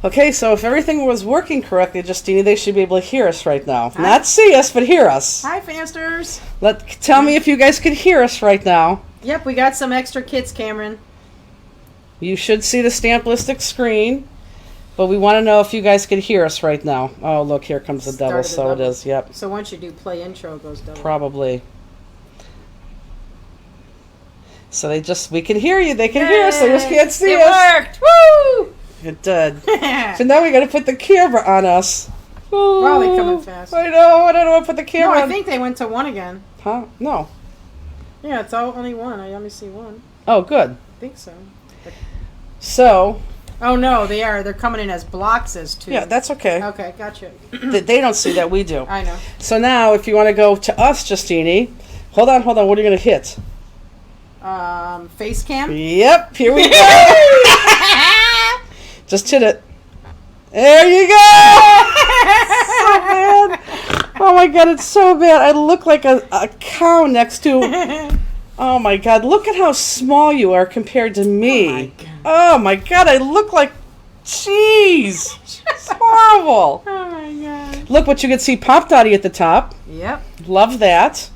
Okay, so if everything was working correctly, Justine, they should be able to hear us right now. Hi. Not see us, but hear us. Hi, Fansters. Tell me if you guys could hear us right now. Yep, we got some extra kits, Cameron. You should see the Stamp-listic screen, but we want to know if you guys could hear us right now. Oh, look, here comes the double, so it is, yep. So once you do play intro, it goes double. Probably. So we can hear you. They can hear us, they just can't see us. It worked! Woo! It did. So now we got to put the camera on us. Wow, they're coming fast. I know. I don't know. Put the camera. No, I think they went to one again. Huh? No. Yeah, it's only one. I only see one. Oh, good. I think so. So. Oh no, they are. They're coming in as blocks as two. Yeah, that's okay. Okay, gotcha. They don't see that. We do. I know. So now, if you want to go to us, Justine, hold on. What are you going to hit? Face cam. Yep. Here we go. Just hit it. There you go! So bad. Oh my god, it's so bad. I look like a cow next to... Oh my god, look at how small you are compared to me. Oh my god, I look like cheese. It's horrible. Oh my god. Look what you can see, Pop Dotty at the top. Yep. Love that.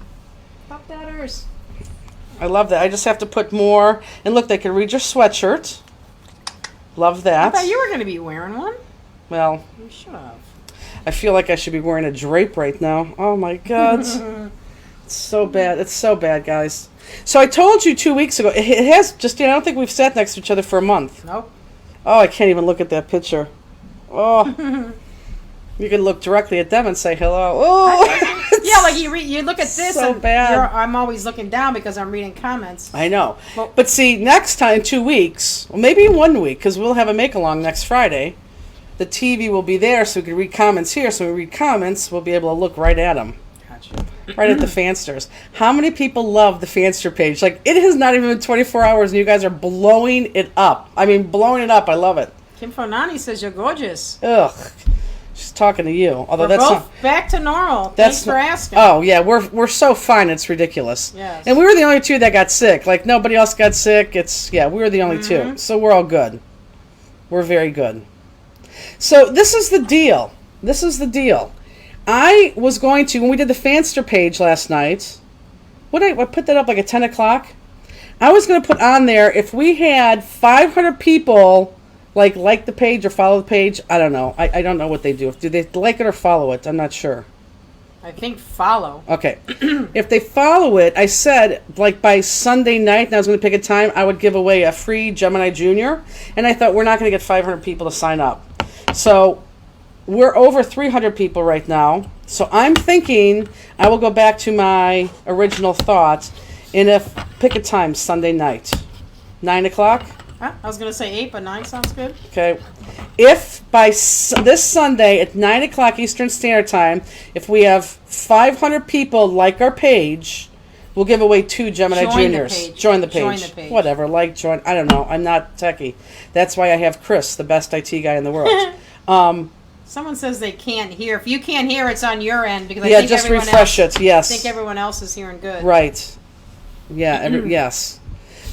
Pop Dotters. I love that. I just have to put more. And look, they can read your sweatshirt. Love that. I thought you were going to be wearing one. Well, you should have. I feel like I should be wearing a drape right now. Oh my god. It's so bad. It's so bad, guys. So I told you 2 weeks ago. It has just, I don't think we've sat next to each other for a month. Nope. Oh, I can't even look at that picture. Oh. You can look directly at them and say hello. Oh. Yeah, like you look at this so and bad. I'm always looking down because I'm reading comments. I know. But see, next time, 2 weeks, or maybe 1 week, because we'll have a make-along next Friday, the TV will be there so we can read comments here. So when we read comments, we'll be able to look right at them. Gotcha. Right at the Fansters. How many people love the Fanster page? Like, it has not even been 24 hours and you guys are blowing it up. I mean, blowing it up. I love it. Kim Fonani says you're gorgeous. Ugh. She's talking to you. Although we're that's both not, back to normal. That's Thanks for asking. Oh, yeah. We're so fine. It's ridiculous. Yes. And we were the only two that got sick. Like, nobody else got sick. We were the only two. So we're all good. We're very good. So this is the deal. I was going to, when we did the Fanster page last night, I put that up like at 10 o'clock? I was going to put on there, if we had 500 people like the page or follow the page, I don't know. I don't know what they do. Do they like it or follow it? I'm not sure. I think follow. Okay. If they follow it, I said, like, by Sunday night, and I was going to pick a time, I would give away a free Gemini Junior, and I thought, we're not going to get 500 people to sign up. So we're over 300 people right now. So I'm thinking I will go back to my original thought, and pick a time, Sunday night. 9 o'clock? I was going to say 8, but 9 sounds good. Okay. If by this Sunday at 9 o'clock Eastern Standard Time, if we have 500 people like our page, we'll give away 2 Gemini Juniors. Join the page. Whatever. Join. I don't know. I'm not techie. That's why I have Chris, the best IT guy in the world. Someone says they can't hear. If you can't hear, it's on your end. Because I think just refresh it. Yes. I think everyone else is hearing good. Right. Yeah. Yes.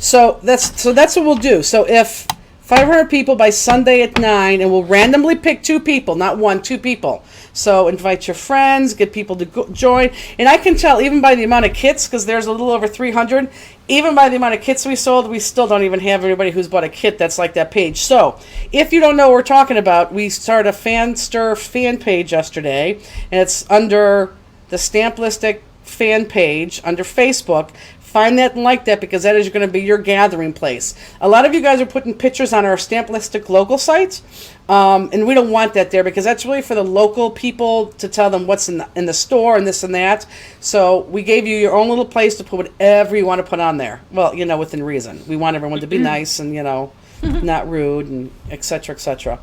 So that's what we'll do. So if 500 people by Sunday at 9, and we'll randomly pick 2 people, not 1, 2 people. So invite your friends, get people to join. And I can tell, even by the amount of kits, because there's a little over 300, even by the amount of kits we sold, we still don't even have anybody who's bought a kit that's like that page. So if you don't know what we're talking about, we started a Fanster fan page yesterday, and it's under the Stamp-listic fan page under Facebook. Find that and like that, because that is going to be your gathering place. A lot of you guys are putting pictures on our Stamp-listic local site, and we don't want that there, because that's really for the local people to tell them what's in the store and this and that. So we gave you your own little place to put whatever you want to put on there. Well, within reason. We want everyone to be nice and, not rude, and et cetera, et cetera.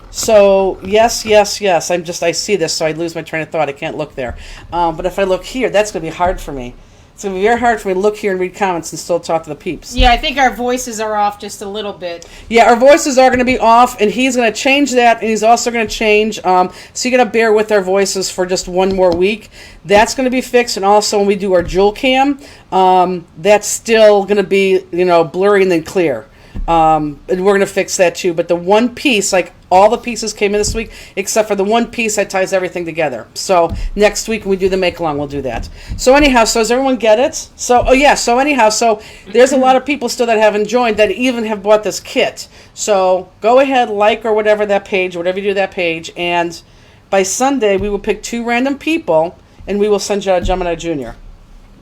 So yes. I see this, so I lose my train of thought. I can't look there. But if I look here, that's going to be hard for me. It's going to be very hard for me to look here and read comments and still talk to the peeps. Yeah, I think our voices are off just a little bit. Yeah, our voices are going to be off, and he's going to change that, and he's also going to change. So you got to bear with our voices for just 1 more week. That's going to be fixed, and also when we do our Jewel Cam, that's still going to be, blurry and then clear. And we're going to fix that too. But the one piece, like all the pieces came in this week, except for the one piece that ties everything together. So next week when we do the make along, we'll do that. So anyhow, so does everyone get it? So so there's a lot of people still that haven't joined that even have bought this kit. So go ahead, like or whatever that page, whatever you do that page, and by Sunday we will pick 2 random people and we will send you out a Gemini Junior.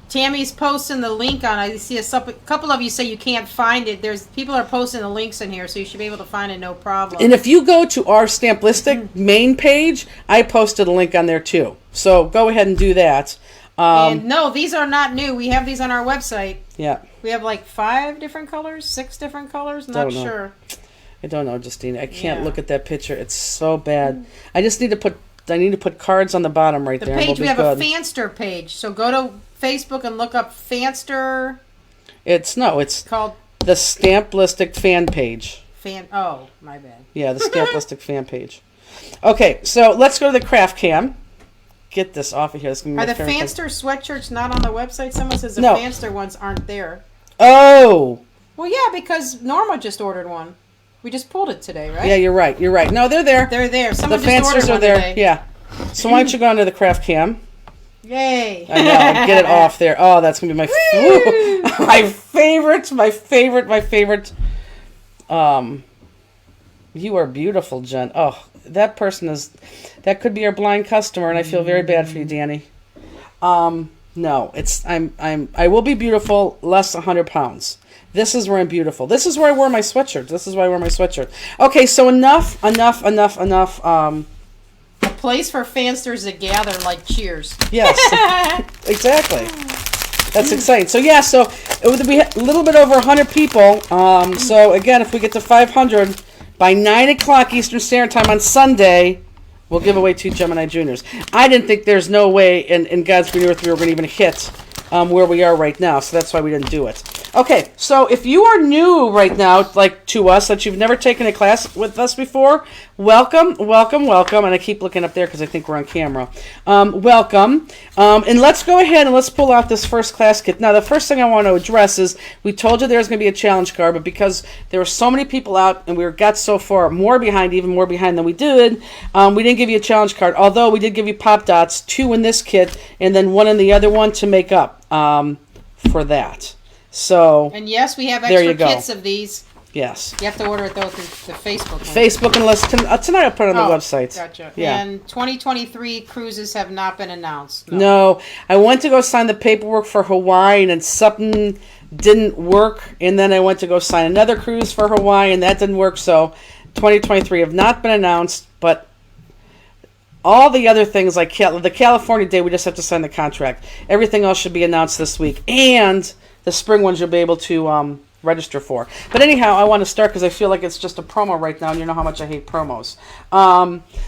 Tammy's posting the link on. I see a couple of you say you can't find it. There's people are posting the links in here, so you should be able to find it, no problem. And if you go to our Stamplistic main page, I posted a link on there too. So go ahead and do that. And no, these are not new. We have these on our website. Yeah. We have like 5 different colors, 6 different colors. Not sure. I don't know, Justine. I can't Yeah. look at that picture. It's so bad. I just need to put cards on the bottom right The there. page, And we we'll have be a good. Fanster page. So go to Facebook and look up Fanster. It's Called the Stamplistic fan page. Oh, my bad. Yeah, the Stamplistic fan page. Okay, so let's go to the craft cam. Get this off of here. This is gonna be Are my the favorite thing. Fanster sweatshirts not on the website? Someone says the No. Fanster ones aren't there. Oh, Well, yeah, because Norma just ordered one. We just pulled it today, right? yeah, you're right. You're right. No, they're there. They're there. The Someone just ordered Fansters are one there. today. Yeah. So why don't you go onto the craft cam? Yay. I know. Get it off there. Oh, that's gonna be my favorite. You are beautiful, Jen. Oh, that could be our blind customer, and I feel very bad for you, Danny. No, I will be beautiful, less 100 pounds. This is where I'm beautiful. This is where I wore my sweatshirt. This is why I wear my sweatshirt. Okay, so enough. A place for Fansters to gather like Cheers. Yes, exactly. That's exciting. So yeah, so it would be a little bit over 100 people. So again, if we get to 500 by 9 o'clock Eastern Standard Time on Sunday, we'll give away 2 Gemini Juniors. I didn't think there's no way in God's green earth we were going to even hit where we are right now. So that's why we didn't do it. Okay, so if you are new right now, like to us, that you've never taken a class with us before, welcome. And I keep looking up there because I think we're on camera. Welcome. And let's go ahead and let's pull out this first class kit. Now, the first thing I want to address is we told you there's going to be a challenge card, but because there were so many people out and we got so far even more behind than we did, we didn't give you a challenge card, although we did give you pop dots, 2 in this kit, and then 1 in the other one to make up for that. So, And yes, we have There you extra go. kits of these. yes. You have to order it though through the Facebook link. Facebook, unless tonight I'll put it on the website. Gotcha. Yeah. And 2023 cruises have not been announced. No, I went to go sign the paperwork for Hawaii, and then something didn't work, and then I went to go sign another cruise for Hawaii, and that didn't work. So 2023 have not been announced, but all the other things like the California day, we just have to sign the contract. Everything else should be announced this week, and the spring ones you'll be able to register for. But anyhow, I want to start because I feel like it's just a promo right now, and you know how much I hate promos.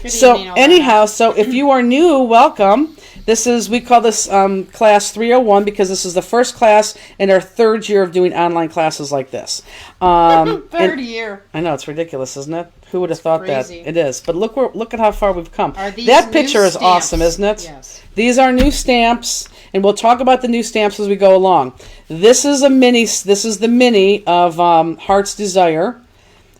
So evening, anyhow, so if you are new, welcome. We call this class 301 because this is the first class in our 3rd year of doing online classes like this. Third year. I know, it's ridiculous, isn't it? Who would have thought crazy. that? It is. But look at how far we've come. Are these That new picture is stamps? awesome, isn't it? Yes. These are new stamps, and we'll talk about the new stamps as we go along. This is the mini of Heart's Desire,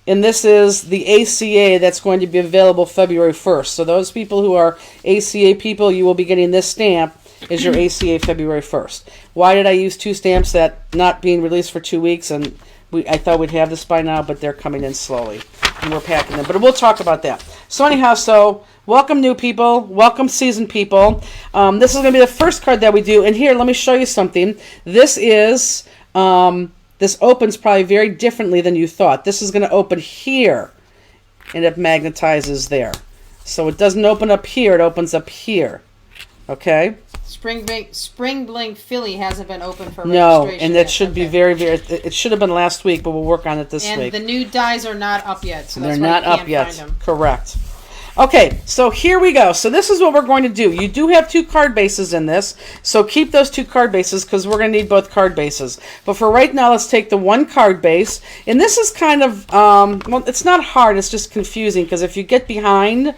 and this is the ACA that's going to be available February 1st. So those people who are ACA people, you will be getting this stamp as your ACA February 1st. Why did I use 2 stamps that not being released for 2 weeks, and I thought we'd have this by now, but they're coming in slowly, and we're packing them. But we'll talk about that. So anyhow, welcome new people, welcome seasoned people. This is going to be the first card that we do, and here, let me show you something. This opens probably very differently than you thought. This is going to open here, and it magnetizes there. So it doesn't open up here, it opens up here. Okay? Spring Bling Philly hasn't been open for No, registration and that yet. should be Okay. very, very, it should have been last week, but we'll work on it this And week. the new dies are not up yet, so They're that's why not you can't up yet. find them. Correct. Okay, so here we go. So this is what we're going to do. You do have 2 card bases in this, so keep those 2 card bases because we're going to need both card bases. But for right now, let's take the 1 card base. And this is kind of, well, it's not hard. It's just confusing because if you get behind,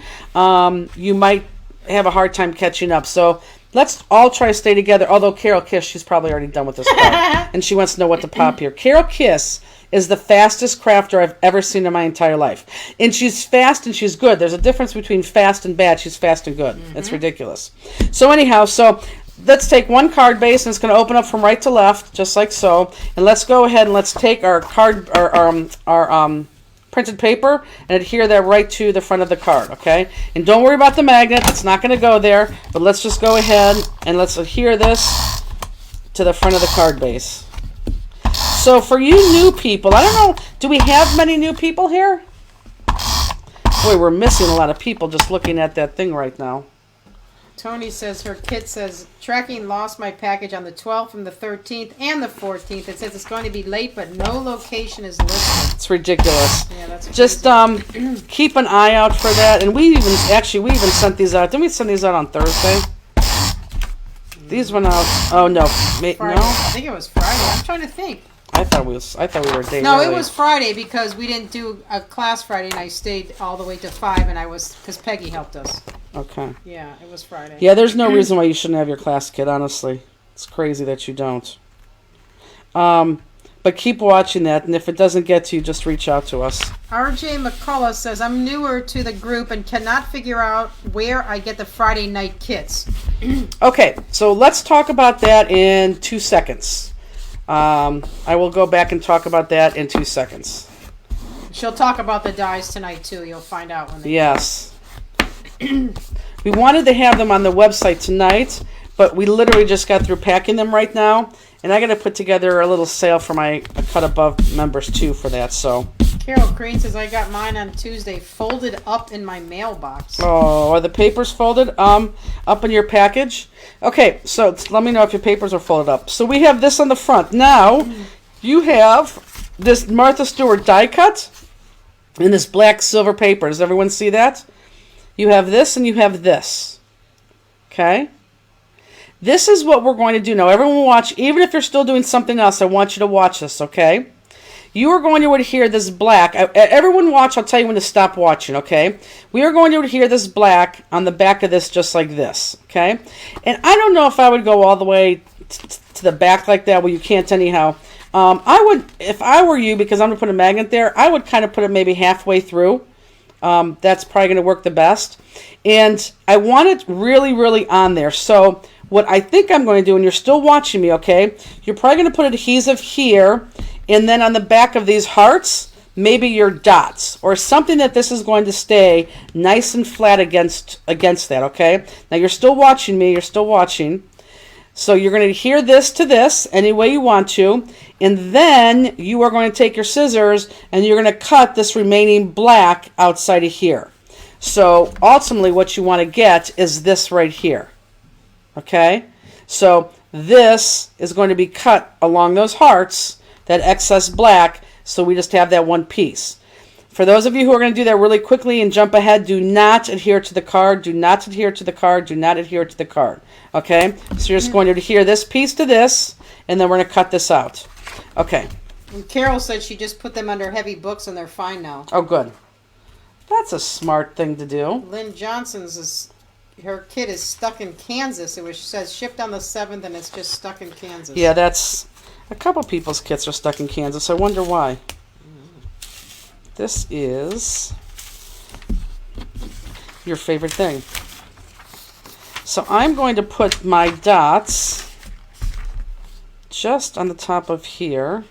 you might have a hard time catching up. So let's all try to stay together. Although Carol Kiss, she's probably already done with this card. And she wants to know what to pop here. Carol Kiss is the fastest crafter I've ever seen in my entire life. And she's fast and she's good. There's a difference between fast and bad. She's fast and good. It's ridiculous. So anyhow, so let's take one card base, and it's going to open up from right to left, just like so. And let's go ahead and let's take our card, our printed paper, and adhere that right to the front of the card, okay? And don't worry about the magnet. It's not going to go there. But let's just go ahead and let's adhere this to the front of the card base. So for you new people, I don't know, do we have many new people here? Boy, we're missing a lot of people just looking at that thing right now. Tony says her kit says tracking lost my package on the 12th and the 13th and the 14th. It says it's going to be late, but no location is listed. It's ridiculous. Yeah, that's just keep an eye out for that. And we even sent these out. Didn't we send these out on Thursday? These went out. Oh no, Friday. no. I think it was Friday. I'm trying to think. I thought we were a day No, early. it was Friday because we didn't do a class Friday, and I stayed all the way to 5, and because Peggy helped us. Okay. Yeah, it was Friday. Yeah, there's no reason why you shouldn't have your class kit, honestly. It's crazy that you don't. But keep watching that, and if it doesn't get to you, just reach out to us. RJ McCullough says, I'm newer to the group and cannot figure out where I get the Friday night kits. Okay, so let's talk about that in 2 seconds. I will go back and talk about that in 2 seconds. She'll talk about the dies tonight, too. You'll find out when they Yes. We wanted to have them on the website tonight, but we literally just got through packing them right now. And I got to put together a little sale for my Cut Above members, too, for that, so. Carol Crane says, I got mine on Tuesday folded up in my mailbox. Oh, are the papers folded up in your package? Okay, so let me know if your papers are folded up. So we have this on the front. Now, you have this Martha Stewart die cut in this black silver paper. Does everyone see that? You have this and you have this. Okay? This is what we're going to do. Now, everyone watch, even if you're still doing something else, I want you to watch this, okay? You are going to adhere this black. Everyone watch, I'll tell you when to stop watching, okay? We are going to adhere this black on the back of this just like this, okay? And I don't know if I would go all the way to the back like that. Well, you can't anyhow. I would, if I were you, because I'm going to put a magnet there, I would kind of put it maybe halfway through. That's probably going to work the best. And I want it really, really on there. So what I think I'm going to do, and you're still watching me, okay? You're probably going to put adhesive here, and then on the back of these hearts, maybe your dots, or something that this is going to stay nice and flat against that, okay? Now you're still watching me, you're still watching. So you're going to adhere this to this any way you want to, and then you are going to take your scissors and you're going to cut this remaining black outside of here. So ultimately what you want to get is this right here. Okay? So this is going to be cut along those hearts, that excess black, so we just have that one piece. For those of you who are going to do that really quickly and jump ahead, do not adhere to the card, do not adhere to the card, do not adhere to the card. Okay? So you're just going to adhere this piece to this, and then we're going to cut this out. Okay. And Carol said she just put them under heavy books and they're fine now. Oh, good. That's a smart thing to do. Lynn Johnson's her kit is stuck in Kansas. It says shipped on the 7th and it's just stuck in Kansas. Yeah, that's a couple people's kits are stuck in Kansas. I wonder why. This is your favorite thing. So I'm going to put my dots just on the top of here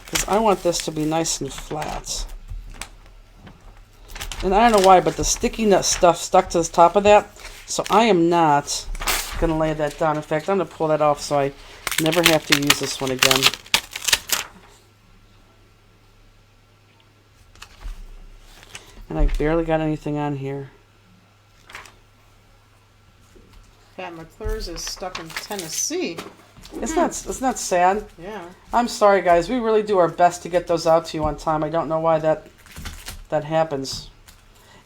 because I want this to be nice and flat. And I don't know why, but the sticky nut stuff stuck to the top of that, so I am not going to lay that down. In fact, I'm going to pull that off so I never have to use this one again. And I barely got anything on here. Pat McClure's is stuck in Tennessee. Isn't that sad? Yeah. I'm sorry, guys. We really do our best to get those out to you on time. I don't know why that happens.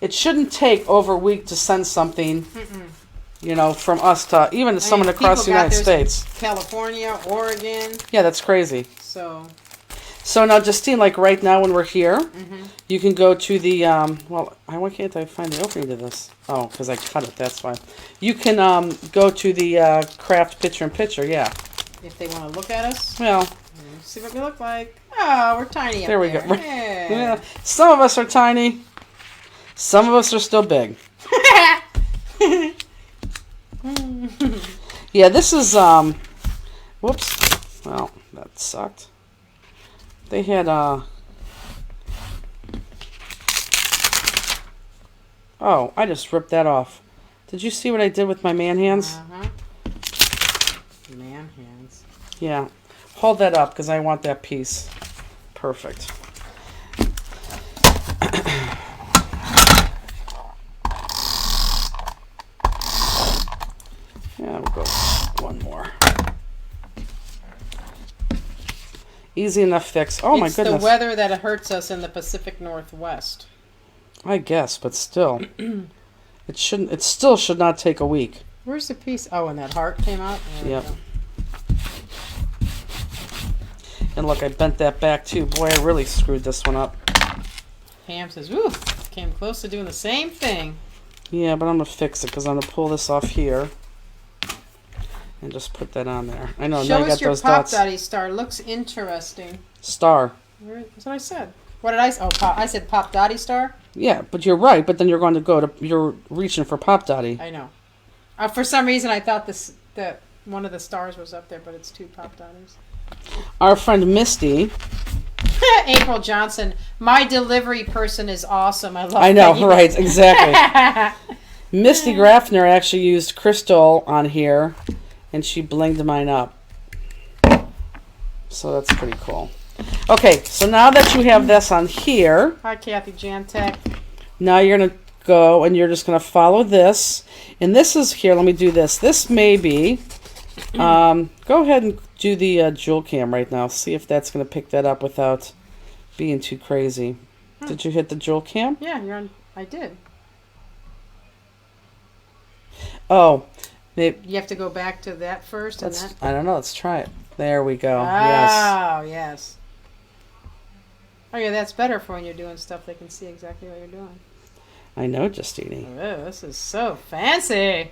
It shouldn't take over a week to send something, you know, from us to even to someone across the United States. California, Oregon. Yeah, that's crazy. So now, Justine, like right now when we're here, you can go to the, well, why can't I find the opening to this? Oh, because I cut it, that's why. You can go to the craft picture-in-picture, yeah. if they want to look at us. Well, See what we look like. Oh, we're tiny up There we go. Yeah. Yeah. Some of us are tiny. Some of us are still big. Yeah, this is whoops. Well, that sucked. They had oh, I just ripped that off. Did you see what I did with my man hands? Man hands. Yeah. Hold that up because I want that piece. Perfect. Yeah, we'll go one more. Easy enough fix. Oh, my It's goodness. the weather that hurts us in the Pacific Northwest. I guess, but still. It shouldn't. It still should not take a week. Where's the piece? Oh, and that heart came out? There Yep. we go. And look, I bent that back too. Boy, I really screwed this one up. Pam says, "Ooh, came close to doing the same thing." Yeah, but I'm going to fix it because I'm going to pull this off here. And just put that on there. I know, now Show you us got your those Pop dots. Daddy star. Looks interesting. Star. That's what I said. What did I say? Oh, I said Pop Dottie star? Yeah, but you're right. But then you're going to go to... You're reaching for Pop Dotty. I know. For some reason, I thought that one of the stars was up there, but it's 2 Pop Dotties. Our friend Misty... April Johnson. My delivery person is awesome. I love I know, Peggy. right, exactly. Misty Graffner actually used crystal on here, and she blinged mine up. So that's pretty cool. Okay, so now that you have this on here, Hi, Kathy Jantek. now you're going to go and you're just going to follow this. And this is here, let me do this. This may be, go ahead and do the jewel cam right now. See if that's going to pick that up without being too crazy. Did you hit the jewel cam? Yeah, you're on. I did. Oh, maybe. You have to go back to that first, and then. I don't know. Let's try it. There we go. Yes. Oh, yes. Oh, yeah, that's better for when you're doing stuff. They can see exactly what you're doing. I know, Justini. Oh, this is so fancy.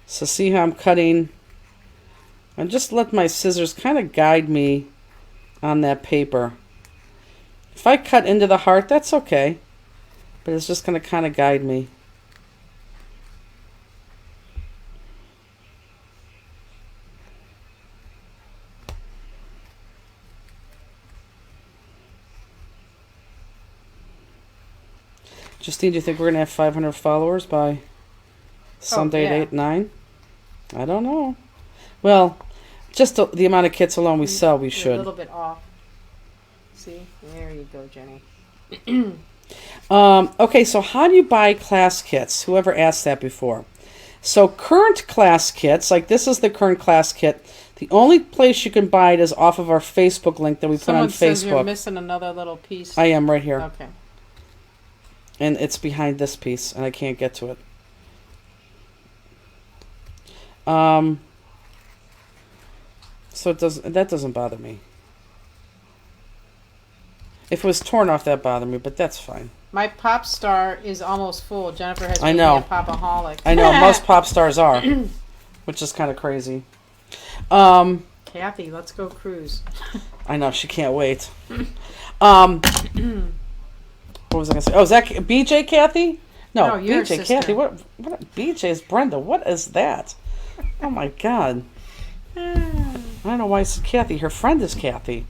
So see how I'm cutting? And just let my scissors kind of guide me on that paper. If I cut into the heart, that's okay. But it's just going to kind of guide me. Justine, do you think we're going to have 500 followers by Sunday yeah. at 8, 9? I don't know. Well, just the amount of kits alone we sell, we You're should. a little bit off. See? There you go, Jenny. Okay, so how do you buy class kits? Whoever asked that before. So current class kits, like this is the current class kit. The only place you can buy it is off of our Facebook link that we put on Someone says you're Facebook. missing another little piece. I am right here. Okay. And it's behind this piece, and I can't get to it. So that doesn't bother me. If it was torn off, that bothered me, but that's fine. My pop star is almost full. Jennifer has I made know. me a popaholic. I know, most pop stars are, which is kind of crazy. Kathy, let's go cruise. I know, she can't wait. What was I going to say? Oh, is that BJ Kathy? No, No, your BJ sister. Kathy. What BJ is Brenda. What is that? Oh my God. I don't know why I said Kathy. Her friend is Kathy.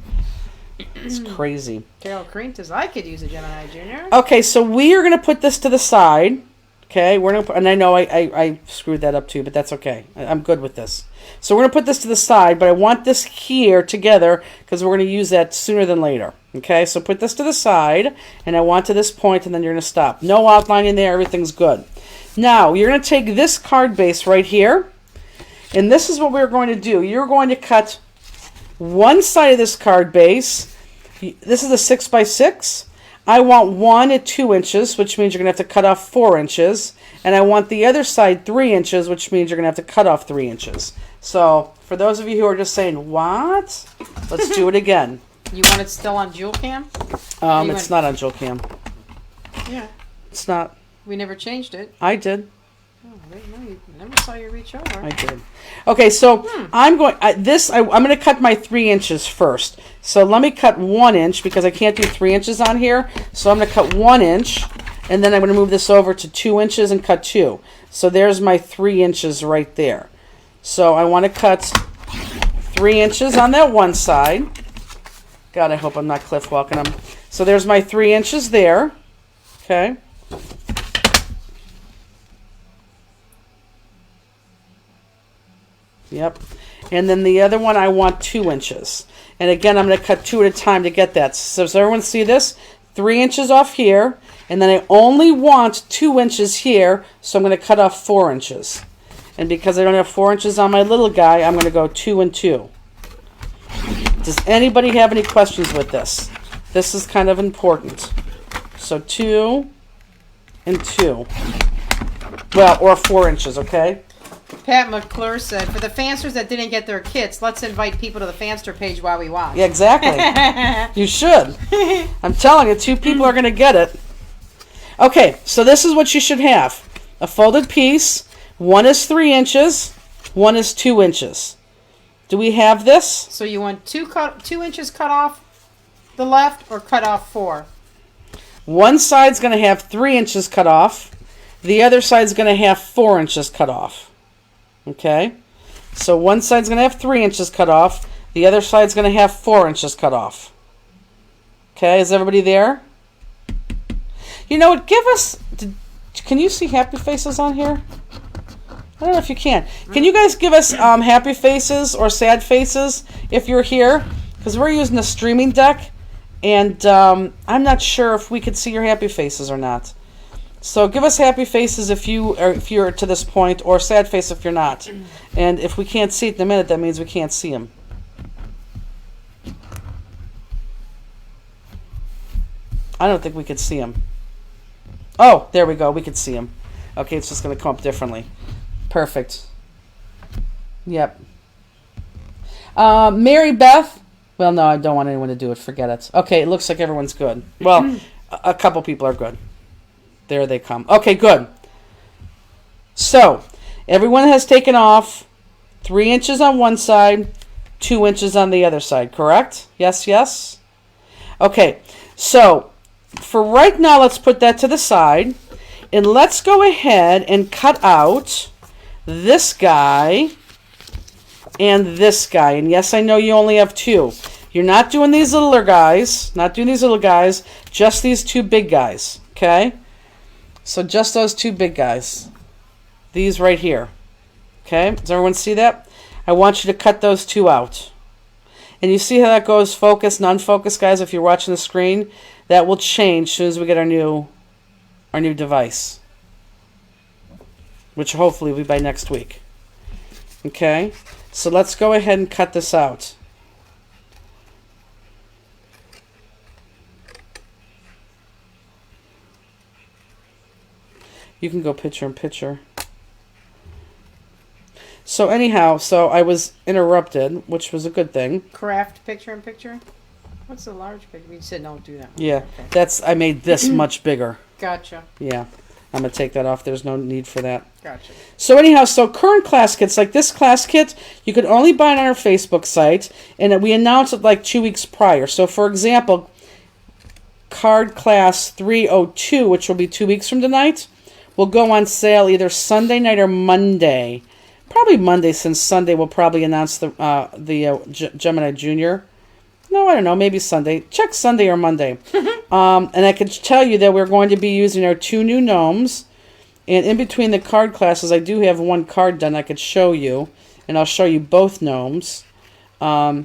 It's crazy. Carol Crean says, I could use a Gemini Junior. Okay, so we are going to put this to the side. Okay, we're gonna put, and I know I screwed that up too, but that's okay. I'm good with this. So we're gonna put this to the side, but I want this here together because we're gonna use that sooner than later. Okay, so put this to the side, and I want to this point, and then you're gonna stop. No outline in there. Everything's good. Now you're gonna take this card base right here, and this is what we're going to do. You're going to cut one side of this card base. This is a 6x6. I want one at 2 inches, which means you're going to have to cut off 4 inches. And I want the other side 3 inches, which means you're going to have to cut off 3 inches. So, for those of you who are just saying, what? Let's do it again. You want it still on Jewel Cam? It's not on Jewel Cam. Yeah. It's not. We never changed it. I did. You never saw you reach over. I did. Okay, so I'm going. I'm going to cut my 3 inches first. So let me cut 1 inch because I can't do 3 inches on here. So I'm going to cut 1 inch, and then I'm going to move this over to 2 inches and cut 2. So there's my 3 inches right there. So I want to cut 3 inches on that one side. God, I hope I'm not cliff walking them. So there's my 3 inches there. Okay. Yep. And then the other one, I want 2 inches. And again, I'm going to cut 2 at a time to get that. So does everyone see this? 3 inches off here. And then I only want 2 inches here. So I'm going to cut off 4 inches. And because I don't have 4 inches on my little guy, I'm going to go 2 and 2. Does anybody have any questions with this? This is kind of important. So 2 and 2. Well, or 4 inches, okay? Pat McClure said, for the Fansters that didn't get their kits, let's invite people to the Fanster page while we watch. Yeah, exactly. You should. I'm telling you, 2 people are going to get it. Okay, so this is what you should have. A folded piece. One is 3 inches. One is 2 inches. Do we have this? So you want 2 inches cut off the left or cut off 4? One side's going to have 3 inches cut off. The other side's going to have 4 inches cut off. Okay? So one side's going to have 3 inches cut off. The other side's going to have 4 inches cut off. Okay, is everybody there? You know what, give us... Can you see happy faces on here? I don't know if you can. Can you guys give us happy faces or sad faces if you're here? Because we're using a streaming deck, and I'm not sure if we could see your happy faces or not. So give us happy faces if you're to this point, or sad face if you're not. And if we can't see it in a minute, that means we can't see them. I don't think we could see them. Oh, there we go. We could see them. Okay, it's just going to come up differently. Perfect. Yep. Mary Beth. Well, no, I don't want anyone to do it. Forget it. Okay, it looks like everyone's good. Well, a couple people are good. There they come. Okay, good. So, everyone has taken off 3 inches on one side, 2 inches on the other side, correct? Yes, yes? Okay, so for right now, let's put that to the side. And let's go ahead and cut out this guy and this guy. And yes, I know you only have 2. You're not doing these littler guys. Not doing these little guys. Just these 2 big guys. Okay? So just those 2 big guys. These right here. Okay? Does everyone see that? I want you to cut those 2 out. And you see how that goes focus and unfocus, guys, if you're watching the screen? That will change as soon as we get our new device, which hopefully will be by next week. Okay, so let's go ahead and cut this out. You can go picture in picture. So anyhow, so I was interrupted, which was a good thing. Craft picture in picture? What's the large picture? You said don't do that. Yeah, okay. I made this much bigger. Gotcha. Yeah, I'm going to take that off. There's no need for that. Gotcha. So anyhow, so current class kits, like this class kit, you could only buy it on our Facebook site, and we announced it like 2 weeks prior. So for example, card class 302, which will be 2 weeks from tonight, will go on sale either Sunday night or Monday. Probably Monday, since Sunday we'll probably announce the Gemini Junior. No, I don't know. Maybe Sunday. Check Sunday or Monday. And I can tell you that we're going to be using our 2 new gnomes. And in between the card classes, I do have 1 card done I could show you. And I'll show you both gnomes. But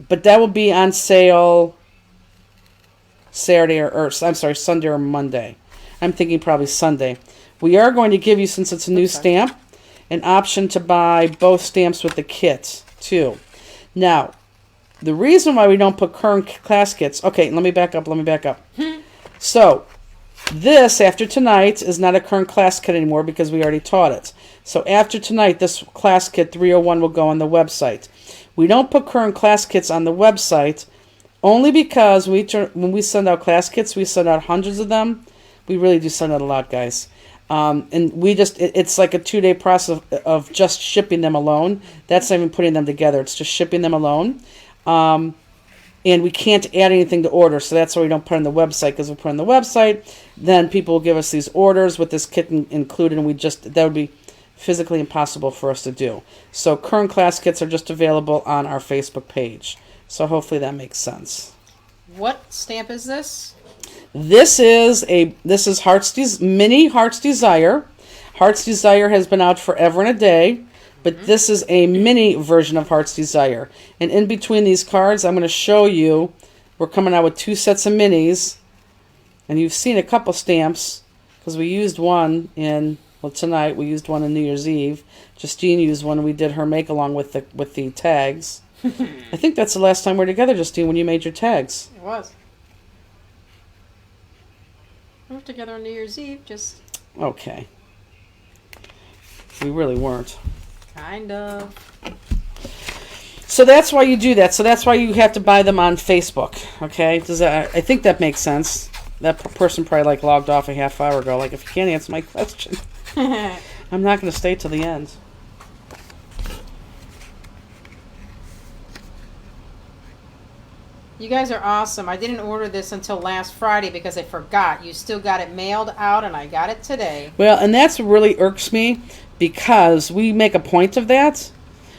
that will be on sale Sunday or Monday. I'm thinking probably Sunday. We are going to give you, since it's a new stamp, an option to buy both stamps with the kit, too. Now, the reason why we don't put current class kits... Okay, let me back up. So, this, after tonight, is not a current class kit anymore because we already taught it. So, after tonight, this class kit 301 will go on the website. We don't put current class kits on the website only because when we send out class kits, we send out hundreds of them. We really do send out a lot, guys. And we just, it's like a 2-day process of just shipping them alone. That's not even putting them together. It's just shipping them alone. And we can't add anything to order, so that's why we don't put on the website, because we put on the website, then people will give us these orders with this kit included, and that would be physically impossible for us to do. So current class kits are just available on our Facebook page. So hopefully that makes sense. What stamp is this? This is mini Heart's Desire. Heart's Desire has been out forever and a day, but this is a mini version of Heart's Desire. And in between these cards, I'm going to show you, we're coming out with 2 sets of minis, and you've seen a couple stamps, because we used one tonight we used one on New Year's Eve. Justine used one, and we did her make along with the tags. I think that's the last time we were together, Justine, when you made your tags. It was. We were together on New Year's Eve, just... Okay. We really weren't. Kind of. So that's why you do that. So that's why you have to buy them on Facebook. Okay? I think that makes sense. That person probably logged off a half hour ago. If you can't answer my question, I'm not going to stay till the end. You guys are awesome. I didn't order this until last Friday because I forgot. You still got it mailed out, and I got it today. Well, and that's what really irks me, because we make a point of that.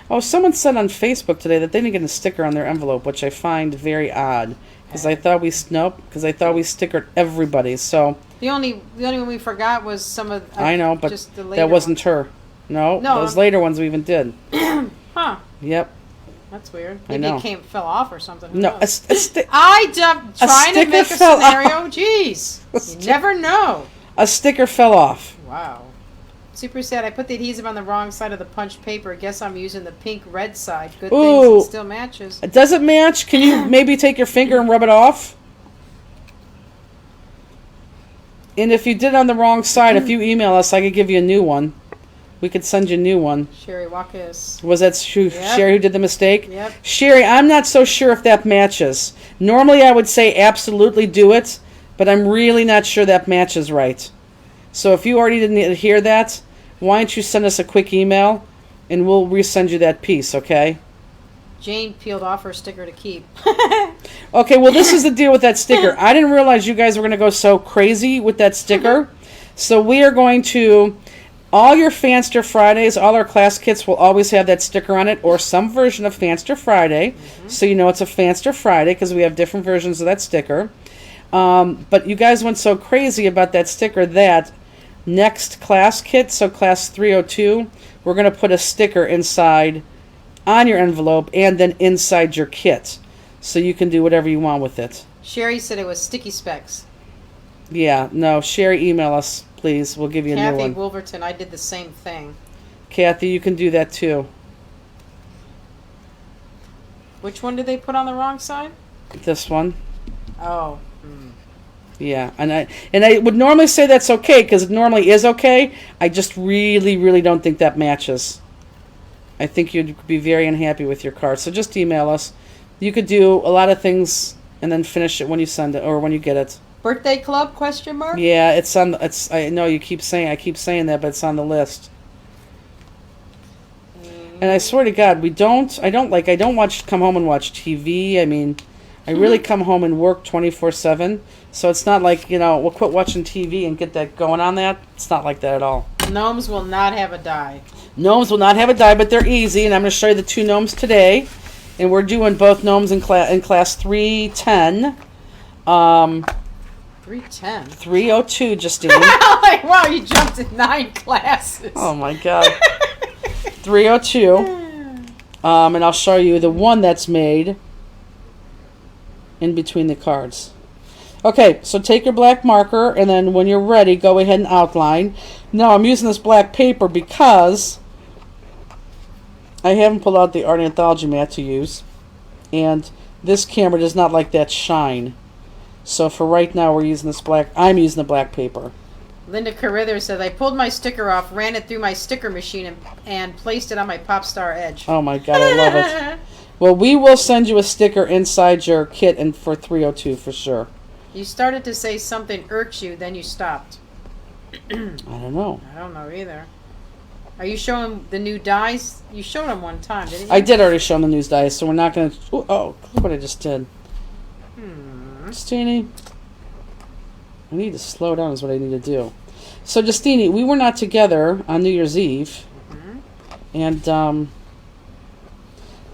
Oh, someone said on Facebook today that they didn't get a sticker on their envelope, which I find very odd, because I thought we stickered everybody. So the only one we forgot was some of. I know, but just the later that wasn't ones. her. No, those later ones we even did. Huh. Yep. That's weird. I Maybe know. it fell off or something. Who No, knows? a trying to make a fell scenario. Jeez. You never know. A sticker fell off. Wow. Super sad. I put the adhesive on the wrong side of the punched paper. Guess I'm using the pink red side. Good things it still matches. Does it match? Can you maybe take your finger and rub it off? And if you did it on the wrong side, if you email us, I could give you a new one. We could send you a new one. Sherry Wackes. Was that Sherry who did the mistake? Yep. Sherry, I'm not so sure if that matches. Normally I would say absolutely do it, but I'm really not sure that matches right. So if you already didn't hear that, why don't you send us a quick email, and we'll resend you that piece, okay? Jane peeled off her sticker to keep. Okay, well, this is the deal with that sticker. I didn't realize you guys were going to go so crazy with that sticker. So we are going to... All your Fanster Fridays, all our class kits will always have that sticker on it, or some version of Fanster Friday. So you know it's a Fanster Friday, because we have different versions of that sticker. But you guys went so crazy about that sticker that next class kit, so class 302, we're going to put a sticker inside on your envelope and then inside your kit. So you can do whatever you want with it. Sherry said it was sticky specs. Yeah, no, Sherry, email us, please. We'll give you a new Kathy one. Wolverton, I did the same thing. Kathy, you can do that too. Which one did they put on the wrong side? This one. Oh. Yeah, and I would normally say that's okay, because it normally is okay. I just really, really don't think that matches. I think you'd be very unhappy with your card. So just email us. You could do a lot of things and then finish it when you send it or when you get it. Birthday club? Question mark. Yeah, it's on. I know you keep saying. I keep saying that, but it's on the list. And I swear to God, I don't watch. Come home and watch TV. I mean, I really come home and work 24/7. So it's not like we'll quit watching TV and get that going on that. It's not like that at all. Gnomes will not have a die. Gnomes will not have a die, but they're easy. And I'm going to show you the 2 gnomes today. And we're doing both gnomes in class 310. 310. 302, Justine. Like, wow, you jumped in 9 classes. Oh my God. 302. And I'll show you the one that's made in between the cards. Okay, so take your black marker, and then when you're ready, go ahead and outline. Now, I'm using this black paper because I haven't pulled out the art anthology mat to use, and this camera does not like that shine. So for right now, I'm using the black paper. Linda Carrither said, I pulled my sticker off, ran it through my sticker machine, and placed it on my Popstar Edge. Oh my God, I love it. Well, we will send you a sticker inside your kit and for 302 for sure. You started to say something irks you, then you stopped. I don't know. I don't know either. Are you showing the new dies? You showed them one time, didn't you? I did already show them the news dice, so we're not going to... Oh, look what I just did. Justini. I need to slow down is what I need to do. So, Justini, we were not together on New Year's Eve. And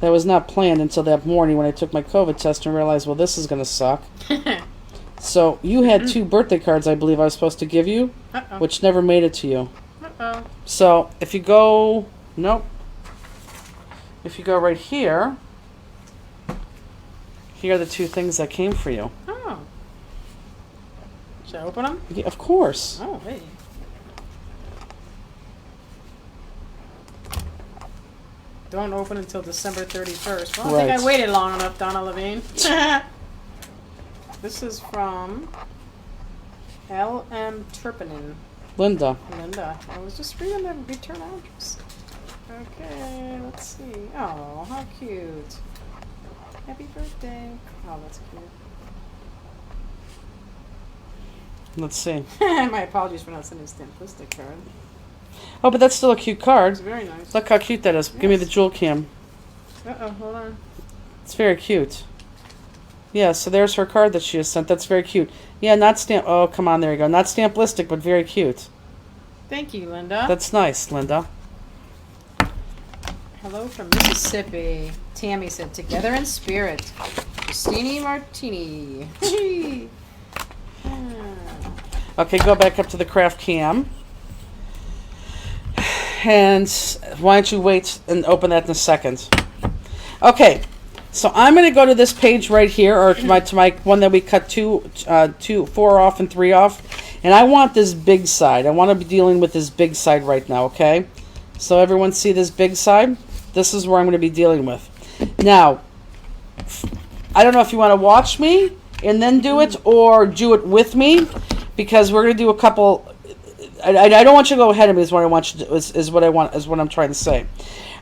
that was not planned until that morning when I took my COVID test and realized, well, this is going to suck. So, you had 2 birthday cards, I believe I was supposed to give you, which never made it to you. So, if you go... Nope. If you go right here, here are the 2 things that came for you. Oh. Should I open them? Yeah, of course. Oh, hey. Don't open until December 31st. Well, I think I waited long enough, Donna Levine. This is from L.M. Turpinin. Linda. I was just reading the return address. Okay, let's see. Oh, how cute. Happy birthday. Oh, that's cute. Let's see. My apologies for not sending a Stampistic card. Oh, but that's still a cute card. It's very nice. Look how cute that is. Yes. Give me the jewel cam. Uh-oh, hold on. It's very cute. Yeah, so there's her card that she has sent. That's very cute. Yeah, not stamp... Oh, come on, there you go. Not Stampistic, but very cute. Thank you, Linda. That's nice, Linda. Hello from Mississippi. Tammy said, together in spirit. Justini Martini. Okay, go back up to the craft cam. And why don't you wait and open that in a second. Okay, so I'm going to go to this page right here, or to my one that we cut 4 off and 3 off. And I want this big side. I want to be dealing with this big side right now, okay? So everyone see this big side? This is where I'm going to be dealing with. Now, I don't know if you want to watch me and then do it, or do it with me, because we're going to do a couple... I don't want you to go ahead of me. Is what I want you to do. Is what I'm trying to say.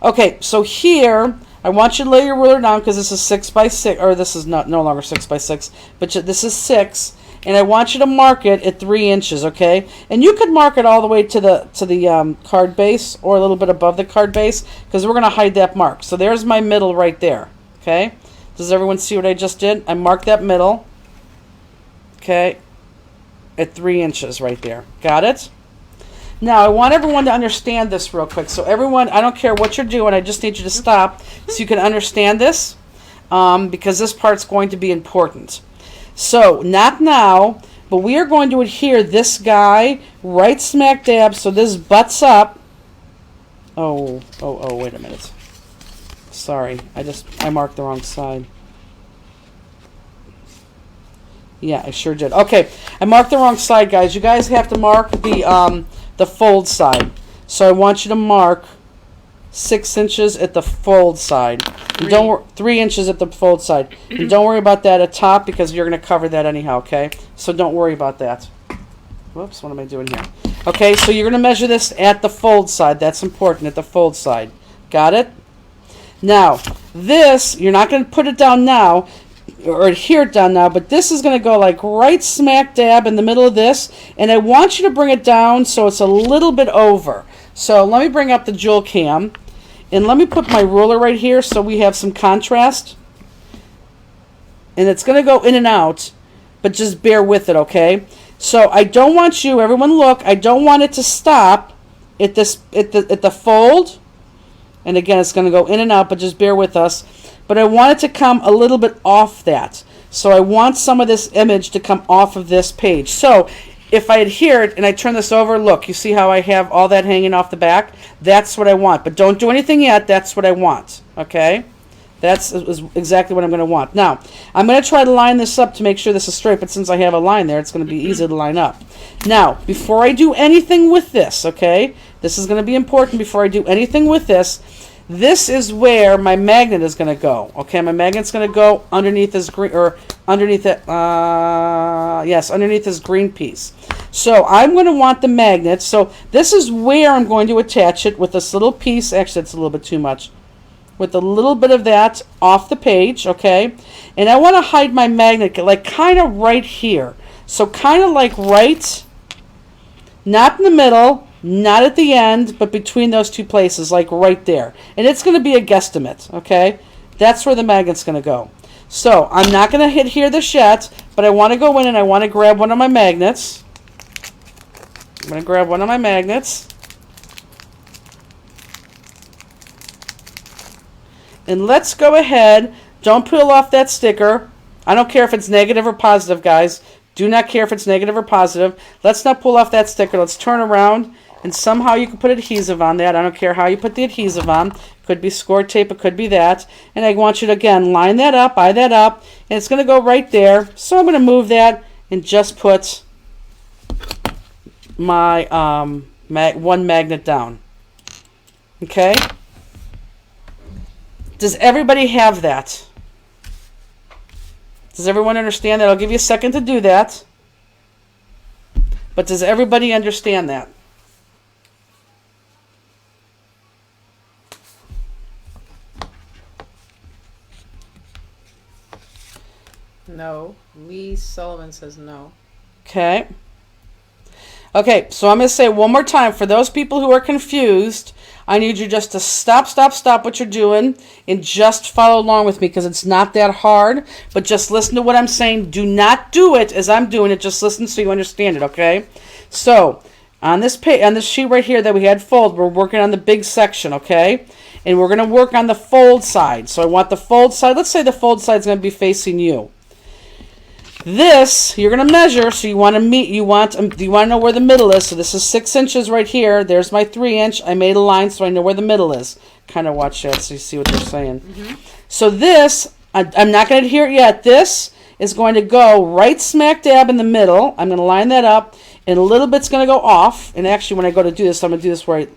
Okay, so here I want you to lay your ruler down because this is 6 by 6, or this is no longer 6 by 6, but this is 6, and I want you to mark it at 3 inches. Okay, and you could mark it all the way to the card base, or a little bit above the card base, because we're going to hide that mark. So there's my middle right there. Okay, does everyone see what I just did? I marked that middle. Okay, at 3 inches right there. Got it? Now, I want everyone to understand this real quick. So everyone, I don't care what you're doing, I just need you to stop so you can understand this, because this part's going to be important. So, not now, but we are going to adhere this guy right smack dab, so this butts up. Oh, wait a minute. Sorry, I marked the wrong side. Yeah, I sure did. Okay, I marked the wrong side, guys. You guys have to mark the fold side. So I want you to mark 6 inches at the fold side. 3 inches at the fold side. And don't worry about that at top because you're going to cover that anyhow, okay? So don't worry about that. Whoops, what am I doing here? Okay, so you're going to measure this at the fold side. That's important, at the fold side. Got it? Now, this, you're not going to put it down now, or adhere it down now, but this is going to go like right smack dab in the middle of this, and I want you to bring it down so it's a little bit over. So let me bring up the jewel cam, and let me put my ruler right here so we have some contrast. And it's going to go in and out, but just bear with it, okay? So I don't want you, everyone look, I don't want it to stop at the fold. And again, it's going to go in and out, but just bear with us. But I want it to come a little bit off that. So I want some of this image to come off of this page. So if I adhere it and I turn this over, look, you see how I have all that hanging off the back? That's what I want. But don't do anything yet. That's what I want. Okay? That's exactly what I'm going to want. Now, I'm going to try to line this up to make sure this is straight. But since I have a line there, it's going to be easy to line up. Now, before I do anything with this, okay? This is going to be important before I do anything with this. This is where my magnet is going to go. Okay, my magnet's going to go underneath this green, or underneath it. Yes, underneath this green piece. So I'm going to want the magnet. So this is where I'm going to attach it with this little piece. Actually, it's a little bit too much. With a little bit of that off the page. Okay, and I want to hide my magnet like kind of right here. So kind of like right Not in the middle, not at the end, but between those two places, like right there. And it's going to be a guesstimate, okay? That's where the magnet's going to go. So I'm not going to hit here this yet, but I want to go in and I want to grab one of my magnets. I'm going to grab one of my magnets. And let's go ahead. Don't peel off that sticker. I don't care if it's negative or positive, guys. Do not care if it's negative or positive. Let's not pull off that sticker. Let's turn around, and somehow you can put adhesive on that. I don't care how you put the adhesive on. Could be score tape. It could be that. And I want you to, again, line that up, eye that up, and it's going to go right there. So I'm going to move that and just put my one magnet down. Okay? Does everybody have that? Does everyone understand that? I'll give you a second to do that. But does everybody understand that? No. Lee Sullivan says no. Okay. Okay, so I'm going to say it one more time. For those people who are confused, I need you just to stop what you're doing and just follow along with me because it's not that hard. But just listen to what I'm saying. Do not do it as I'm doing it. Just listen so you understand it, okay? So on this sheet right here that we had fold, we're working on the big section, okay? And we're going to work on the fold side. So I want the fold side. Let's say the fold side is going to be facing you. This, you're going to measure, so you want to know where the middle is. So this is 6 inches right here. There's my 3-inch. I made a line so I know where the middle is. Kind of watch that so you see what they're saying. Mm-hmm. So this, I'm not going to adhere it yet. This is going to go right smack dab in the middle. I'm going to line that up, and a little bit's going to go off. And actually, when I go to do this, I'm going to do this where I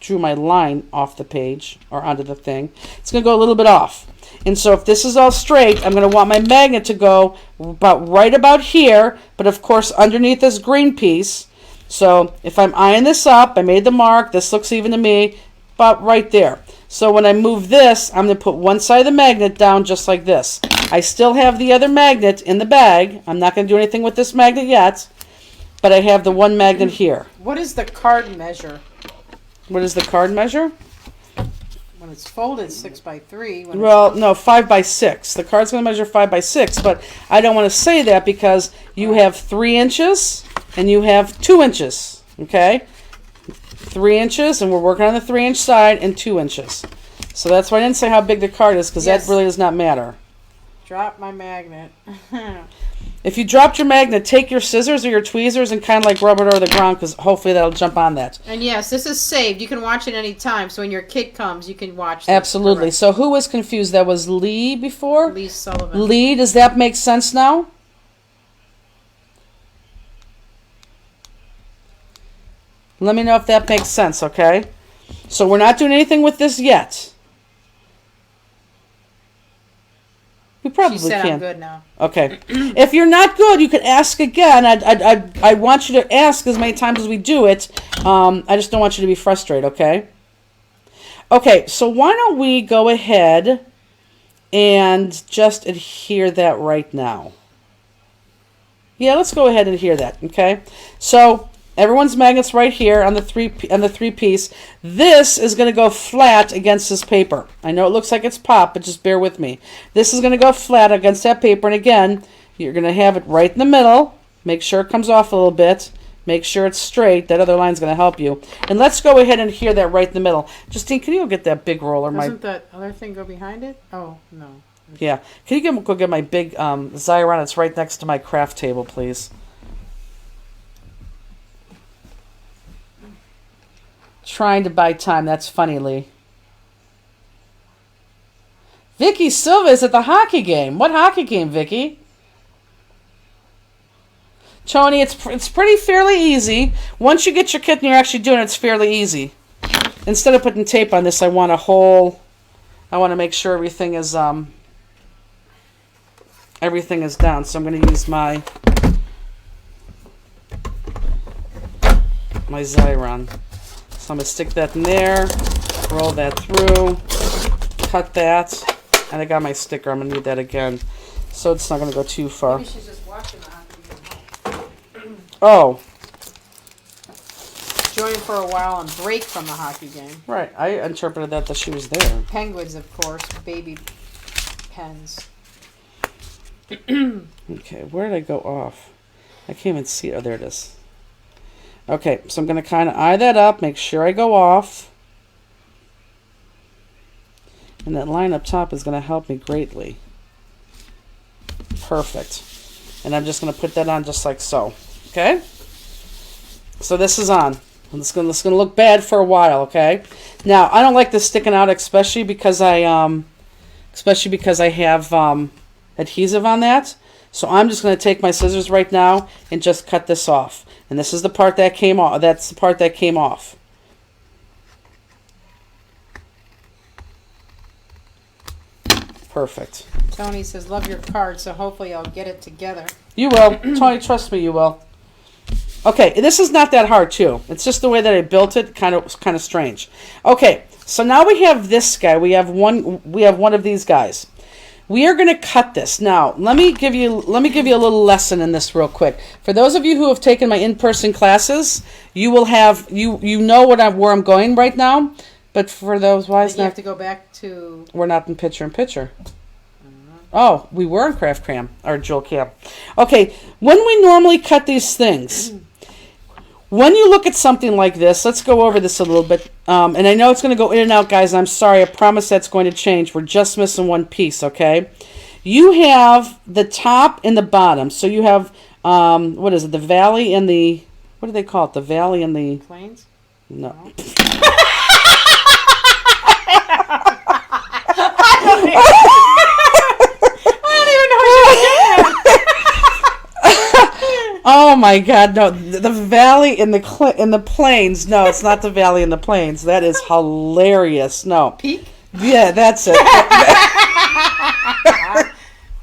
drew my line off the page or onto the thing. It's going to go a little bit off. And so if this is all straight, I'm going to want my magnet to go right about here, but of course underneath this green piece. So if I'm eyeing this up, I made the mark, this looks even to me, about right there. So when I move this, I'm going to put one side of the magnet down just like this. I still have the other magnet in the bag. I'm not going to do anything with this magnet yet, but I have the one magnet here. What is the card measure? What is the card measure? When it's folded 6 by 3. Well, no, 5 by 6. The card's going to measure 5 by 6, but I don't want to say that because you have 3 inches and you have 2 inches. Okay, 3 inches, and we're working on the 3-inch side, and 2 inches. So that's why I didn't say how big the card is because that really does not matter. Drop my magnet. If you dropped your magnet, take your scissors or your tweezers and kind of like rub it over the ground because hopefully that'll jump on that. And yes, this is saved. You can watch it any time. So when your kid comes, you can watch this. Absolutely. Correct. So who was confused? That was Lee before? Lee Sullivan. Lee, does that make sense now? Let me know if that makes sense, okay? So we're not doing anything with this yet. We probably she said can. I'm good now. Okay. If you're not good, you could ask again. I want you to ask as many times as we do it. I just don't want you to be frustrated, okay? Okay, so why don't we go ahead and just adhere that right now. Yeah, let's go ahead and adhere that, okay? So everyone's magnet's right here on the three piece. This is going to go flat against this paper. I know it looks like it's popped, but just bear with me. This is going to go flat against that paper, and again, you're going to have it right in the middle. Make sure it comes off a little bit. Make sure it's straight. That other line's going to help you. And let's go ahead and adhere that right in the middle. Justine, can you go get that big roller? Doesn't that other thing go behind it? Oh, no. Yeah. Can you go get my big Xyron? It's right next to my craft table, please. Trying to buy time. That's funny, Lee. Vicky Silva is at the hockey game. What hockey game, Vicky? Tony, it's pretty fairly easy. Once you get your kit and you're actually doing it, it's fairly easy. Instead of putting tape on this, I want to make sure everything is down. So I'm going to use my Xyron. So I'm going to stick that in there, roll that through, cut that, and I got my sticker. I'm going to need that again, so it's not going to go too far. Maybe she's just watching the hockey game. Oh. join for a while and break from the hockey game. Right. I interpreted that she was there. Penguins, of course, baby pens. Okay, where did I go off? I can't even see. Oh, there it is. Okay, so I'm going to kind of eye that up, make sure I go off. And that line up top is going to help me greatly. Perfect. And I'm just going to put that on just like so. Okay? So this is on. It's going to look bad for a while, okay? Now, I don't like this sticking out, especially because I have adhesive on that. So I'm just going to take my scissors right now and just cut this off. And this is the part that came off. That's the part that came off. Perfect. Tony says, love your card, so hopefully I'll get it together. You will. Tony, trust me, you will. Okay, this is not that hard, too. It's just the way that I built it, kind of strange. Okay, so now we have this guy. We have one of these guys. We are going to cut this. Now, let me give you a little lesson in this real quick. For those of you who have taken my in-person classes, you will have you know where I'm going right now. But for those, why is you have to go back to... We're not in picture-in-picture. Oh, we were in Craft Cram, or Jewel Cam. Okay, when we normally cut these things, when you look at something like this, let's go over this a little bit. And I know it's going to go in and out, guys. I'm sorry. I promise that's going to change. We're just missing one piece, okay? You have the top and the bottom. So you have, what is it, the valley and the... What do they call it? The valley and the... Plains? No. Oh my God! No, the valley in the plains. No, it's not the valley in the plains. That is hilarious. No, peak. Yeah, that's it.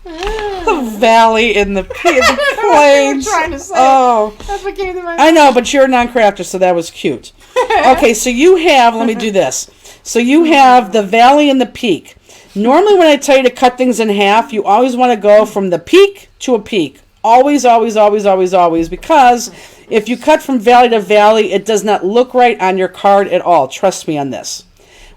The valley in the plains. Trying to say. Oh, that's what came to my mind. I know, but you're a non-crafter, so that was cute. Okay, so you have. Let me do this. So you have the valley and the peak. Normally, when I tell you to cut things in half, you always want to go from the peak to a peak. Always, always, always, always, always, because if you cut from valley to valley, it does not look right on your card at all. Trust me on this.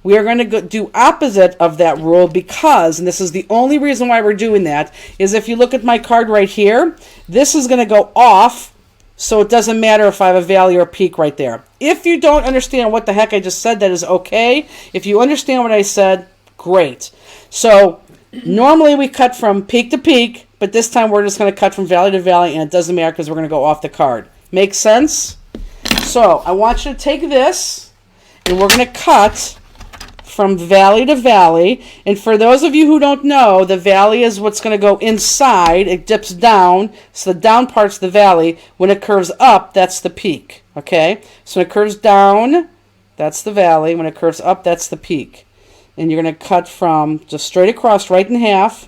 We are going to do opposite of that rule because, and this is the only reason why we're doing that, is if you look at my card right here, this is going to go off, so it doesn't matter if I have a valley or a peak right there. If you don't understand what the heck I just said, that is okay. If you understand what I said, great. So normally we cut from peak to peak, but this time we're just going to cut from valley to valley, and it doesn't matter because we're going to go off the card. Make sense? So I want you to take this, and we're going to cut from valley to valley. And for those of you who don't know, the valley is what's going to go inside. It dips down, so the down part's the valley. When it curves up, that's the peak. Okay? So when it curves down, that's the valley. When it curves up, that's the peak. And you're going to cut from just straight across, right in half.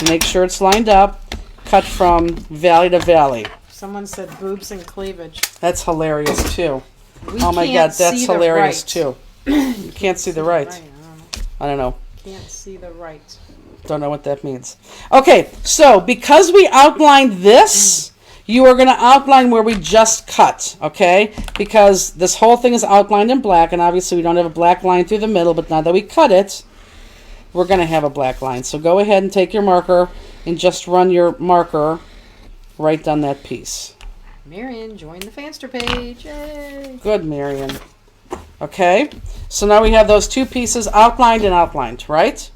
Make sure it's lined up. Cut from valley to valley. Someone said boobs and cleavage. That's hilarious too. Oh my God, that's hilarious too. You can't see the right. I don't know. Can't see the right. Don't know what that means. Okay, so because we outlined this, you are going to outline where we just cut, okay? Because this whole thing is outlined in black, and obviously we don't have a black line through the middle, but now that we cut it, we're going to have a black line. So go ahead and take your marker and just run your marker right down that piece. Marion, join the Fanster page. Yay. Good, Marion. Okay, so now we have those two pieces outlined and outlined, right?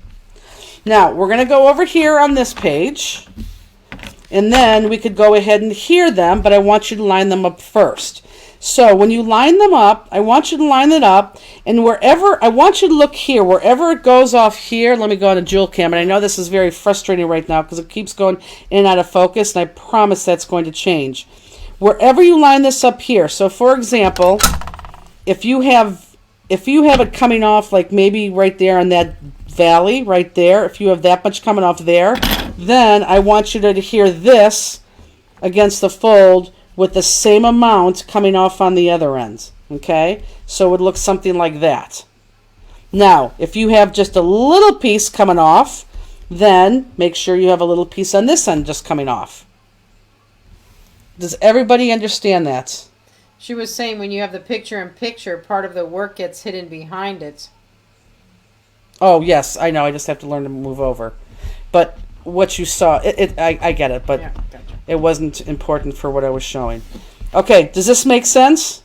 Now, we're going to go over here on this page, and then we could go ahead and hear them, but I want you to line them up first. So when you line them up, I want you to line it up, and wherever, I want you to look here, wherever it goes off here, let me go on a Jewel Cam, and I know this is very frustrating right now because it keeps going in and out of focus, and I promise that's going to change. Wherever you line this up here, so for example, if you have it coming off like maybe right there on that valley, right there, if you have that much coming off there, then I want you to hear this against the fold with the same amount coming off on the other end, okay? So it would look something like that. Now, if you have just a little piece coming off, then make sure you have a little piece on this end just coming off. Does everybody understand that? She was saying when you have the picture-in-picture, part of the work gets hidden behind it. Oh, yes, I know. I just have to learn to move over. But what you saw, I get it, but Yeah, gotcha. it wasn't important for what I was showing. Okay, does this make sense?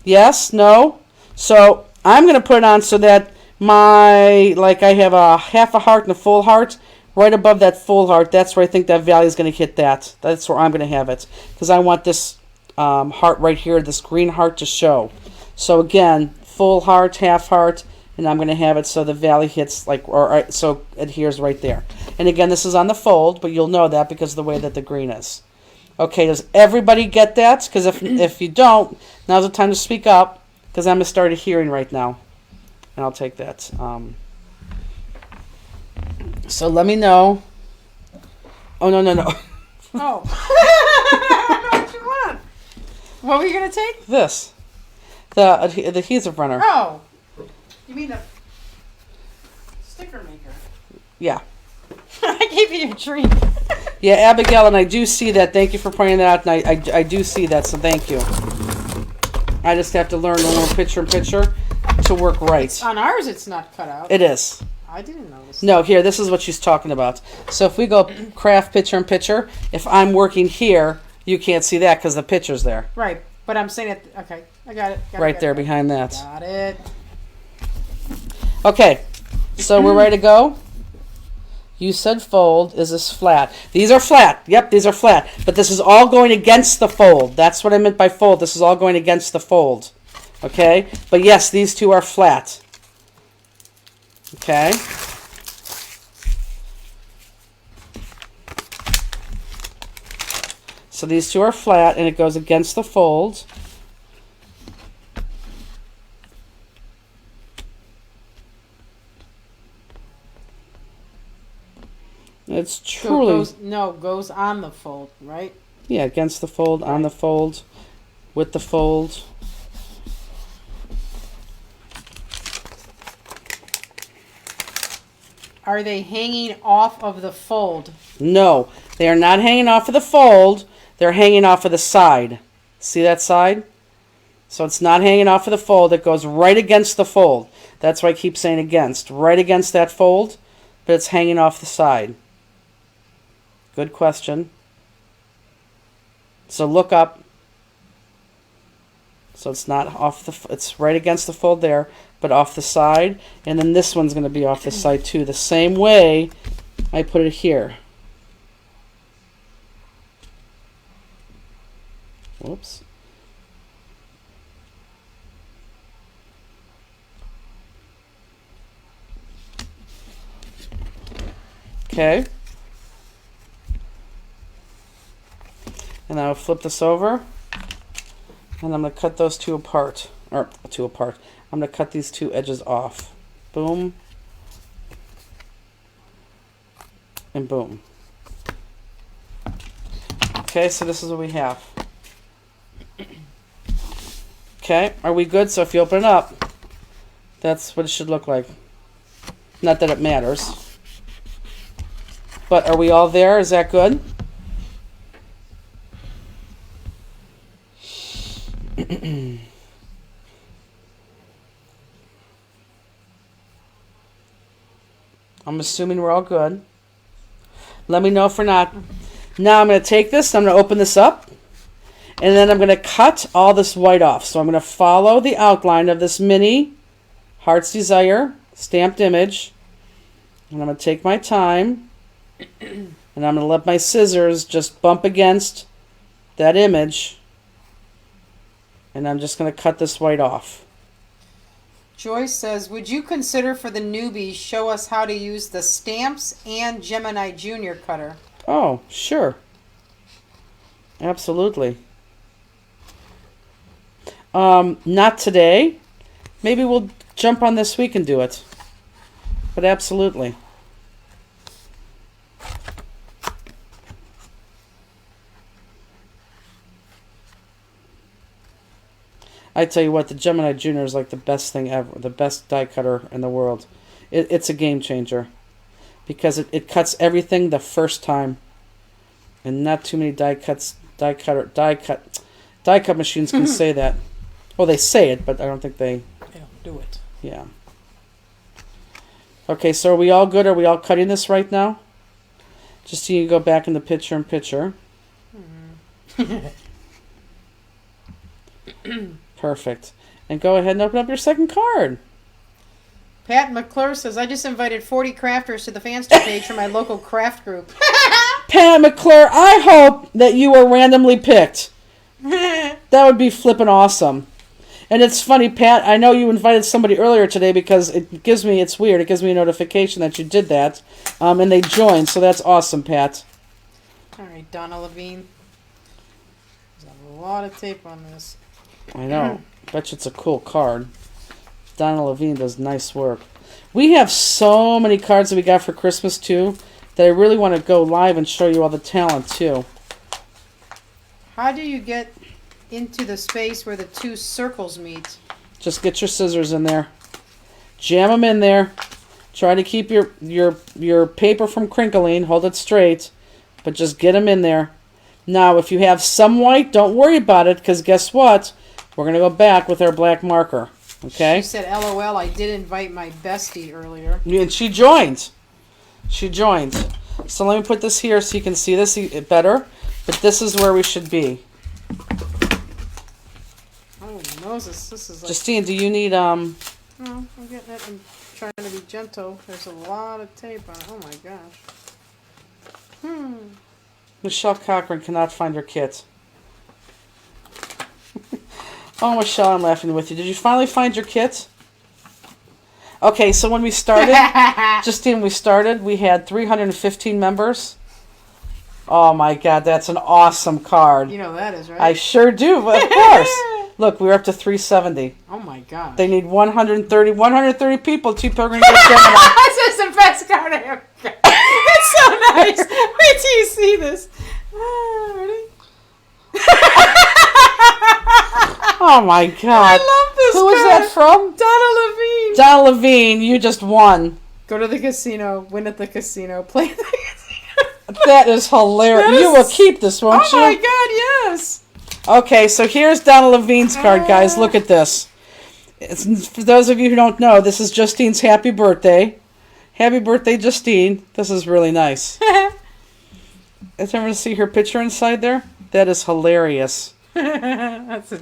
Yes? No? So I'm going to put it on so that I have a half a heart and a full heart. Right above that full heart, that's where I think that value is going to hit that. That's where I'm going to have it. Because I want this heart right here, this green heart to show. So again, full heart, half heart, and I'm going to have it so the valley hits so adheres right there. And again, this is on the fold, but you'll know that because of the way that the green is. Okay, does everybody get that? Because if you don't, now's the time to speak up, because I'm going to start adhering right now. And I'll take that. So let me know. Oh, no. Oh. What you want? What were you going to take? This. The adhesive runner. Oh. You mean the sticker maker? Yeah. I gave you a treat. Yeah, Abigail, and I do see that. Thank you for pointing that out, and I do see that, so thank you. I just have to learn a little picture-in-picture to work right. On ours, it's not cut out. It is. I didn't notice. No, here, this is what she's talking about. So if we go craft picture-in-picture, if I'm working here, you can't see that because the picture's there. Right, but I'm saying it. Okay, I got it. Right there behind that. Got it. Okay, so we're ready to go? You said fold. Is this flat? These are flat. Yep, these are flat. But this is all going against the fold. That's what I meant by fold. This is all going against the fold. Okay? But yes, these two are flat. Okay? So these two are flat, and it goes against the fold. It's truly... goes on the fold, right? Yeah, against the fold, on the fold, with the fold. Are they hanging off of the fold? No, they are not hanging off of the fold. They're hanging off of the side. See that side? So it's not hanging off of the fold. It goes right against the fold. That's why I keep saying against. Right against that fold, but it's hanging off the side. Good question. So look up. So it's not off the, it's right against the fold there, but off the side. And then this one's going to be off the side too, the same way I put it here. Whoops. Okay. And I'll flip this over. And I'm going to cut those two apart. I'm going to cut these two edges off. Boom. And boom. Okay, so this is what we have. Okay, are we good? So if you open it up, that's what it should look like. Not that it matters. But are we all there? Is that good? I'm assuming we're all good. Let me know if we're not. Now I'm going to take this, I'm going to open this up, and then I'm going to cut all this white off. So I'm going to follow the outline of this mini Heart's Desire stamped image, and I'm going to take my time, and I'm going to let my scissors just bump against that image, and I'm just going to cut this white off. Joyce says, would you consider for the newbies show us how to use the stamps and Gemini Junior cutter? Oh, sure. Absolutely. Not today. Maybe we'll jump on this week and do it. But absolutely. I tell you what, the Gemini Junior is like the best thing ever, the best die cutter in the world. It's a game changer because it cuts everything the first time, and not too many die cut Die cut machines can say that. Well, they say it, but I don't think they... They don't do it. Yeah. Okay, so are we all good? Are we all cutting this right now? Just so you go back in the picture in picture. Perfect. And go ahead and open up your second card. Pat McClure says, I just invited 40 crafters to the Fanster page for my local craft group. Pat McClure, I hope that you were randomly picked. That would be flippin' awesome. And it's funny, Pat, I know you invited somebody earlier today because it's weird, it gives me a notification that you did that. And they joined, so that's awesome, Pat. All right, Donna Levine. There's a lot of tape on this. I know. Bet you it's a cool card. Donna Levine does nice work. We have so many cards that we got for Christmas, too, that I really want to go live and show you all the talent, too. How do you get into the space where the two circles meet? Just get your scissors in there. Jam them in there. Try to keep your paper from crinkling. Hold it straight. But just get them in there. Now, if you have some white, don't worry about it, because guess what? We're going to go back with our black marker. Okay? She said, LOL, I did invite my bestie earlier. And she joined. She joined. So let me put this here so you can see this better. But this is where we should be. Oh, Moses, this is like... Justine, do you need... No, I'm getting it. I'm trying to be gentle. There's a lot of tape on it. Oh, my gosh. Michelle Cochran cannot find her kit. Oh, Michelle, I'm laughing with you. Did you finally find your kit? Okay, so when we started, Justine, we had 315 members. Oh, my God, that's an awesome card. You know that is, right? I sure do, of course. Look, we're up to 370. Oh, my God. They need 130 people. Two people are going to get Gemini. This is the best card I ever got. It's so nice. Wait till you see this. Ready? Oh, my God. I love this Who is that from? Donna Levine. Donna Levine, you just won. Go to the casino, win at the casino, play at the casino. That is hilarious. You will keep this, won't you? Oh, my God, yes. Okay, so here's Donna Levine's card, guys. Look at this. For those of you who don't know, this is Justine's happy birthday. Happy birthday, Justine. This is really nice. Is everyone see her picture inside there? That is hilarious. That's it.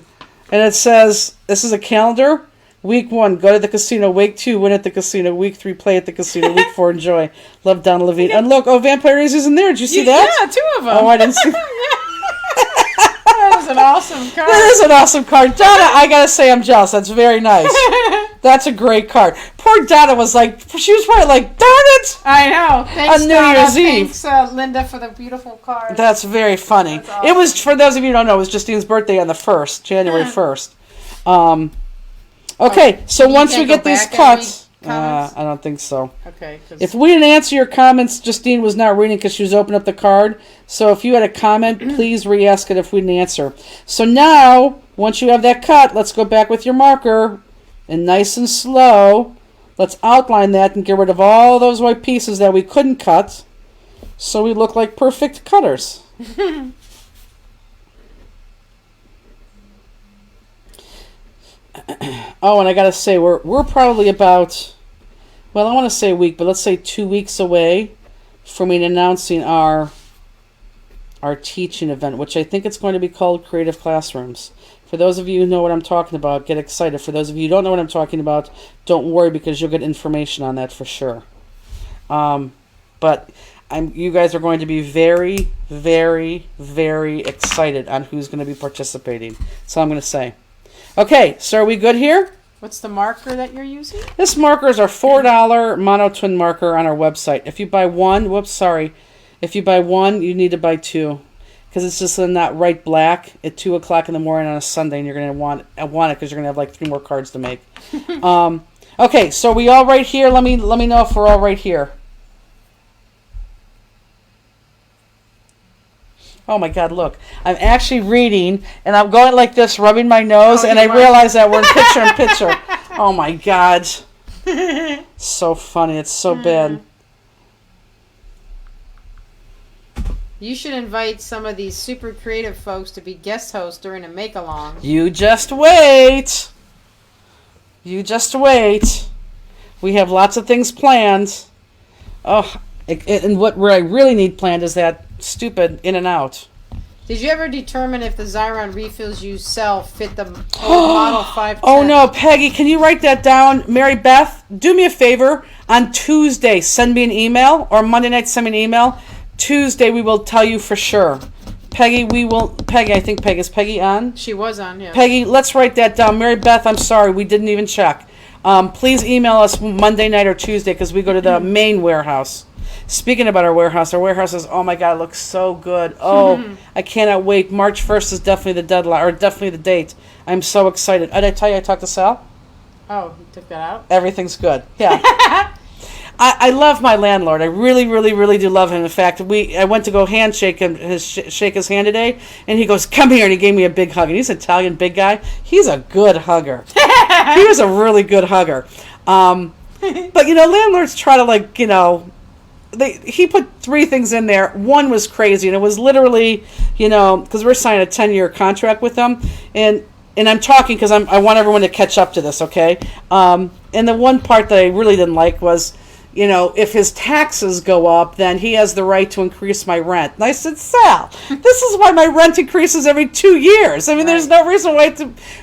And it says, this is a calendar. Week 1, go to the casino. Week 2, win at the casino. Week 3, play at the casino. Week 4, enjoy. Love, Donna Levine. And look, Vampire Raisers in there. Did you see that? Yeah, 2 of them. Oh, I didn't see That was an awesome card. That is an awesome card. Donna, I gotta say I'm jealous. That's very nice. That's a great card. Poor Donna was like, she was probably like, darn it! I know. Thanks, On New Donna. Year's Eve. Thanks, Linda, for the beautiful card. That's very funny. That's awesome. It was, for those of you who don't know, it was Justine's birthday on the 1st, January 1st. Okay, so you once we can't get go these back and cuts, read comments? I don't think so. Okay. 'Cause If we didn't answer your comments, Justine was not reading because she was opening up the card. So if you had a comment, please re-ask it if we didn't answer. So now, once you have that cut, let's go back with your marker. And nice and slow, let's outline that and get rid of all those white pieces that we couldn't cut. So we look like perfect cutters. Oh, and I gotta say, we're probably about, well, I want to say a week, but let's say 2 weeks away from me announcing our teaching event, which I think it's going to be called Creative Classrooms. For those of you who know what I'm talking about, get excited. For those of you who don't know what I'm talking about, don't worry, because you'll get information on that for sure. But you guys are going to be very, very, very excited on who's going to be participating. That's all I'm going to say. Okay, so are we good here? what's the marker that you're using? This marker is our $4 mono twin marker on our website. If you buy one, if you buy one, you need to buy 2. Because it's just not right black at 2 o'clock in the morning on a Sunday, and you're going to want it because you're going to have like 3 more cards to make. Okay, so we all right here? Let me know if we're all right here. Oh my God, look. I'm actually reading, and I'm going like this, rubbing my nose, and I realize that we're in picture in picture. Oh my God. So funny. It's so bad. You should invite some of these super creative folks to be guest hosts during a make-along. You just wait. You just wait. We have lots of things planned. Oh, and what I really need planned is that stupid In-N-Out. Did you ever determine if the Xyron refills you sell fit the Model 510? Oh no, Peggy, can you write that down? Mary Beth, do me a favor. On Tuesday, send me an email, or Monday night, send me an email. Tuesday, we will tell you for sure. Peggy, I think is Peggy on? She was on, yeah. Peggy, let's write that down. Mary Beth, I'm sorry, we didn't even check. Please email us Monday night or Tuesday because we go to the main warehouse. Speaking about our warehouse is, oh my God, it looks so good. Oh, I cannot wait. March 1st is definitely the deadline, or definitely the date. I'm so excited. Did I tell you I talked to Sal? Oh, you took that out? Everything's good. Yeah. I love my landlord. I really, really, really do love him. In fact, I went to go handshake him, shake his hand today, and he goes, "Come here," and he gave me a big hug. And he's an Italian big guy. He's a good hugger. He was a really good hugger. But landlords try to he put 3 things in there. One was crazy, and it was literally, because we're signing a 10-year contract with them, and I'm talking because I want everyone to catch up to this, okay? And the one part that I really didn't like was, if his taxes go up, then he has the right to increase my rent. And I said, Sal, this is why my rent increases every 2 years. I mean, There's no reason why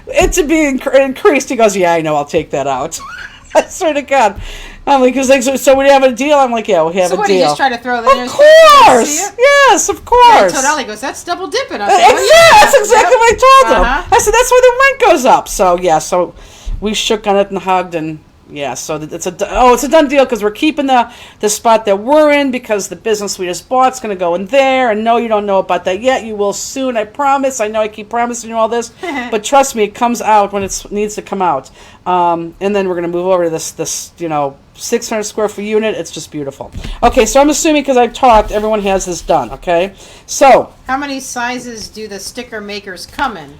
it to be increased. He goes, yeah, I know, I'll take that out. I swear to God. I'm like, so we have a deal? I'm like, yeah, we have a deal. So what, do you just try to throw that in? Of course! Yes, of course. Yeah, I told Ellie, goes, that's double dipping. Yeah, that's exactly what I told him. I said, that's why the rent goes up. So, yeah, so we shook on it and hugged, and yeah, so it's a done deal because we're keeping the spot that we're in because the business we just bought is going to go in there. And no, you don't know about that yet. You will soon, I promise. I know I keep promising you all this, but trust me, it comes out when it needs to come out. And then we're going to move over to this 600 square foot unit. It's just beautiful. Okay, so I'm assuming because I've talked, everyone has this done. Okay, so how many sizes do the sticker makers come in?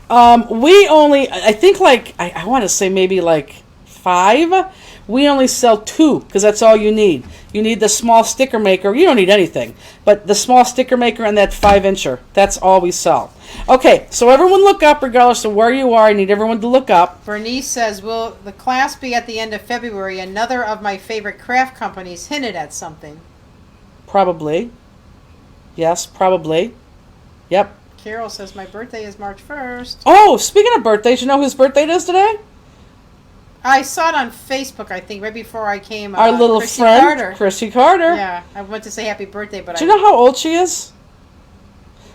We only, I think, I want to say maybe 5. We only sell 2 because that's all you need. You need the small sticker maker. You don't need anything, but the small sticker maker and that 5-incher. That's all we sell. Okay, so everyone look up regardless of where you are. I need everyone to look up. Bernice says, will the class be at the end of February? Another of my favorite craft companies hinted at something. Probably. Yes, probably. Yep. Carol says, my birthday is March 1st. Oh, speaking of birthdays, you know whose birthday it is today? I saw it on Facebook, I think, right before I came. Our little friend, Chrissy Carter. Yeah, I went to say happy birthday, but do you know how old she is?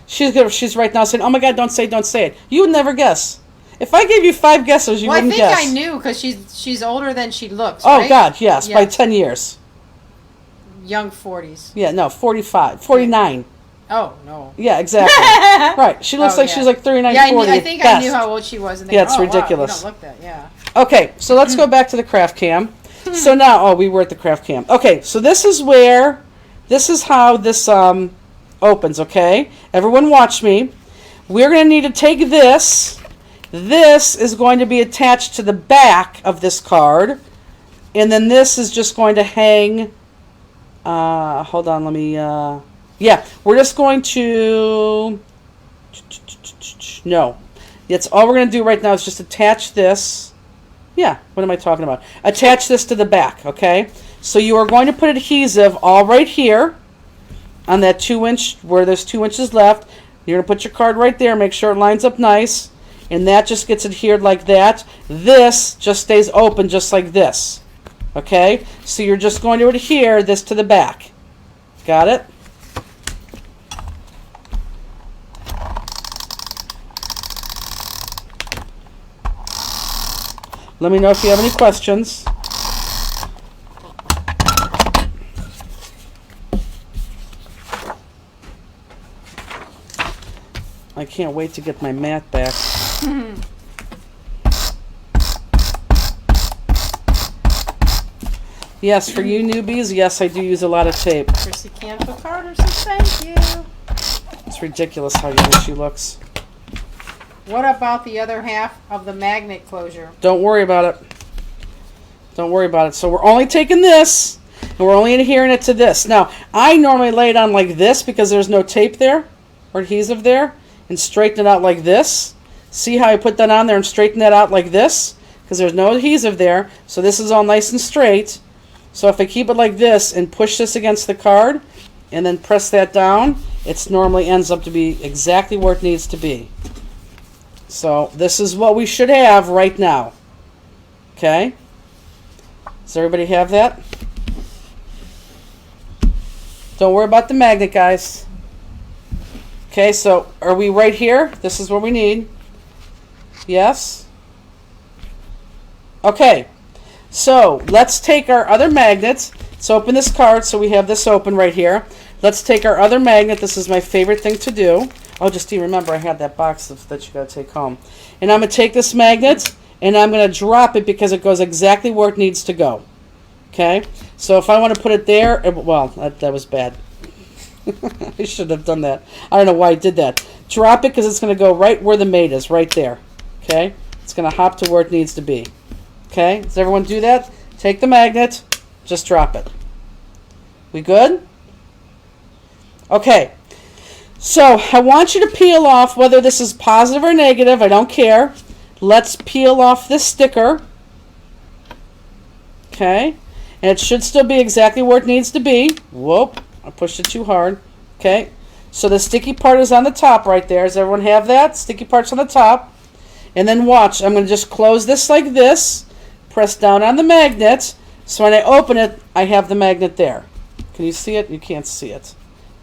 She's right now saying, "Oh my God, don't say it." You would never guess. If I gave you 5 guesses, you wouldn't guess. I think I knew because she's older than she looks. Oh right? God, yes, by 10 years. Young 40s. Yeah, no, 45, 49. Oh no. Yeah, exactly. Right. She looks like she's 39, 40. I think I knew how old she was. And it's ridiculous. Wow, you don't look that. Yeah. Okay, so let's go back to the craft cam. So now, we were at the craft cam. Okay, so this is how this opens, okay? Everyone watch me. We're going to need to take this. This is going to be attached to the back of this card. And then this is just going to hang. Hold on, let me. Yeah, we're just going to. No. That's all we're going to do right now is just attach this. Yeah, what am I talking about? Attach this to the back, okay? So you are going to put adhesive all right here on that 2-inch, where there's 2 inches left. You're going to put your card right there, make sure it lines up nice, and that just gets adhered like that. This just stays open just like this, okay? So you're just going to adhere this to the back. Got it? Let me know if you have any questions. I can't wait to get my mat back. Yes, for you newbies, yes, I do use a lot of tape. Chrissy Canfield Carter says thank you. It's ridiculous how young she looks. What about the other half of the magnet closure? Don't worry about it. Don't worry about it. So we're only taking this. And we're only adhering it to this. Now, I normally lay it on like this because there's no tape there or adhesive there, and straighten it out like this. See how I put that on there and straighten that out like this? Because there's no adhesive there, so this is all nice and straight. So if I keep it like this and push this against the card and then press that down, it normally ends up to be exactly where it needs to be. So this is what we should have right now. Okay? Does everybody have that? Don't worry about the magnet, guys. Okay, so are we right here? This is what we need. Yes? Okay, so let's take our other magnet. Let's open this card so we have this open right here. Let's take our other magnet. This is my favorite thing to do. Oh, Justine, remember I had that box that you got to take home. And I'm going to take this magnet and I'm going to drop it because it goes exactly where it needs to go. Okay? So if I want to put it there, well, that was bad. I should have done that. I don't know why I did that. Drop it because it's going to go right where the mate is, right there. Okay? It's going to hop to where it needs to be. Okay? Does everyone do that? Take the magnet, just drop it. We good? Okay. So I want you to peel off, whether this is positive or negative, I don't care. Let's peel off this sticker. Okay? And it should still be exactly where it needs to be. Whoop. I pushed it too hard. Okay? So the sticky part is on the top right there. Does everyone have that? Sticky part's on the top. And then watch. I'm going to just close this like this. Press down on the magnet. So when I open it, I have the magnet there. Can you see it? You can't see it.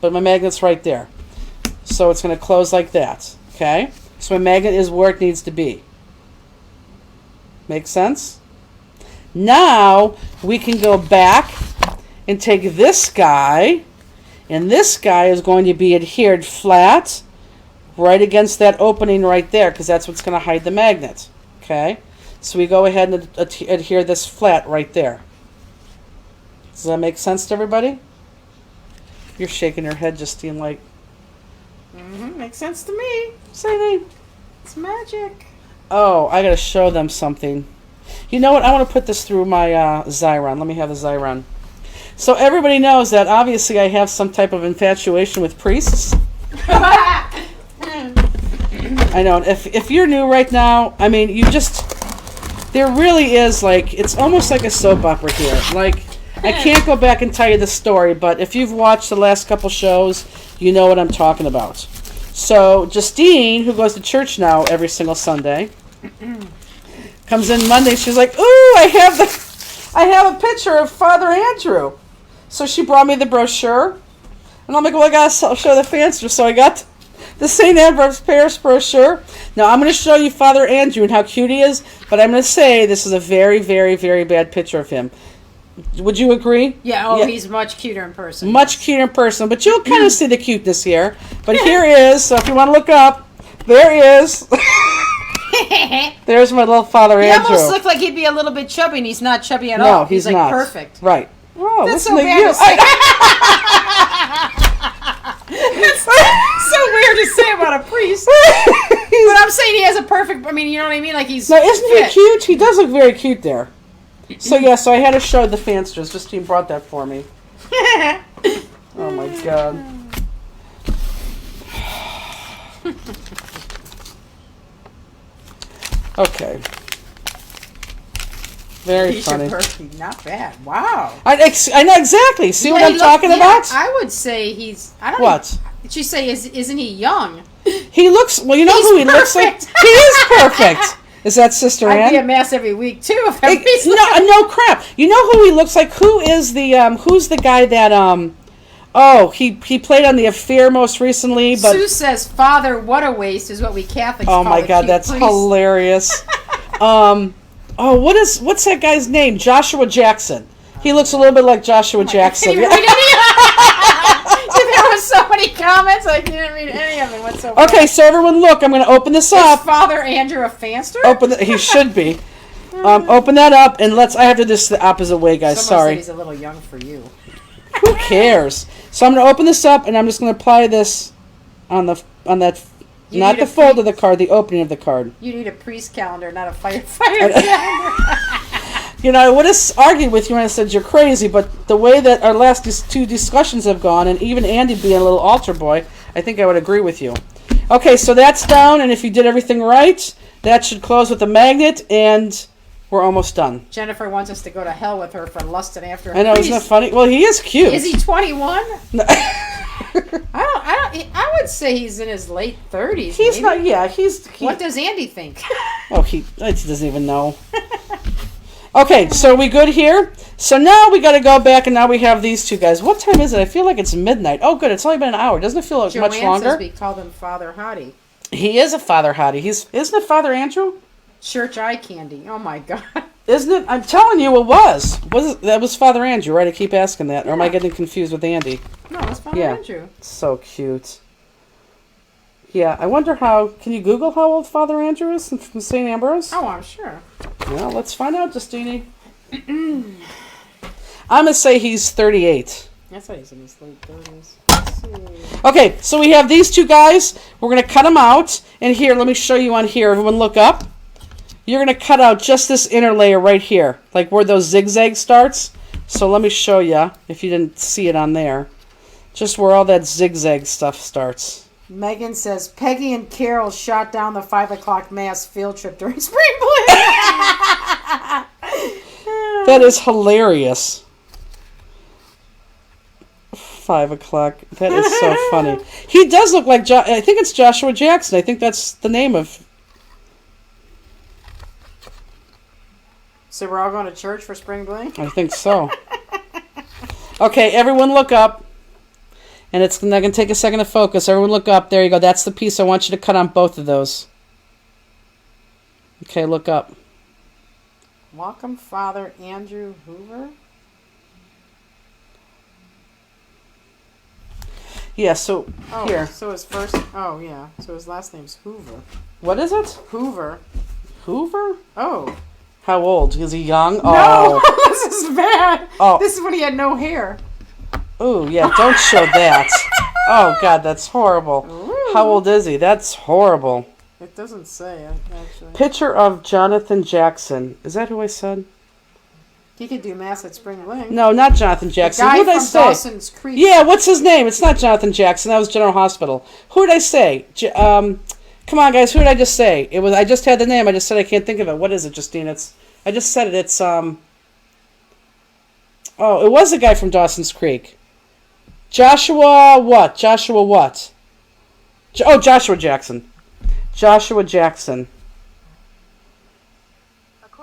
But my magnet's right there. So it's going to close like that. Okay? So my magnet is where it needs to be. Make sense? Now we can go back and take this guy, and this guy is going to be adhered flat right against that opening right there because that's what's going to hide the magnet. Okay? So we go ahead and adhere this flat right there. Does that make sense to everybody? You're shaking your head, Justine, like... Makes sense to me. Say It's magic. Oh, I got to show them something. You know what? I want to put this through my Xyron. Let me have the Xyron. So everybody knows that obviously I have some type of infatuation with priests. I know. If you're new right now, I mean, you just... There really is, like, it's almost like a soap opera here. Like, I can't go back and tell you the story, but if you've watched the last couple shows, you know what I'm talking about. So Justine, who goes to church now every single Sunday, comes in Monday. She's like, "Ooh, I have a picture of Father Andrew." So she brought me the brochure, and I'm like, "Well, I gotta show the fancier." So I got the St. Ambrose Parish brochure. Now I'm going to show you Father Andrew and how cute he is, but I'm going to say this is a very, very, very bad picture of him. Would you agree? Yeah, he's much cuter in person. Much cuter in person, but you'll kind of see the cuteness here. But here he is, so if you want to look up, there he is. There's my little Father Andrew. He almost looks like he'd be a little bit chubby, and he's not chubby at all. No, he's like not. Perfect. Right. Oh, That's so listen to bad you. to say. That's so weird to say about a priest. But I'm saying he has a perfect... I mean, you know what I mean? Like he's... Now, isn't he cute? He does look very cute there. So, yeah, so I had to show the fansters. Justine brought that for me. Oh, my God. Okay. Very funny. Not bad. Wow. I know exactly. See what I'm talking about? I would say he's... I don't What? know. Did you say, isn't he young? He looks... Well, you know who he looks like? He is perfect. Is that Sister Ann? I'd be a mess every week, too. If no crap. You know who he looks like? Who is the... who's the guy that... Oh, he played on The Affair most recently, but... Sue says, "Father, what a waste," is what we Catholics call Oh, my God, that's hilarious. Oh, what's that guy's name? Joshua Jackson. He looks a little bit like Joshua Jackson. There were so many comments, I didn't read any of them whatsoever. Okay, so everyone look, I'm going to open this up. Is Father Andrew a fanster? He should be. Open that up, and I have to do this the opposite way, guys. Someone Sorry. said he's a little young for you. Who cares? So I'm going to open this up, and I'm just going to apply this on that, not the fold of the card, the opening of the card. You need a priest calendar, not a firefighter calendar. I would have argued with you when I said you're crazy, but the way that our last two discussions have gone, and even Andy being a little altar boy, I think I would agree with you. Okay, so that's down, and if you did everything right, that should close with the magnet, and we're almost done. Jennifer wants us to go to hell with her for lusting after a I know, isn't that funny? Well, he is cute. Is he 21? I would say he's in his late 30s. He's maybe. not, yeah, What does Andy think? Oh, he doesn't even know. Okay, so we good here? So now we got to go back, and now we have these two guys. What time is it? I feel like it's midnight. Oh, good. It's only been an hour. Doesn't it feel like much longer? Says we call him Father Hottie. He is a Father Hottie. Isn't it Father Andrew? Church eye candy. Oh my God. Isn't it? I'm telling you, it was. That was Father Andrew, right? I keep asking that. Or am I getting confused with Andy? No, it's Father Andrew. So cute. Yeah, I wonder how... Can you Google how old Father Andrew is from St. Ambrose? Oh, I'm sure. Well, let's find out, Justini. I'm going to say he's 38. That's why he's in his late 30s. Let's see. Okay, so we have these two guys. We're going to cut them out. And here, let me show you on here. Everyone look up. You're going to cut out just this inner layer right here, like where those zigzag starts. So let me show you, if you didn't see it on there, just where all that zigzag stuff starts. Megan says, Peggy and Carol shot down the 5 o'clock mass field trip during spring break. That is hilarious. 5 o'clock. That is so funny. He does look like, I think it's Joshua Jackson. I think that's the name of... So we're all going to church for spring break? I think so. Okay, everyone look up. And it's not going to take a second to focus. Everyone look up. There you go. That's the piece I want you to cut on both of those. Okay, look up. Welcome, Father Andrew Hoover. Yeah, so here. So his first... Oh, yeah. So his last name's Hoover. What is it? Hoover. Hoover? Oh. How old? Is he young? No, Oh. this is bad. Oh. This is when he had no hair. Ooh, yeah, don't show that. Oh, God, that's horrible. Ooh. How old is he? That's horrible. It doesn't say, actually. Picture of Jonathan Jackson. Is that who I said? He could do mass at Spring Link. No, not Jonathan Jackson. The guy Who did I from say? Dawson's Creek. Yeah, what's his name? It's not Jonathan Jackson. That was General Hospital. Who did I say? Come on, guys. Who did I just say? It was. I just had the name. I just said I can't think of it. What is it, Justine? I just said it. It's Oh, it was the guy from Dawson's Creek. Joshua what? Joshua what? Joshua Jackson. Joshua Jackson.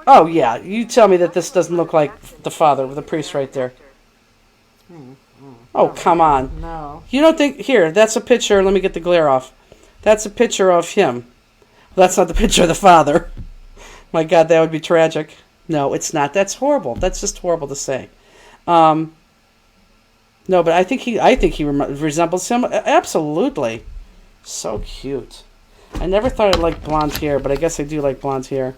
Oh, yeah. You tell me that this doesn't look like the father, the priest right there. Oh, come on. No. You don't think... Here, that's a picture. Let me get the glare off. That's a picture of him. That's not the picture of the father. My God, that would be tragic. No, it's not. That's horrible. That's just horrible to say. No, but I think he resembles him. Absolutely. So cute. I never thought I'd like blonde hair, but I guess I do like blonde hair.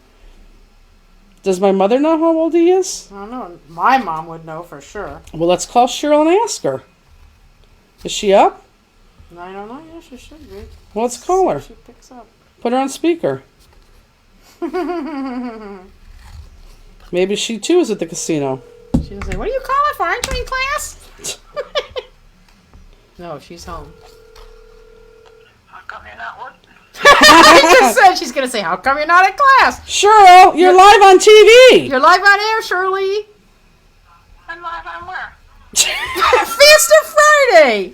Does my mother know how old he is? I don't know. My mom would know for sure. Well, let's call Cheryl and ask her. Is she up? I don't know. Yeah, she should be. Well, let's call her. She picks up. Put her on speaker. Maybe she too is at the casino. She'll say, "What are you calling for? Aren't you in class?" No, she's home. How come you're not working? I just said she's gonna say, "How come you're not in class?" Cheryl, you're live on TV. You're live on air, Shirley. I'm live on where? Fiesta Friday.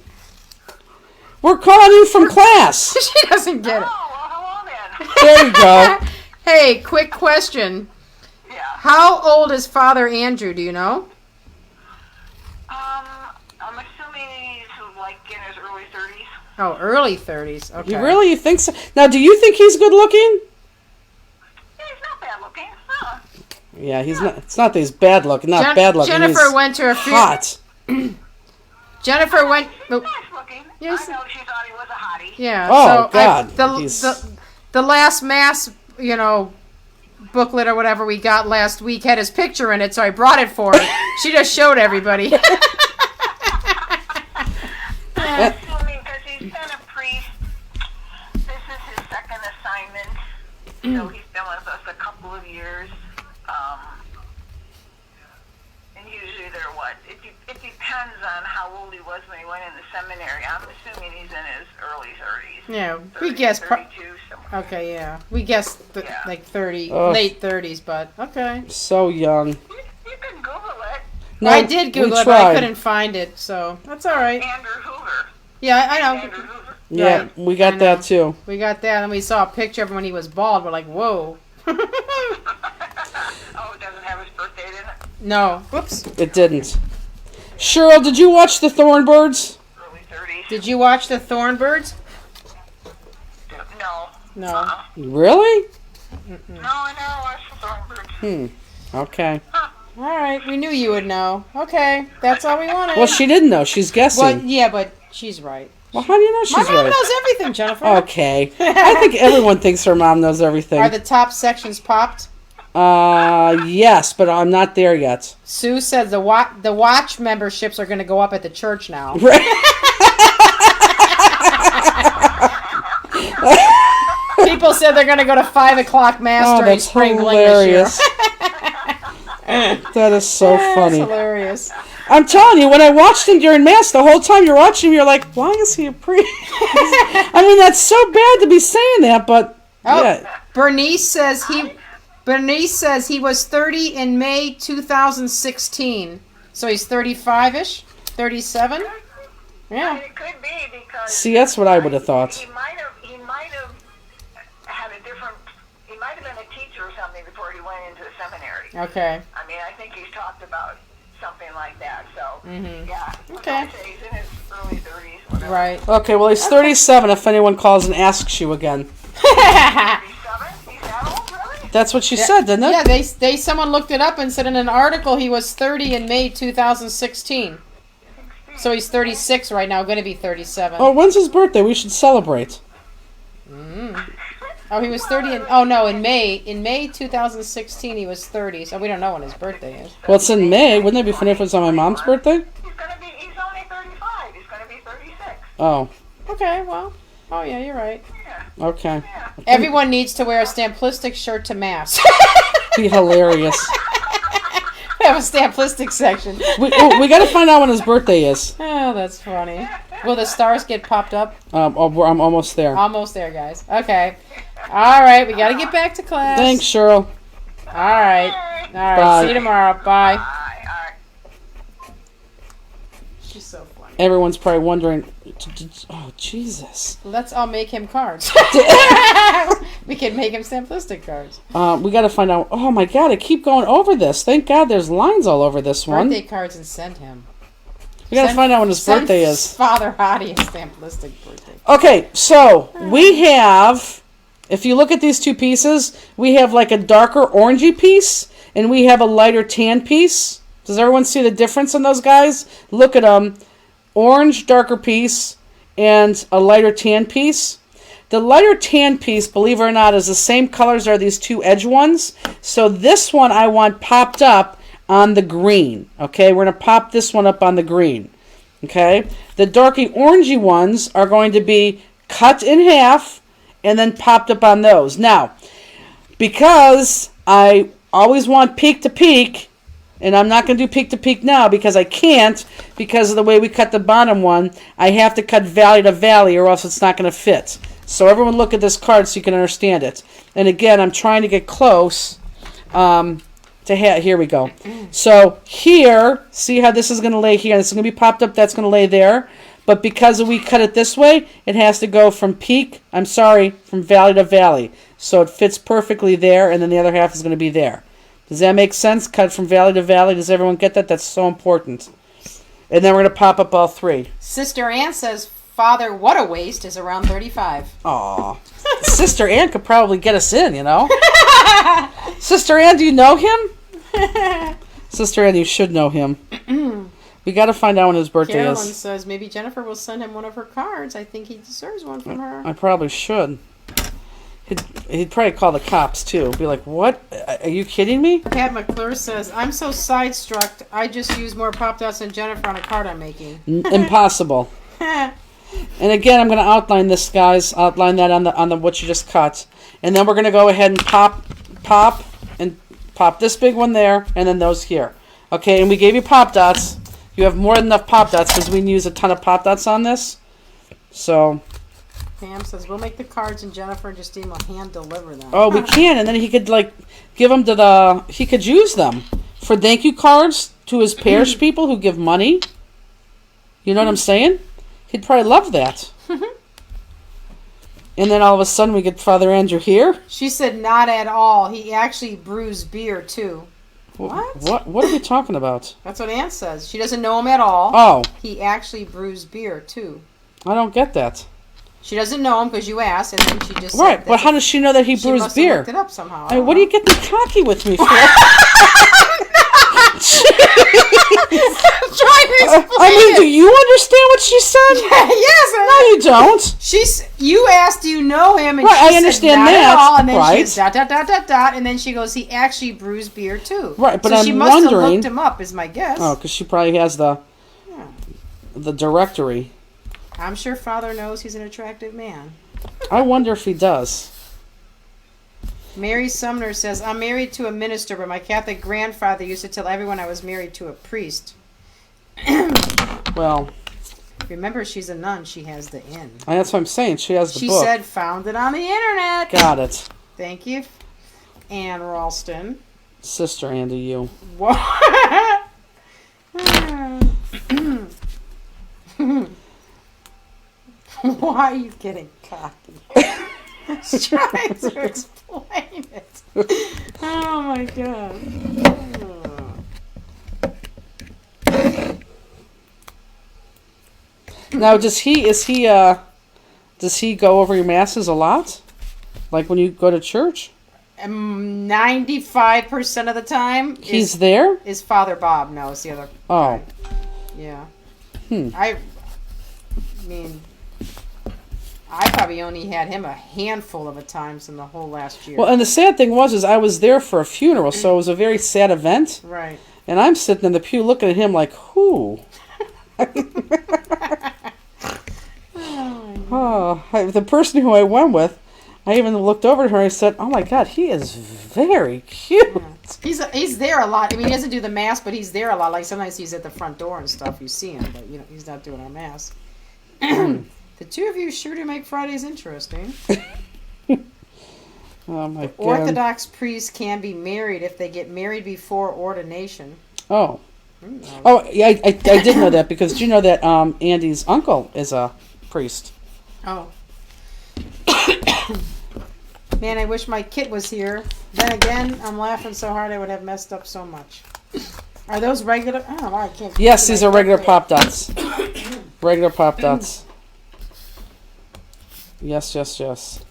We're calling you from class. She doesn't get Oh, it. well, hello then. There you go. Hey, quick question. Yeah. How old is Father Andrew? Do you know? I'm assuming he's like in his early 30s. Oh, early 30s. Okay. You think so? Now, do you think he's good looking? Yeah, he's not bad looking. Huh. Yeah, he's not. It's not that he's bad looking. Not bad looking. Jennifer He's went to a hot. Jennifer went. He's nice looking. Yes. I know she thought he was a hottie. Yeah. Oh, so God. The last mass, booklet or whatever we got last week had his picture in it, so I brought it for her. She just showed everybody. I'm assuming because he's been a priest. This is his second assignment. So he's been with us a couple of years. And usually they're what? It depends on how old he was when he went in the seminary. I'm assuming he's in his early 30s. Yeah, 30, we guessed. 32, somewhere. Okay, yeah, we guessed Yeah. like 30, Ugh. late 30s, but okay. So young. You can Google it. No, I did Google we it, but I tried. couldn't find it, so that's all right. Andrew Hoover. Yeah, I know. Andrew Hoover. Yeah, Right. we got I that know. too. We got that, and we saw a picture of him when he was bald. We're like, whoa. Oh, it doesn't have his birth date in it? No. Whoops. It didn't. Cheryl, did you watch the Thornbirds? Early 30s? Did you watch the Thornbirds? No. No. Uh-uh. Really? No, I never watched the Thornbirds. Okay. All right, we knew you would know. Okay, that's all we wanted. Well, she didn't know. She's guessing. Well, yeah, but she's right. Well, how do you know My she's mom right? knows everything, Jennifer. Okay. I think everyone thinks her mom knows everything. Are the top sections popped? Yes, but I'm not there yet. Sue says the watch memberships are going to go up at the church now. People said they're going to go to 5 o'clock mass Oh, during that's spring fling hilarious. this That is so year. That's funny. hilarious. I'm telling you, when I watched him during Mass, the whole time you're watching him, you're like, why is he a priest? I mean, that's so bad to be saying that, but Oh, yeah. Bernice says he was 30 in May 2016. So he's 35-ish? 37? Yeah. It could be because See, that's what I would have thought. he might have had a different. He might have been a teacher or something before he went into the seminary. Okay. I mean, I think he's talked about something like that. So yeah. Okay. I'd say he's in his early 30s. Whatever. Right. Okay, well, he's 37 if anyone calls and asks you again. 37? He's that old, really? That's what she said, didn't it? Yeah, they someone looked it up and said in an article he was 30 in May 2016. So he's 36 right now, going to be 37. Oh, when's his birthday? We should celebrate. Oh, he was 30 in May 2016 he was 30. So we don't know when his birthday is. Well, it's in May. Wouldn't it be funny if it was on my mom's birthday? He's only 35. He's gonna be 36. Oh, Okay, well. Oh yeah, you're right. Yeah. okay. Everyone needs to wear a Stamplistic shirt to mass. Be hilarious. We have a Stamplistic section. We got to find out when his birthday is. Oh, that's funny. Will the stars get popped up? I'm almost there. Almost there, guys. Okay. All right, we got to get back to class. Thanks, Cheryl. All right. All right. Bye. See you tomorrow. Bye. All right. She's so funny. Everyone's probably wondering, oh, Jesus. Let's all make him cards. We can make him Stamplistic cards. We got to find out. Oh, my God, I keep going over this. Thank God there's lines all over this one. Birthday cards and send him. We got to find out when his Send birthday is. Father Hottie a Stamplistic birthday. Okay, so we have, if you look at these two pieces, we have like a darker orangey piece, and we have a lighter tan piece. Does everyone see the difference in those guys? Look at them. Orange, darker piece, and a lighter tan piece. The lighter tan piece, believe it or not, is the same colors as these two edge ones. So this one I want popped up on the green. Okay, we're going to pop this one up on the green. Okay, the darky orangey ones are going to be cut in half and then popped up on those. Now, because I always want peak to peak, and I'm not going to do peak to peak now because I can't, because of the way we cut the bottom one, I have to cut valley to valley or else it's not going to fit. So everyone look at this card so you can understand it. And again, I'm trying to get close here we go. So here, see how this is going to lay here. This is going to be popped up. That's going to lay there. But because we cut it this way, it has to go from from valley to valley. So it fits perfectly there, and then the other half is going to be there. Does that make sense? Cut from valley to valley. Does everyone get that? That's so important. And then we're going to pop up all three. Sister Ann says, Father, what a waste, is around 35. Aw. Sister Ann could probably get us in, you know? Sister Ann, do you know him? Sister Ann, you should know him. We got to find out when his birthday Carolyn is. says, maybe Jennifer will send him one of her cards. I think he deserves one from her. I probably should. He'd probably call the cops, too. Be like, what? Are you kidding me? Pat McClure says, I'm so sidestruck, I just use more Pop-Dots than Jennifer on a card I'm making. Impossible. And again, I'm going to outline this, guys. Outline that on the what you just cut. And then we're going to go ahead and pop this big one there, and then those here. Okay, and we gave you Pop Dots. You have more than enough Pop Dots because we can use a ton of Pop Dots on this. So. Pam says, we'll make the cards and Jennifer and Justine will hand deliver them. Oh, we can, and then he could like give them to the. He could use them for thank you cards to his parish people who give money. You know what I'm saying? He'd probably love that. And then all of a sudden we get Father Andrew here. She said not at all. He actually brews beer too. What? What are we talking about? That's what Ann says. She doesn't know him at all. Oh. He actually brews beer too. I don't get that. She doesn't know him because you asked, and then she just Right, said but how does she know that he she brews must beer? have looked it up somehow. I mean, what are you getting cocky with me for? Trying to explain I mean, it. do you understand what she said? Yes. No, you don't. You asked, do you know him? And Right, she I said, understand not that, at all. And then right. she goes, dot, dot, dot, dot, dot. And then she goes, he actually brews beer too. Right, but so I'm she must wondering- have looked him up, is my guess. Oh, because she probably has the directory. I'm sure Father knows he's an attractive man. I wonder if he does. Mary Sumner says, I'm married to a minister, but my Catholic grandfather used to tell everyone I was married to a priest. Well, Remember, she's a nun. She has the inn. that's what I'm saying. She has the She book. said, found it on the internet. Got it. Thank you, Ann Ralston. Sister Andy, you. What? Why are you getting cocky? She's trying to explain it. Oh my god. Now, does he go over your masses a lot? Like when you go to church? 95% of the time, He's there? is Father Bob. No, it's the other. Oh. guy. Yeah. Hmm. I mean, I probably only had him a handful of times in the whole last year. Well, and the sad thing was I was there for a funeral, so it was a very sad event. Right. And I'm sitting in the pew looking at him like, who? The person who I went with, I even looked over to her and I said, oh my God, he is very cute. Yeah. He's there a lot. I mean, he doesn't do the mass, but he's there a lot. Like sometimes he's at the front door and stuff. You see him, but he's not doing our mass. The two of you sure do make Fridays interesting. Oh my God. Orthodox priests can be married if they get married before ordination. Oh. Oh, yeah, I did know that because do you know that Andy's uncle is a priest? Oh. Man, I wish my kit was here. Then again, I'm laughing so hard I would have messed up so much. Are those regular? I don't know. I can't. Yes, these are regular Pop Dots. Regular Pop Dots. Yes, yes, yes.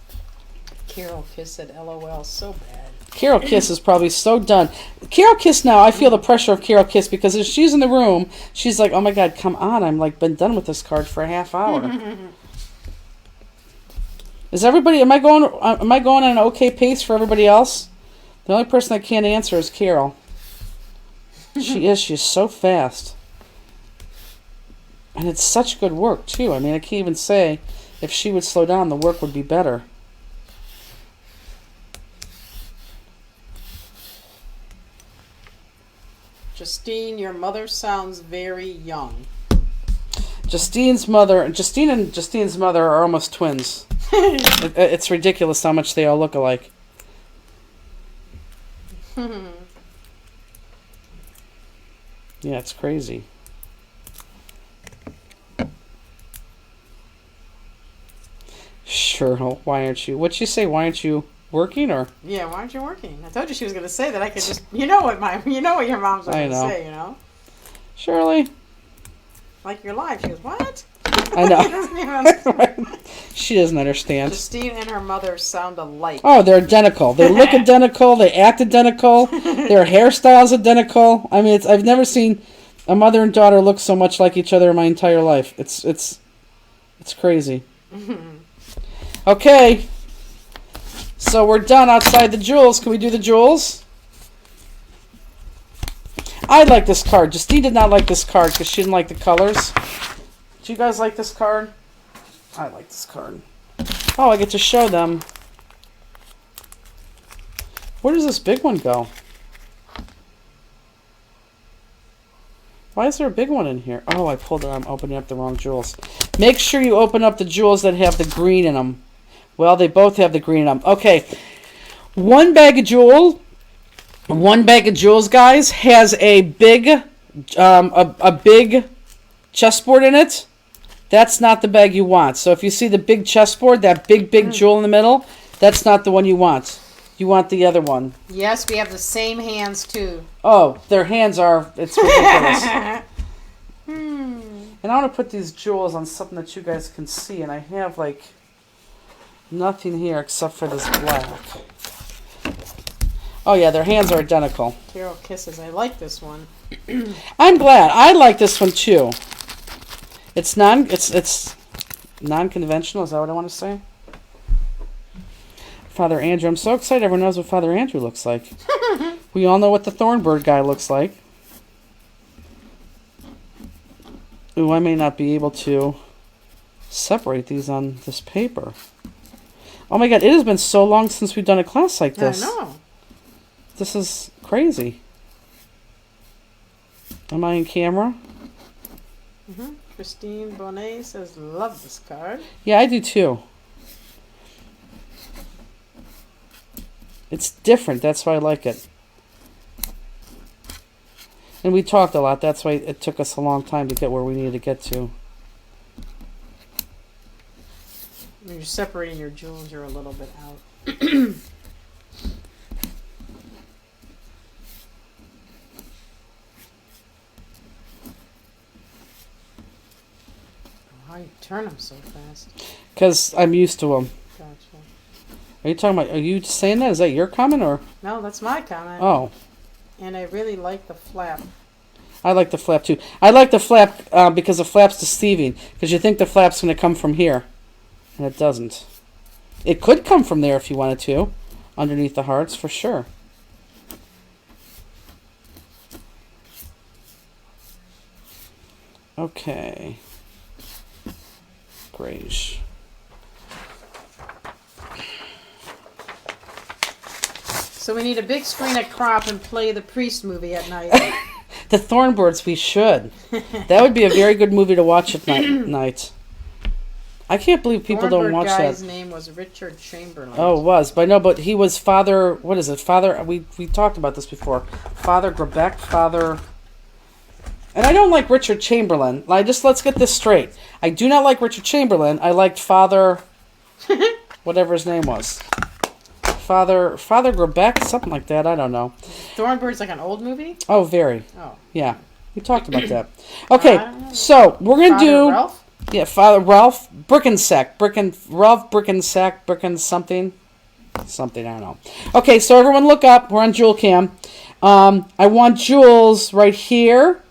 Carol Kiss said LOL so bad. Carol Kiss is probably so done. Carol Kiss now, I feel the pressure of Carol Kiss because if she's in the room, she's like, oh my God, come on. I'm like been done with this card for a half hour. Is everybody, am I going on an okay pace for everybody else? The only person that can't answer is Carol. She's so fast. And it's such good work too. I mean, I can't even say if she would slow down, the work would be better. Justine, your mother sounds very young. Justine and Justine's mother are almost twins. It's ridiculous how much they all look alike. Yeah, it's crazy. Sure, why aren't you? What'd she say? Why aren't you working or? Yeah, why aren't you working? I told you she was going to say that. I could just, you know what your mom's going to say, Shirley. Like your life. She goes, what? I know. She doesn't even understand. She doesn't understand. Justine and her mother sound alike. Oh, they're identical. They look identical. They act identical. Their hairstyle's identical. I mean, I've never seen a mother and daughter look so much like each other in my entire life. It's crazy. Okay. So we're done outside the jewels. Can we do the jewels? I like this card. Justine did not like this card because she didn't like the colors. Do you guys like this card? I like this card. Oh, I get to show them. Where does this big one go? Why is there a big one in here? Oh, I pulled it. I'm opening up the wrong jewels. Make sure you open up the jewels that have the green in them. Well, they both have the green in them. Okay. One bag of jewels, guys, has a big, a big chessboard in it. That's not the bag you want. So if you see the big chessboard, that big jewel in the middle, that's not the one you want. You want the other one. Yes, we have the same hands too. Oh, their hands are, it's ridiculous. And I want to put these jewels on something that you guys can see, and I have like nothing here except for this black. Oh yeah, their hands are identical. Carol kisses. I like this one. I'm glad. I like this one too. It's non-conventional. Is that what I want to say? Father Andrew. I'm so excited. Everyone knows what Father Andrew looks like. We all know what the Thornbird guy looks like. Ooh, I may not be able to separate these on this paper. Oh my god, it has been so long since we've done a class like this. I know. This is crazy. Am I in camera? Mm-hmm. Christine Bonet says, love this card. Yeah, I do too. It's different. That's why I like it. And we talked a lot. That's why it took us a long time to get where we needed to get to. When you're separating your jewels, you're a little bit out. Why you turn them so fast? Because I'm used to them. Gotcha. Are you talking about, are you saying that? Is that your comment or? No, that's my comment. Oh. And I really like the flap. I like the flap too. I like the flap because the flap's deceiving. Because you think the flap's going to come from here. And it doesn't. It could come from there if you wanted to. Underneath the hearts, for sure. Okay. Grayish. So we need a big screen at Crop and play the Priest movie at night. The Thornbirds, we should. That would be a very good movie to watch at night. I can't believe people don't watch that. The guy's name was Richard Chamberlain. Oh, it was. But no, but he was Father, what is it? Father, we talked about this before. Father Grebeck, Father... And I don't like Richard Chamberlain. Let's get this straight. I do not like Richard Chamberlain. I liked Father... whatever his name was. Father Grebeck, something like that. I don't know. Thornbird's like an old movie? Oh, very. Oh. Yeah. We talked about that. Okay, so we're going to do... Ralph? Yeah, Father Ralph Brickensack. Ralph Brickensack. Something, I don't know. Okay, so everyone look up. We're on Jewel Cam. I want jewels right here.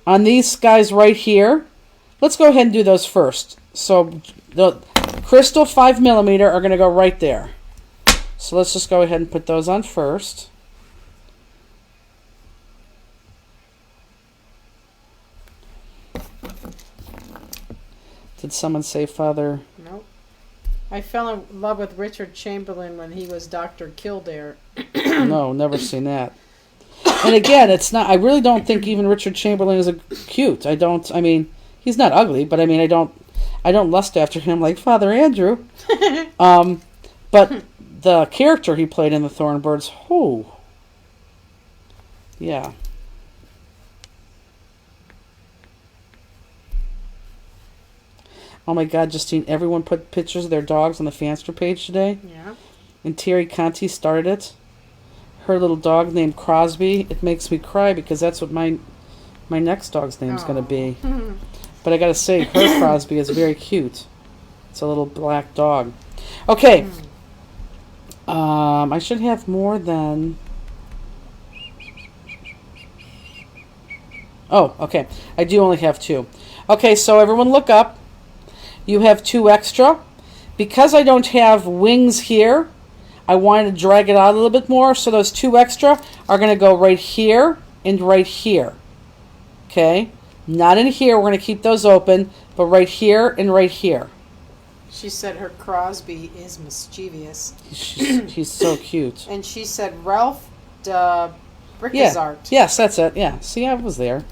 On these guys right here. Let's go ahead and do those first. So the crystal 5mm are going to go right there. So let's just go ahead and put those on first. Did someone say Father? Nope. I fell in love with Richard Chamberlain when he was Dr. Kildare. No, never seen that. And again, it's not. I really don't think even Richard Chamberlain is cute. I mean, he's not ugly, but I mean, I don't lust after him like Father Andrew. But the character he played in the Thornbirds, yeah. Oh my God, Justine, everyone put pictures of their dogs on the Fanster page today. Yeah. And Terry Conti started it. Her little dog named Crosby. It makes me cry because that's what my next dog's name's going to be. But I got to say, her Crosby is very cute. It's a little black dog. Okay. I should have more than... Oh, okay. I do only have 2. Okay, so everyone look up. You have 2 extra. Because I don't have wings here, I wanted to drag it out a little bit more. So those 2 extra are going to go right here and right here. Okay? Not in here. We're going to keep those open. But right here and right here. She said her Crosby is mischievous. He's so cute. And she said Ralph de Brickazart. Yes, that's it. Yeah. See, I was there.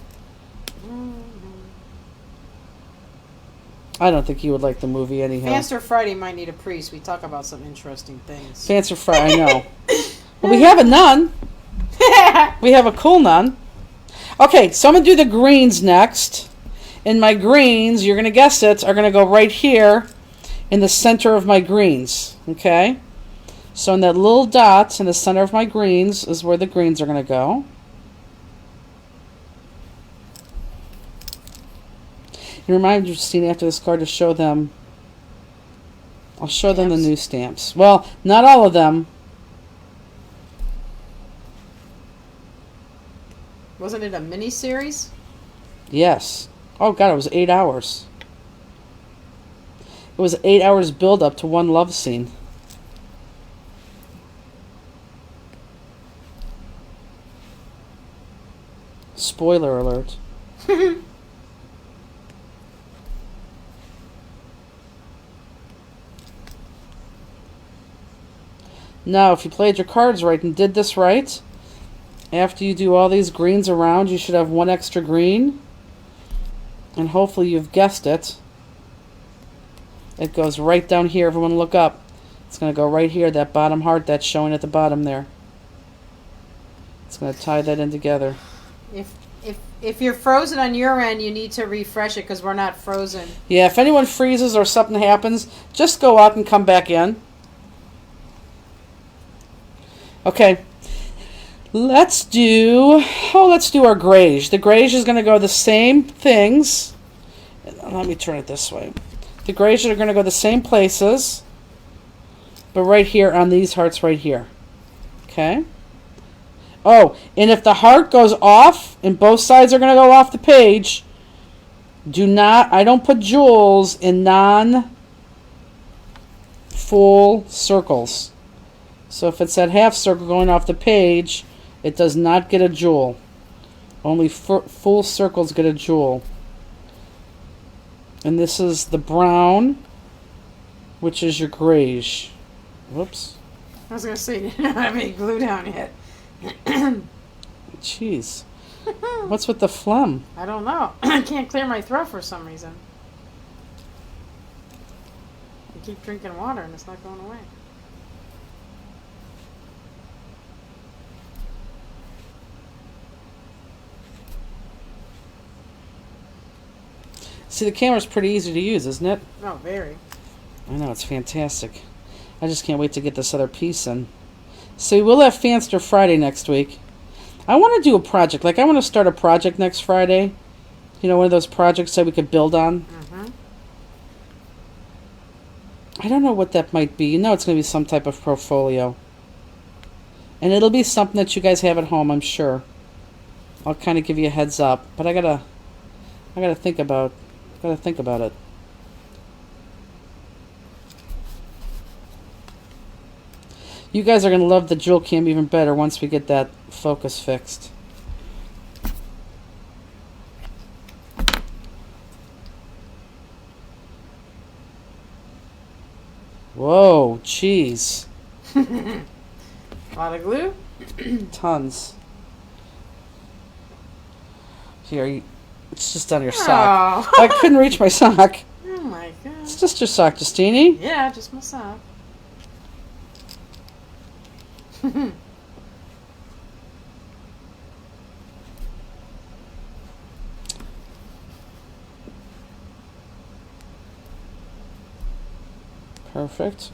I don't think you would like the movie anyhow. Fanster Friday might need a priest. We talk about some interesting things. Fancy Friday, I know. Well, we have a nun. We have a cool nun. Okay, so I'm going to do the greens next. And my greens, you're going to guess it, are going to go right here in the center of my greens. Okay? So in that little dot in the center of my greens is where the greens are going to go. You remind Justine after this card to show them. I'll show them the new stamps. Well, not all of them. Wasn't it a mini-series? Yes. Oh, God, it was 8 hours. It was 8 hours build up to one love scene. Spoiler alert. Now, if you played your cards right and did this right, after you do all these greens around, you should have one extra green. And hopefully you've guessed it. It goes right down here. Everyone look up. It's going to go right here, that bottom heart that's showing at the bottom there. It's going to tie that in together. If you're frozen on your end, you need to refresh it because we're not frozen. Yeah, if anyone freezes or something happens, just go out and come back in. Okay. Let's do our grays. The grays is going to go the same things. Let me turn it this way. The grays are going to go the same places, but right here on these hearts right here. Okay? Oh, and if the heart goes off and both sides are going to go off the page, I don't put jewels in non-full circles. So if it's that half circle going off the page, it does not get a jewel. Only full circles get a jewel. And this is the brown, which is your grayish. Whoops. I was going to say, you didn't have any glue down yet. Jeez. What's with the phlegm? I don't know. I can't clear my throat for some reason. I keep drinking water and it's not going away. See, the camera's pretty easy to use, isn't it? Oh, very. I know, it's fantastic. I just can't wait to get this other piece in. So we'll have Fanster Friday next week. I want to do a project. I want to start a project next Friday. You know, one of those projects that we could build on. Mm-hmm. I don't know what that might be. You know it's going to be some type of portfolio. And it'll be something that you guys have at home, I'm sure. I'll kind of give you a heads up. But I gotta think about it. You guys are going to love the jewel cam even better once we get that focus fixed. Whoa, jeez. A lot of glue? Tons. Here, it's just on your sock. Oh. I couldn't reach my sock. Oh my god. It's just your sock, Justine. Yeah, just my sock. Perfect.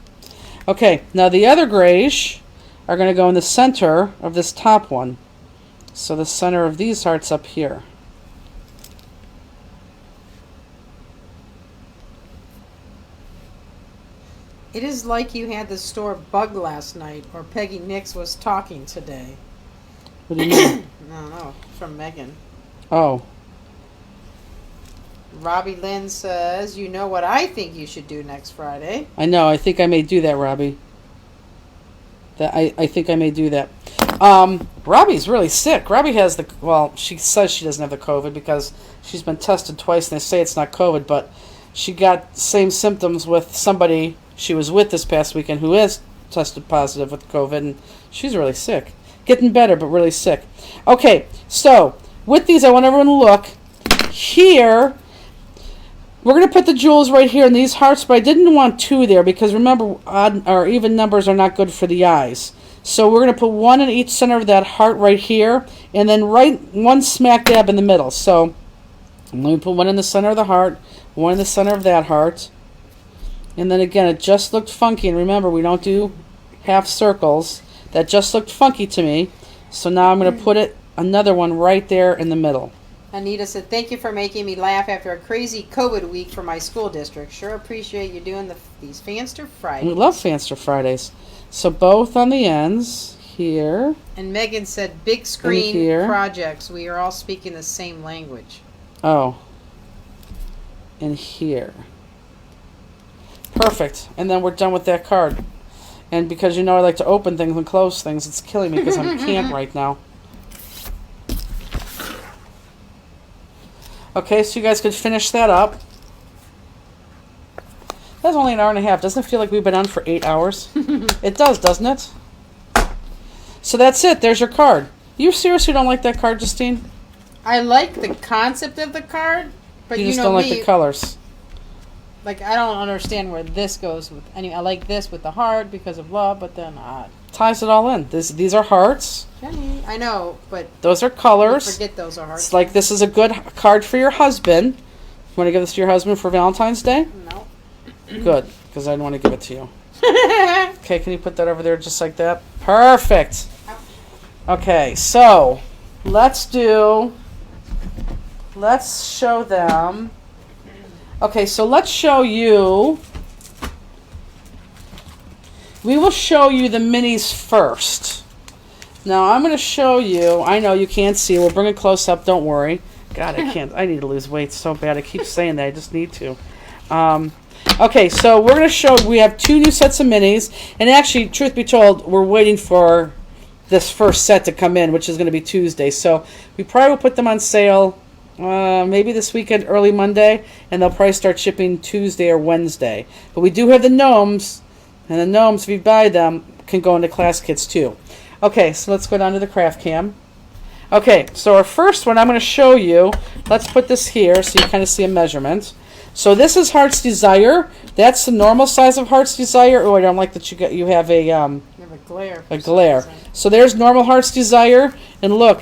Okay, now the other grayish are going to go in the center of this top one. So the center of these hearts up here. It is like you had the store bug last night, or Peggy Nix was talking today. What do you mean? I don't know, from Megan. Oh. Robbie Lynn says, you know what I think you should do next Friday. I know. I think I may do that, Robbie. I think I may do that. Robbie's really sick. Robbie has she says she doesn't have the COVID because she's been tested twice and they say it's not COVID, but she got same symptoms with somebody she was with this past weekend who is tested positive with COVID, and she's really sick. Getting better, but really sick. Okay, so with these, I want everyone to look. Here, we're going to put the jewels right here in these hearts, but I didn't want 2 there because remember, odd or even numbers are not good for the eyes. So we're going to put 1 in each center of that heart right here, and then right 1 smack dab in the middle. So let me put 1 in the center of the heart, 1 in the center of that heart. And then again, it just looked funky. And remember, we don't do half circles. That just looked funky to me. So now I'm going to put another one right there in the middle. Anita said, "Thank you for making me laugh after a crazy COVID week for my school district. Sure appreciate you doing these Fanster Fridays." We love Fanster Fridays. So both on the ends here. And Megan said, "Big screen projects. We are all speaking the same language." Oh. And here. Perfect. And then we're done with that card. And because you know I like to open things and close things, it's killing me because I can't right now. Okay, so you guys could finish that up. That's only an hour and a half. Doesn't it feel like we've been on for 8 hours? It does, doesn't it? So that's it. There's your card. You seriously don't like that card, Justine? I like the concept of the card, but You you just know don't me, like the colors. like I don't understand where this goes with any. I like this with the heart because of love, but then Ties it all in. These are hearts. Jenny, I know, but Those are you colors. forget those are hearts. It's like this is a good card for your husband. You want to give this to your husband for Valentine's Day? No. Good, because I don't want to give it to you. Okay, can you put that over there just like that? Perfect. Okay, so let's show them. Okay, so let's show you. We will show you the minis first. Now I'm going to show you. I know you can't see. We'll bring it close up. Don't worry. God, I can't. I need to lose weight so bad. I keep saying that. I just need to. Okay, so we're going to show. We have 2 new sets of minis, and actually, truth be told, we're waiting for this first set to come in, which is going to be Tuesday. So we probably will put them on sale maybe this weekend, early Monday, and they'll probably start shipping Tuesday or Wednesday. But we do have the gnomes, and the gnomes, if you buy them, can go into class kits too. Okay, so let's go down to the craft cam. Okay, so our first one I'm going to show you. Let's put this here so you kind of see a measurement. So this is Heart's Desire. That's the normal size of Heart's Desire. Oh, I don't like that you have a You have a glare. a glare. So there's normal Heart's Desire, and look,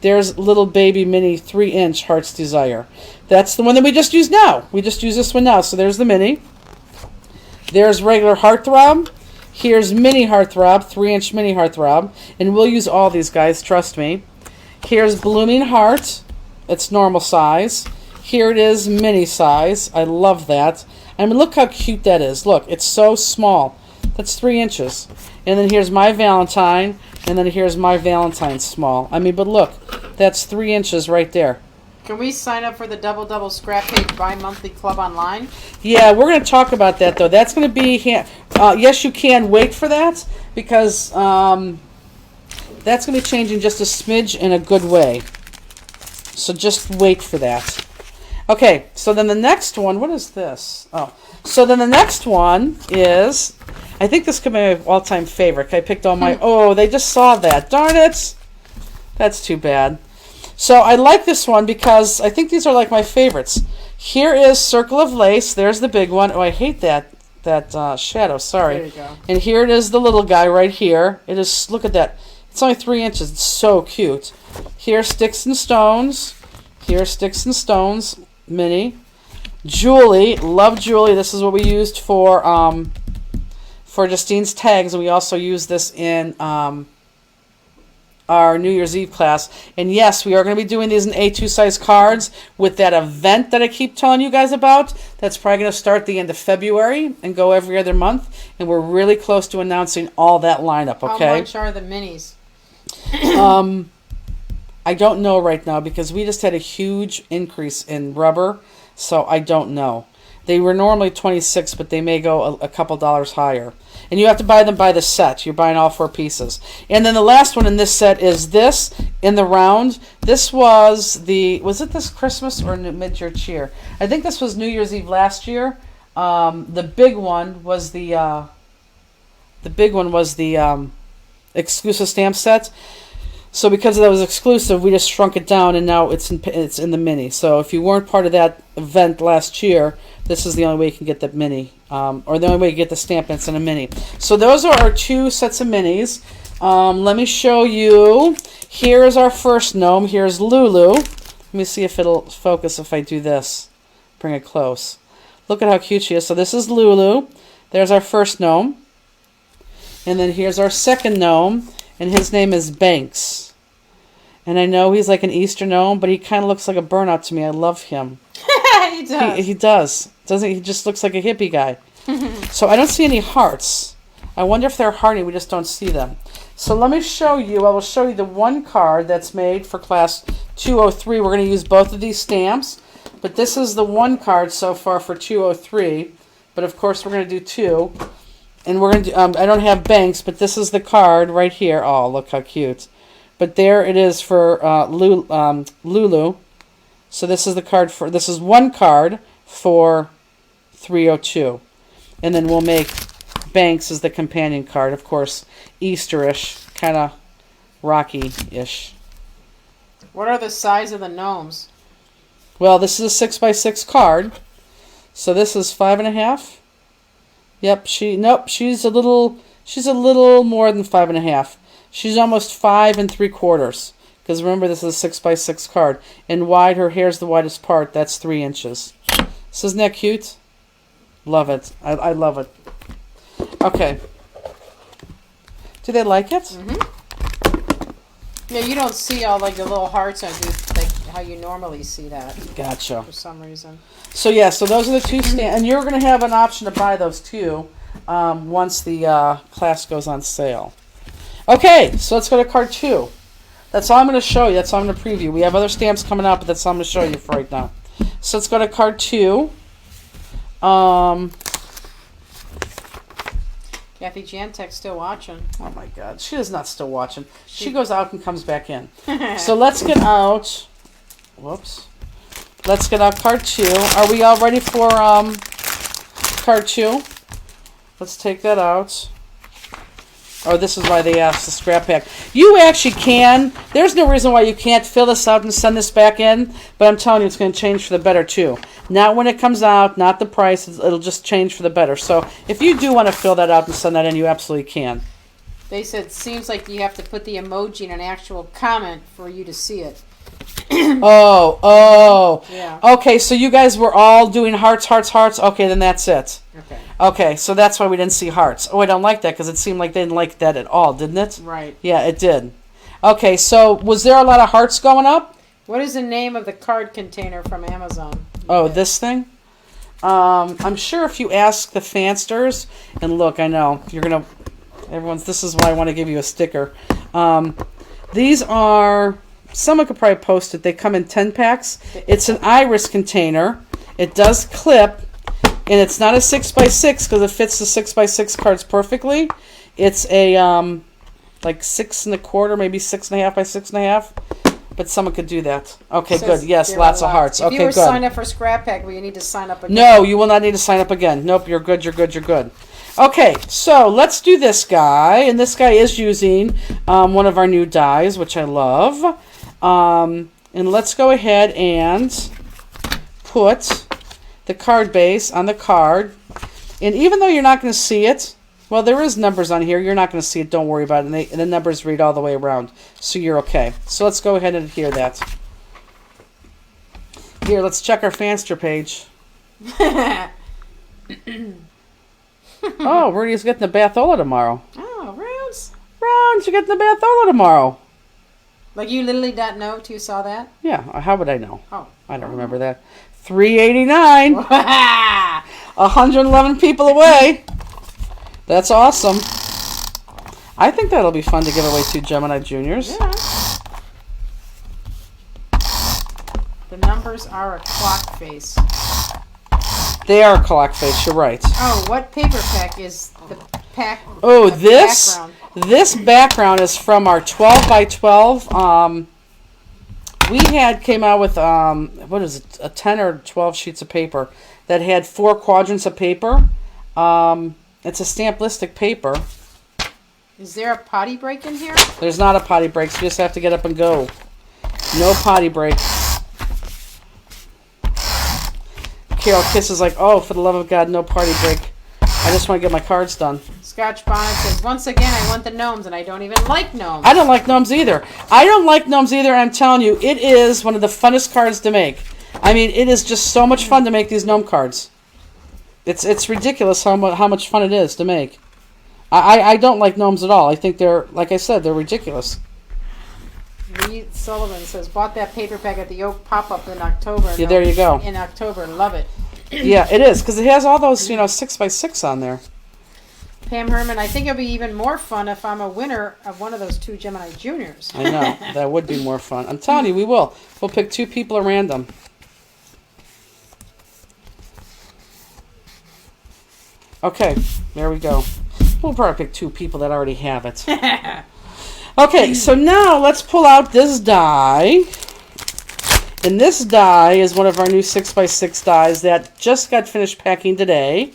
there's little baby mini 3-inch Heart's Desire. That's the one that we just used now. We just used this one now. So there's the mini. There's regular Heartthrob. Here's mini Heartthrob, 3-inch mini Heartthrob, and we'll use all these guys, trust me. Here's Blooming Heart. It's normal size. Here it is, mini size. I love that. I mean, look how cute that is. Look, it's so small. That's 3 inches. And then here's My Valentine, and then here's My Valentine small. I mean, but look, that's 3 inches right there. Can we sign up for the Double Scrap Page bi-monthly club online? Yeah, we're going to talk about that, though. That's going to be... yes, you can wait for that, because that's going to be changing just a smidge in a good way. So just wait for that. Okay, so then the next one... What is this? Oh, so then the next one is... I think this could be my all-time favorite. I picked all my... Oh, they just saw that. Darn it! That's too bad. So I like this one because I think these are like my favorites. Here is Circle of Lace. There's the big one. Oh, I hate that shadow. Sorry. There you go. And here it is, the little guy right here. It is. Look at that. It's only 3 inches. It's so cute. Here's Sticks and Stones. Here's Sticks and Stones mini. Julie. Love Julie. This is what we used for Justine's tags, and we also use this in our New Year's Eve class. And yes, we are going to be doing these in A2 size cards with that event that I keep telling you guys about. That's probably going to start the end of February and go every other month. And we're really close to announcing all that lineup, okay? How much are the minis? I don't know right now because we just had a huge increase in rubber, so I don't know. They were normally $26, but they may go a couple dollars higher. And you have to buy them by the set. You're buying all 4 pieces. And then the last one in this set is this in the round. This was it this Christmas or mid-year cheer? I think this was New Year's Eve last year. The big one was the exclusive stamp set. So because that was exclusive, we just shrunk it down, and now it's in the mini. So if you weren't part of that event last year, this is the only way you can get the mini, or the only way you get the stamp, and it's in a mini. So those are our 2 sets of minis. Let me show you. Here is our first gnome. Here's Lulu. Let me see if it'll focus if I do this. Bring it close. Look at how cute she is. So this is Lulu. There's our first gnome. And then here's our second gnome, and his name is Banks. And I know he's like an Easter gnome, but he kind of looks like a burnout to me. I love him. He does. He does. Doesn't he? He just looks like a hippie guy. So I don't see any hearts. I wonder if they're hearty. We just don't see them. So let me show you. I will show you the one card that's made for class 203. We're going to use both of these stamps. But this is the one card so far for 203. But of course we're going to do 2. And we're going to do, I don't have Banks, but this is the card right here. Oh, look how cute. But there it is for Lulu. So this is the card for, this is one card for 302. And then we'll make Banks as the companion card. Of course, Easterish, kind of rocky-ish. What are the size of the gnomes? Well, this is a 6x6 card. So this is 5.5. Yep, she's a little more than 5.5. She's almost 5 3/4. Because remember, this is a 6x6 card. And wide, her hair's the widest part. That's 3 inches. So isn't that cute? Love it. I love it. Okay. Do they like it? Mm-hmm. Yeah, you don't see all like the little hearts on you, like how you normally see that. Gotcha. For some reason. So yeah, so those are the 2 stamps. And you're going to have an option to buy those too once the class goes on sale. Okay, so let's go to card 2. That's all I'm going to show you. That's all I'm going to preview. We have other stamps coming up, but that's all I'm going to show you for right now. So let's go to card 2. Kathy Jantek's still watching. Oh my God, she is not still watching. She goes out and comes back in. So let's get out. Whoops. Let's get out card 2. Are we all ready for card 2? Let's take that out. Oh, this is why they asked the scrap pack. You actually can. There's no reason why you can't fill this out and send this back in. But I'm telling you, it's going to change for the better too. Not when it comes out, not the price. It'll just change for the better. So if you do want to fill that out and send that in, you absolutely can. They said, seems like you have to put the emoji in an actual comment for you to see it. Oh. Yeah. Okay, so you guys were all doing hearts, hearts, hearts. Okay, then that's it. Okay. Okay, so that's why we didn't see hearts. Oh, I don't like that because it seemed like they didn't like that at all, didn't it? Right. Yeah, it did. Okay, so was there a lot of hearts going up? What is the name of the card container from Amazon? Oh, this thing? I'm sure if you ask the fansters, and look, I know, you're going to, this is why I want to give you a sticker. These are, someone could probably post it. They come in 10 packs. It's an iris container. It does clip. And it's not a 6x6 because it fits the 6x6 cards perfectly. It's a like 6 1/4, maybe 6.5 by 6.5. But someone could do that. Okay, good. Yes, lots of hearts. If Okay, you were good. signed up for Scrap Pack, will you need to sign up again? No, you will not need to sign up again. Nope, you're good. You're good. You're good. Okay, so let's do this guy, and this guy is using one of our new dies, which I love. And let's go ahead and put the card base on the card, and even though you're not going to see it, well, there is numbers on here. You're not going to see it. Don't worry about it. And the numbers read all the way around, so you're okay. So let's go ahead and adhere that. Here, let's check our Fanster page. Oh, Rudy's getting the Bathola tomorrow. Oh, rounds. Rounds, you're getting the Bathola tomorrow. Like you literally don't know till you saw that? Yeah, how would I know? Oh. I don't remember that. $3.89. Yeah. 111 people away. That's awesome. I think that'll be fun to give away to Gemini Juniors. The numbers are a clock face. They are a clock face, you're right. Oh, what paper pack is the pack? Oh, the this background is from our 12 by 12. We came out with what is it, a 10 or 12 sheets of paper that had 4 quadrants of paper. It's a Stamp-listic paper. Is there a potty break in here? There's not a potty break, so you just have to get up and go. No potty break. Carol Kiss is like, oh, for the love of God, no party break. I just want to get my cards done. Scotch Bonnet says, once again, I want the gnomes, and I don't even like gnomes. I don't like gnomes either. I don't like gnomes either, and I'm telling you, it is one of the funnest cards to make. I mean, it is just so much fun to make these gnome cards. It's ridiculous how much fun it is to make. I don't like gnomes at all. I think they're, like I said, they're ridiculous. Lee Sullivan says, bought that paperback at the Oak pop-up in October. Yeah, there you go. In October, love it. Yeah, it is, because it has all those, 6x6 on there. Pam Herman, I think it'll be even more fun if I'm a winner of one of those 2 Gemini Juniors. I know. That would be more fun. I'm telling you, we will. We'll pick 2 people at random. Okay, there we go. We'll probably pick 2 people that already have it. Okay, so now let's pull out this die. And this die is one of our new 6x6 dies that just got finished packing today.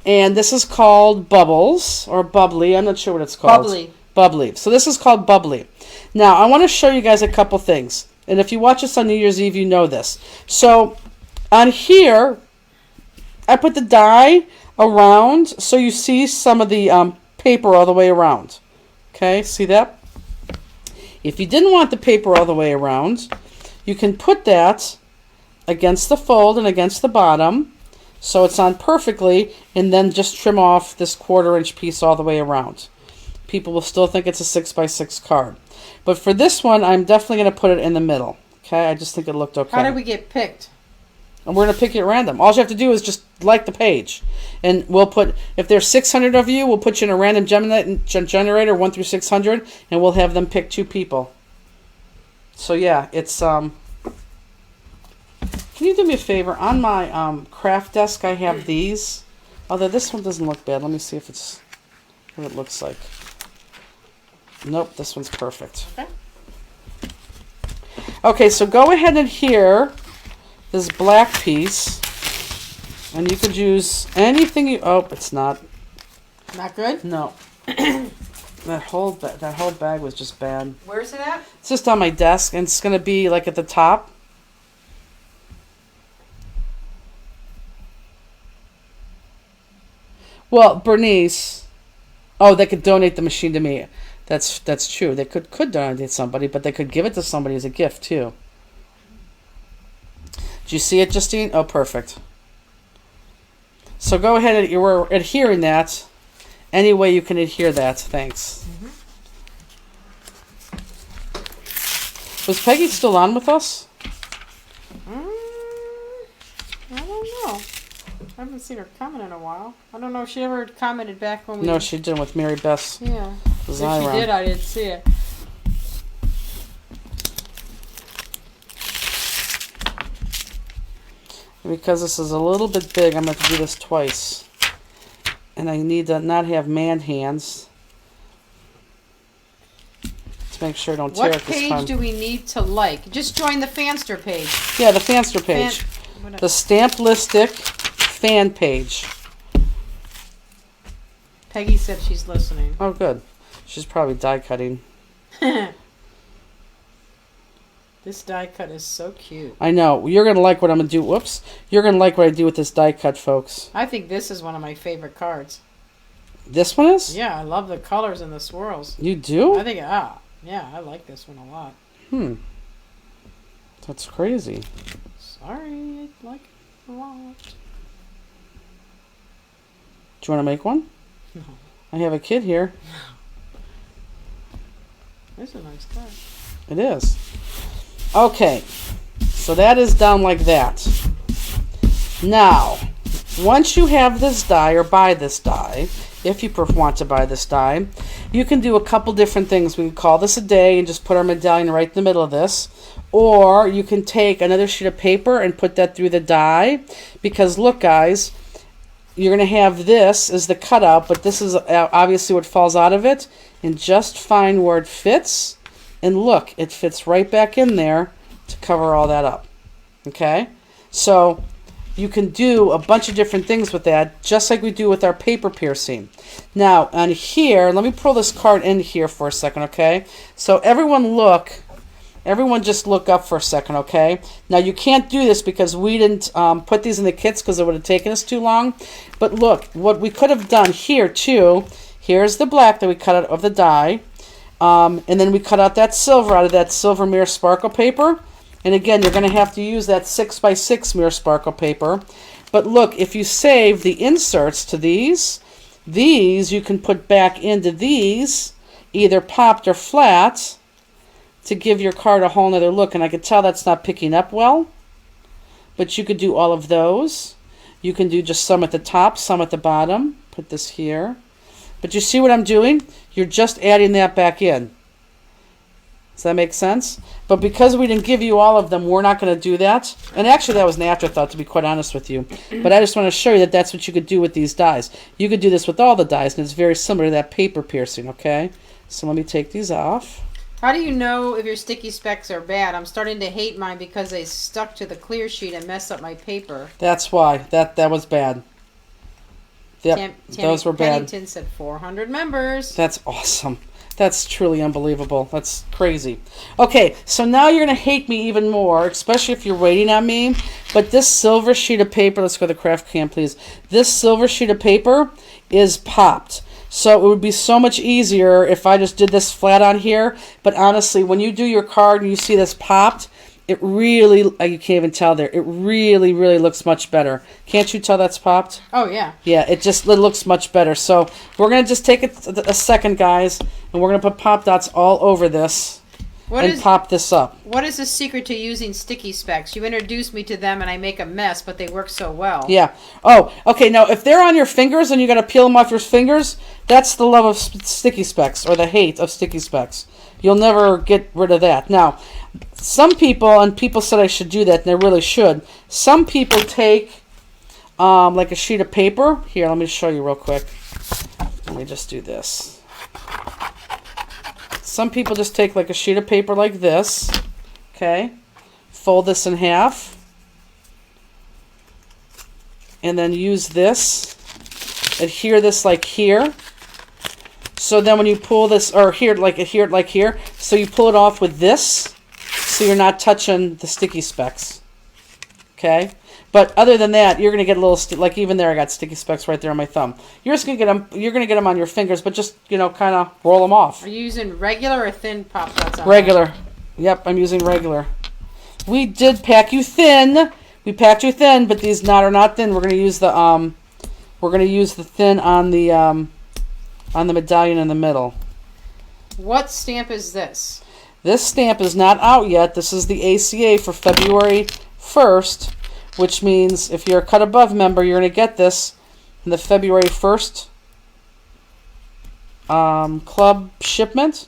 And this is called Bubbles, or Bubbly. I'm not sure what it's called. Bubbly. Bubbly. So this is called Bubbly. Now, I want to show you guys a couple things. And if you watch us on New Year's Eve, you know this. So on here, I put the die around so you see some of the paper all the way around. Okay, see that? If you didn't want the paper all the way around, you can put that against the fold and against the bottom so it's on perfectly, and then just trim off this 1/4-inch piece all the way around. People will still think it's a 6x6 card. But for this one, I'm definitely going to put it in the middle. Okay, I just think it looked okay. How did we get picked? And we're going to pick it at random. All you have to do is just like the page. And we'll put, if there's 600 of you, we'll put you in a random generator, 1 through 600, and we'll have them pick 2 people. So yeah, it's, can you do me a favor? On my craft desk, I have these. Although this one doesn't look bad. Let me see if it's, what it looks like. Nope, this one's perfect. Okay. Okay, so go ahead and adhere this black piece, and you could use anything you. Oh, it's not. Not good? No. that whole bag was just bad. Where's it at? It's just on my desk, and it's gonna be like at the top. Well, Bernice. Oh, they could donate the machine to me. That's true. They could donate it to somebody, but they could give it to somebody as a gift too. Do you see it, Justine? Oh, perfect. So go ahead and we're adhering that any way you can adhere that. Thanks. Was Peggy still on with us? I don't know. I haven't seen her comment in a while. I don't know if she ever commented back when we... No, she didn't with Mary Beth. Yeah. If she Zyron. did, I didn't see it. Because this is a little bit big, I'm going to have to do this twice. And I need to not have man hands to make sure I don't tear What it this time. page do we need to like? Just join the Fanster page. Yeah, the Fanster page. The Stamplistic fan page. Peggy said she's listening. Oh, good. She's probably die cutting. This die cut is so cute. I know. You're going to like what I'm going to do. Whoops. You're going to like what I do with this die cut, folks. I think this is one of my favorite cards. This one is? Yeah, I love the colors and the swirls. You do? I think, yeah, I like this one a lot. That's crazy. Sorry, I like it a lot. Do you want to make one? No. I have a kid here. This is a nice card. It is. Okay. So that is done like that. Now, once you have this die or buy this die, if you want to buy this die, you can do a couple different things. We can call this a day and just put our medallion right in the middle of this. Or you can take another sheet of paper and put that through the die. Because look, guys, you're going to have this as the cutout, but this is obviously what falls out of it. And just find where it fits. And look, it fits right back in there to cover all that up. Okay? So you can do a bunch of different things with that, just like we do with our paper piercing. Now, on here, let me pull this card in here for a second, okay? So everyone just look up for a second, okay? Now, you can't do this because we didn't put these in the kits because it would have taken us too long. But look, what we could have done here, too, here's the black that we cut out of the die. And then we cut out that silver out of that silver mirror sparkle paper. And again, you're going to have to use that 6x6 mirror sparkle paper. But look, if you save the inserts to these you can put back into these, either popped or flat, to give your card a whole nother look. And I can tell that's not picking up well. But you could do all of those. You can do just some at the top, some at the bottom. Put this here. But you see what I'm doing? You're just adding that back in. Does that make sense? But because we didn't give you all of them, we're not going to do that. And actually, that was an afterthought, to be quite honest with you. But I just want to show you that that's what you could do with these dies. You could do this with all the dies, and it's very similar to that paper piercing, okay? So let me take these off. How do you know if your sticky specs are bad? I'm starting to hate mine because they stuck to the clear sheet and messed up my paper. That's why. That was bad. Yep, those were bad. Pennington said 400 members. That's awesome. That's truly unbelievable. That's crazy. Okay, so now you're going to hate me even more, especially if you're waiting on me. But this silver sheet of paper, let's go to the craft can, please. This silver sheet of paper is popped. So it would be so much easier if I just did this flat on here. But honestly, when you do your card and you see this popped, it really, you can't even tell there, it really, really looks much better. Can't you tell that's popped? Oh, yeah. Yeah, it looks much better. So we're going to just take a second, guys, and we're going to put pop dots all over this and pop this up. What is the secret to using sticky specs? You introduced me to them and I make a mess, but they work so well. Yeah. Oh, okay. Now, if they're on your fingers and you got to peel them off your fingers, that's the love of sticky specs, or the hate of sticky specs. You'll never get rid of that. Now, some people, and people said I should do that, and they really should. Some people take like a sheet of paper. Here, let me show you real quick. Let me just do this. Some people just take like a sheet of paper like this. Okay. Fold this in half. And then use this. Adhere this like here. So then when you pull this, or here, so you pull it off with this, so you're not touching the sticky specs. Okay? But other than that, you're going to get a little, like even there I got sticky specs right there on my thumb. You're just going to get them, you're going to get them on your fingers, but just, kind of roll them off. Are you using regular or thin pop dots on Regular. Yep, I'm using regular. We did pack you thin. We packed you thin, but these are not thin. We're going to use the thin on the medallion in the middle. What stamp is this? This stamp is not out yet. This is the ACA for February 1st, which means if you're a Cut Above member, you're going to get this in the February 1st club shipment.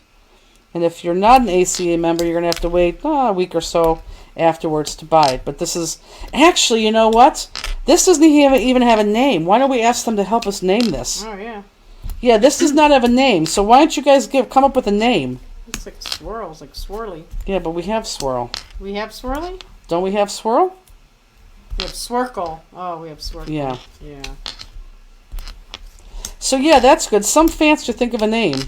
And if you're not an ACA member, you're going to have to wait a week or so afterwards to buy it. But this is, actually, you know what? This doesn't even have a name. Why don't we ask them to help us name this? Oh, yeah. Yeah, this does not have a name, so why don't you guys come up with a name? It's like swirls, like swirly. Yeah, but we have swirl. We have swirly? Don't we have swirl? We have swirkle. Oh, we have swirkle. Yeah. Yeah. So yeah, that's good. Some fancy think of a name.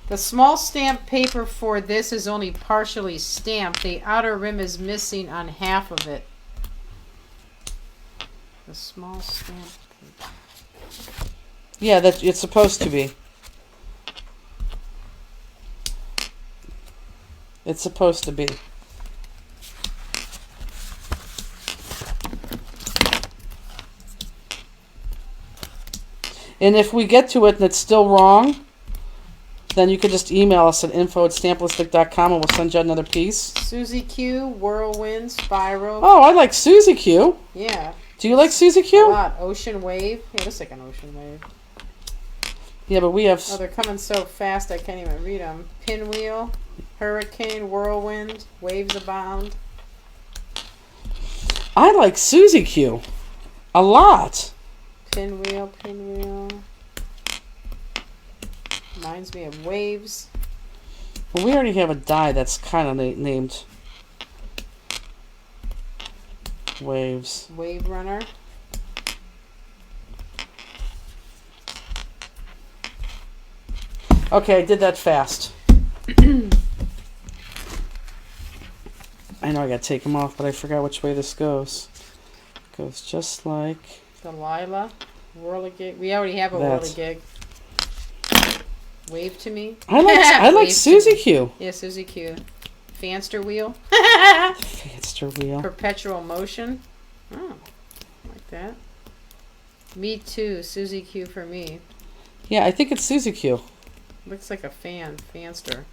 The small stamp paper for this is only partially stamped. The outer rim is missing on half of it. The small stamp paper. Yeah, that it's supposed to be. It's supposed to be. And if we get to it and it's still wrong, then you could just email us at info@stamplistic.com and we'll send you another piece. Suzy Q, Whirlwind, Spiral. Oh, I like Suzy Q. Yeah. Do you like Suzy Q? A lot. Ocean Wave. Yeah, looks like an ocean wave. Yeah, but we have... Oh, they're coming so fast I can't even read them. Pinwheel, Hurricane, Whirlwind, Waves Abound. I like Suzy Q a lot. Pinwheel, Pinwheel. Reminds me of Waves. Well, we already have a die that's kind of named. Waves. Wave Runner. Okay, I did that fast. I know I gotta take them off, but I forgot which way this goes. It goes just like Delilah. Whirligig. We already have a that. Whirligig. Wave to me. I like Wave to Susie me. Q. Yeah, Susie Q. Fanster Wheel. Fanster wheel. Perpetual Motion. Oh, like that. Me too. Susie Q for me. Yeah, I think it's Susie Q. Looks like a Fanster.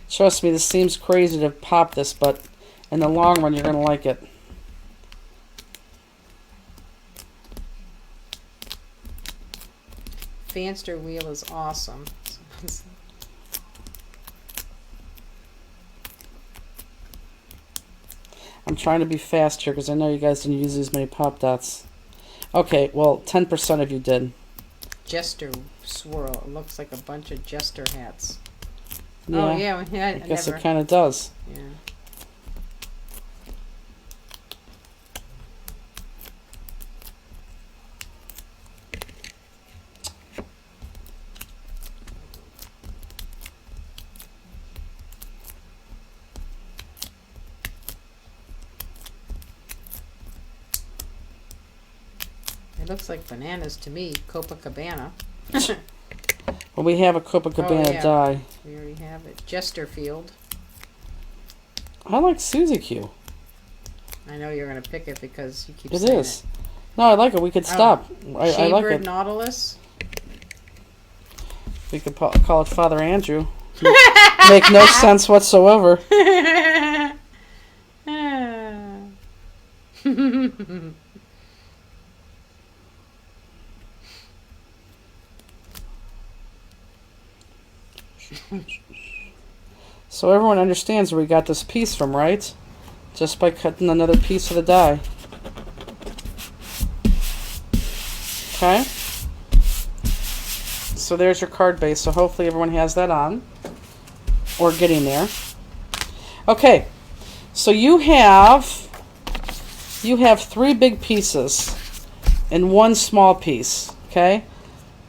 Trust me, this seems crazy to pop this, but in the long run, you're gonna like it. Fanster Wheel is awesome. I'm trying to be fast here because I know you guys didn't use as many pop dots. Okay, well, 10% of you did. Jester Swirl. It looks like a bunch of Jester hats. Yeah, Oh, yeah. I guess it kind of does. Yeah. It looks like bananas to me. Copacabana. Well, we have a Copacabana Oh, yeah. die. We already have it. Chesterfield. I like Susie Q. I know you're going to pick it because you keep It saying is. No, I like it. We could stop. I like Shaybird it. Nautilus. We could call it Father Andrew. Make no sense whatsoever. So everyone understands where we got this piece from, right? Just by cutting another piece of the die. Okay? So there's your card base. So hopefully everyone has that on. Or getting there. Okay. So you have 3 big pieces and 1 small piece. Okay?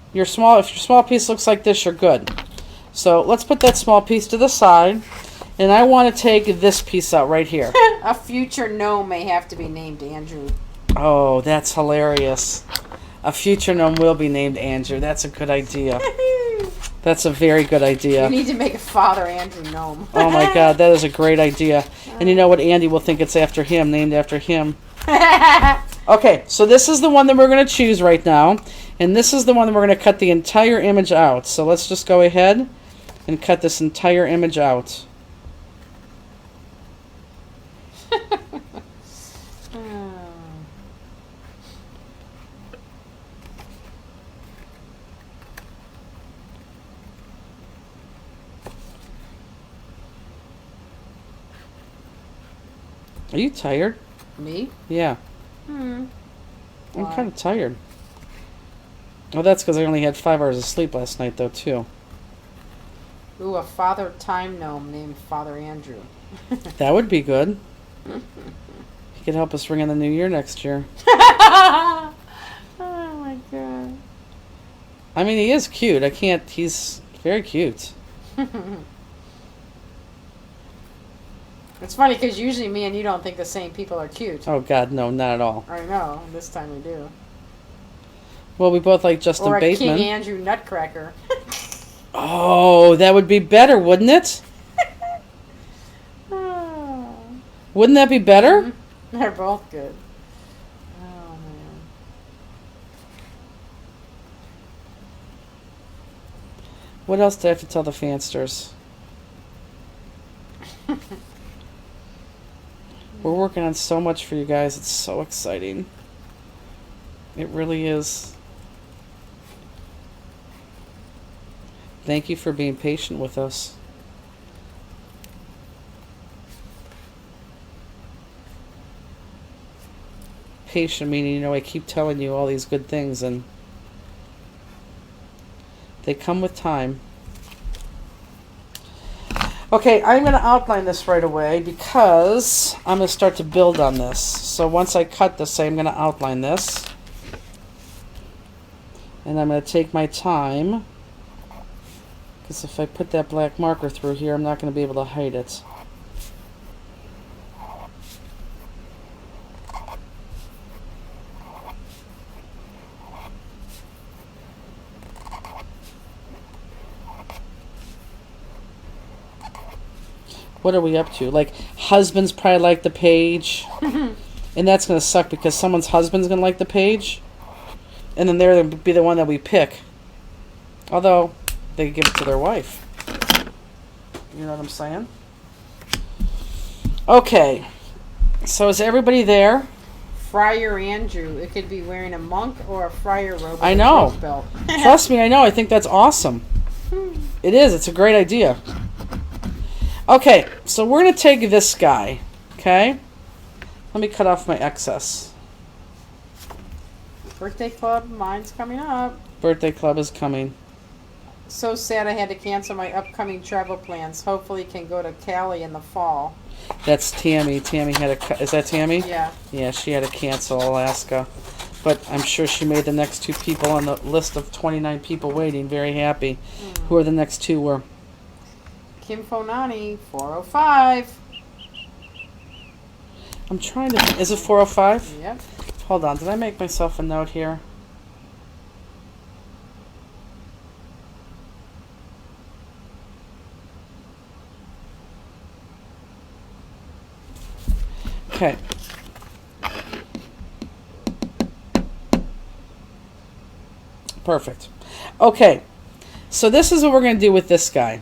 If your small piece looks like this, you're good. So let's put that small piece to the side. And I want to take this piece out right here. A future gnome may have to be named Andrew. Oh, that's hilarious. A future gnome will be named Andrew. That's a good idea. That's a very good idea. You need to make a Father Andrew gnome. Oh my God, that is a great idea. And you know what? Andy will think it's after him, named after him. Okay, so this is the one that we're going to choose right now. And this is the one that we're going to cut the entire image out. So let's just go ahead and cut this entire image out. Are you tired? Me? Yeah. Hmm. I'm Why? kind of tired. Well, that's because I only had 5 hours of sleep last night, though, too. Ooh, a Father Time gnome named Father Andrew. That would be good. He could help us ring in the new year next year. Oh my God. I mean, he is cute. He's very cute. It's funny because usually me and you don't think the same people are cute. Oh, God, no, not at all. I know. This time we do. Well, we both like Justin Or a Bateman. King Andrew Nutcracker. Oh, that would be better, wouldn't it? Oh. Wouldn't that be better? They're both good. Oh, man. What else do I have to tell the fansters? We're working on so much for you guys. It's so exciting. It really is. Thank you for being patient with us. Patient meaning, I keep telling you all these good things and they come with time. Okay, I'm going to outline this right away because I'm going to start to build on this. So once I cut this, I'm going to outline this. And I'm going to take my time. Because if I put that black marker through here, I'm not going to be able to hide it. What are we up to? Like, husbands probably like the page. And that's going to suck because someone's husband's going to like the page. And then they're going to be the one that we pick. Although, they give it to their wife. You know what I'm saying? Okay. So is everybody there? Friar Andrew. It could be wearing a monk or a friar robe. I with a know. rope belt. Trust me, I know. I think that's awesome. It is. It's a great idea. Okay, so we're going to take this guy. Okay? Let me cut off my excess. Birthday club. Mine's coming up. Birthday club is coming. So sad I had to cancel my upcoming travel plans. Hopefully can go to Cali in the fall. That's Tammy. Tammy had a... Is that Tammy? Yeah. Yeah, she had to cancel Alaska. But I'm sure she made the next two people on the list of 29 people waiting very happy. Who are the next two were? Kim Fonani, 405. I'm trying to... Is it 405? Yep. Hold on. Did I make myself a note here? Okay. Perfect. Okay. So this is what we're going to do with this guy.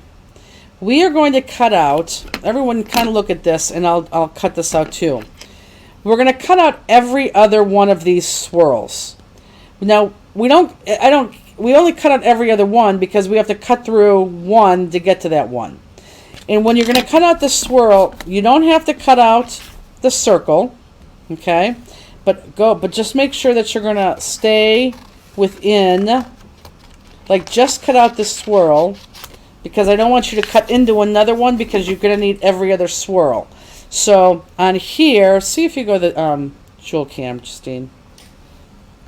We are going to cut out, everyone kind of look at this, and I'll cut this out too. We're going to cut out every other one of these swirls. Now, we only cut out every other one because we have to cut through one to get to that one. And when you're going to cut out the swirl, you don't have to cut out the circle, okay? But just make sure that you're going to stay within, like just cut out the swirl, because I don't want you to cut into another one because you're going to need every other swirl. So on here, see if you go to the jewel cam, Justine.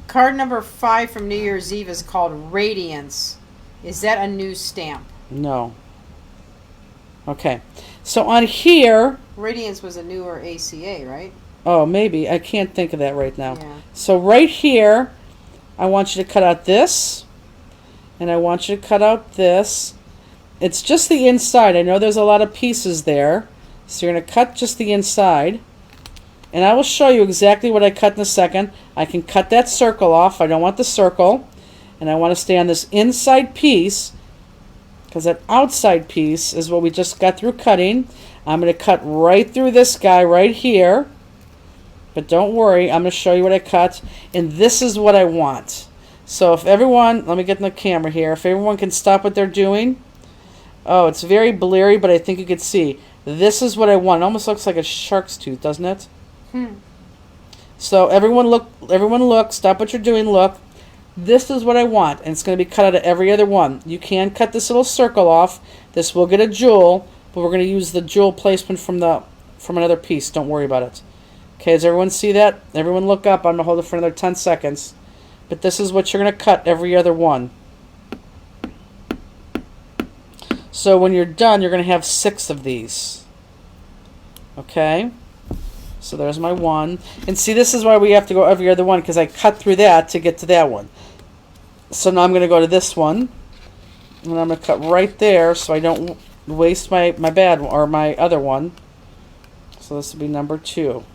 Card number 5 from New Year's Eve is called Radiance. Is that a new stamp? No. Okay. So on here... Radiance was a newer ACA, right? Oh, maybe. I can't think of that right now. Yeah. So right here, I want you to cut out this. And I want you to cut out this. It's just the inside. I know there's a lot of pieces there. So you're going to cut just the inside. And I will show you exactly what I cut in a second. I can cut that circle off. I don't want the circle. And I want to stay on this inside piece, because that outside piece is what we just got through cutting. I'm going to cut right through this guy right here. But don't worry, I'm going to show you what I cut. And this is what I want. So if everyone, let me get in the camera here. If everyone can stop what they're doing. Oh, it's very blurry, but I think you can see. This is what I want. It almost looks like a shark's tooth, doesn't it? So everyone look, stop what you're doing, look. This is what I want, and it's going to be cut out of every other one. You can cut this little circle off. This will get a jewel, but we're going to use the jewel placement from another piece. Don't worry about it. Okay, does everyone see that? Everyone look up. I'm going to hold it for another 10 seconds. But this is what you're going to cut every other one. So when you're done, you're going to have 6 of these. Okay? So there's my one. And see, this is why we have to go every other one, because I cut through that to get to that one. So now I'm going to go to this one. And I'm going to cut right there so I don't waste my bad one, or my other one. So this will be number 2.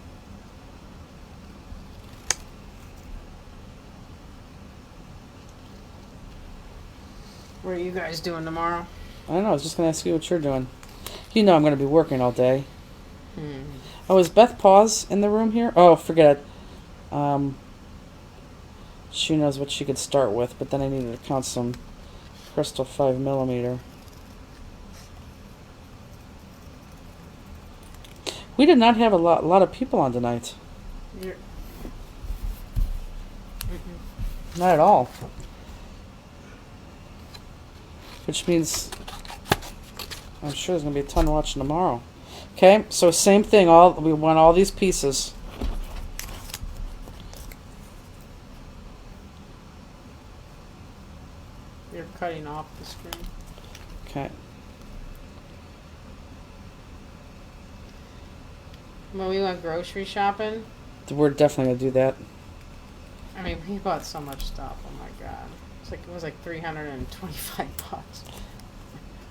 What are you guys doing tomorrow? I don't know. I was just going to ask you what you're doing. You know I'm going to be working all day. Oh, is Beth Paws in the room here? Oh, forget it. She knows what she could start with, but then I needed to count some crystal 5mm. We did not have a lot of people on tonight. Not at all. Which means I'm sure there's gonna be a ton watching tomorrow. Okay, so same thing. We want all these pieces. You're cutting off the screen. Okay. When we went grocery shopping, We're definitely gonna do that. I mean, we bought so much stuff. Oh my god, it was like $325.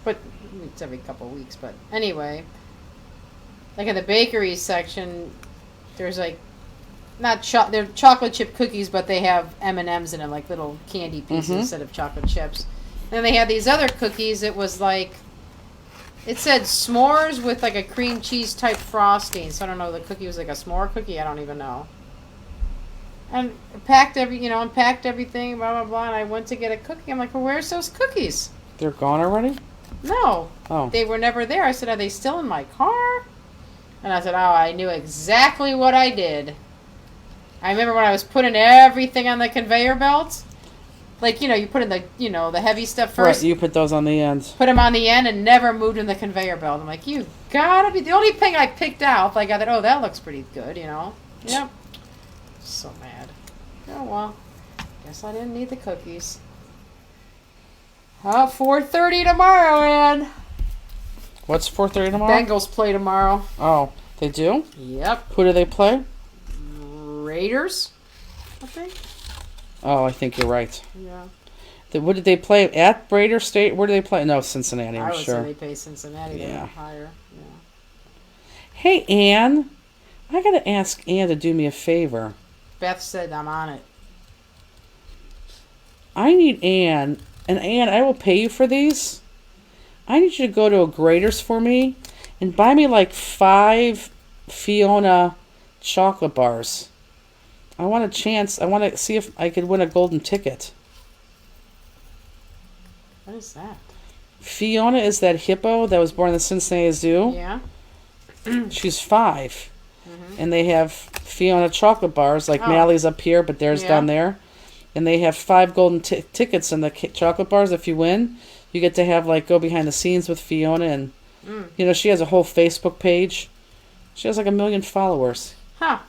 But it's every couple of weeks. But anyway, like in the bakery section, there's like they're chocolate chip cookies, but they have M&Ms in them, like little candy pieces instead of chocolate chips. And they had these other cookies. It was like, it said s'mores with like a cream cheese type frosting. So I don't know. The cookie was like a s'more cookie. I don't even know. And unpacked everything, blah blah blah. And I went to get a cookie. I'm like, well, where's those cookies? They're gone already? No. Oh. They were never there. I said, are they still in my car? And I said, oh, I knew exactly what I did. I remember when I was putting everything on the conveyor belt. Like, you put in the heavy stuff first. Right, you put those on the end. Put them on the end and never moved in the conveyor belt. I'm like, you gotta be. The only thing I picked out, like, I thought, oh, that looks pretty good, Yep. So mad. Oh, well. Guess I didn't need the cookies. 4:30 tomorrow, Ann. What's 4:30 tomorrow? Bengals play tomorrow. Oh, they do? Yep. Who do they play? Raiders, I think. Oh, I think you're right. Yeah. What did they play at Raider State? Where do they play? No, Cincinnati, I I'm would sure. say they pay Cincinnati. Yeah. Higher. Yeah. Hey, Ann. I gotta ask Ann to do me a favor. Beth said I'm on it. I need Ann, and Ann, I will pay you for these. I need you to go to a Grader's for me and buy me like 5 Fiona chocolate bars. I want a chance. I want to see if I could win a golden ticket. What is that? Fiona is that hippo that was born in the Cincinnati Zoo. Yeah. She's 5. And they have Fiona chocolate bars, like Mally's up here, but theirs down there. And they have 5 golden tickets in the chocolate bars. If you win, you get to have, like, go behind the scenes with Fiona. And, she has a whole Facebook page. She has like 1 million followers. Huh.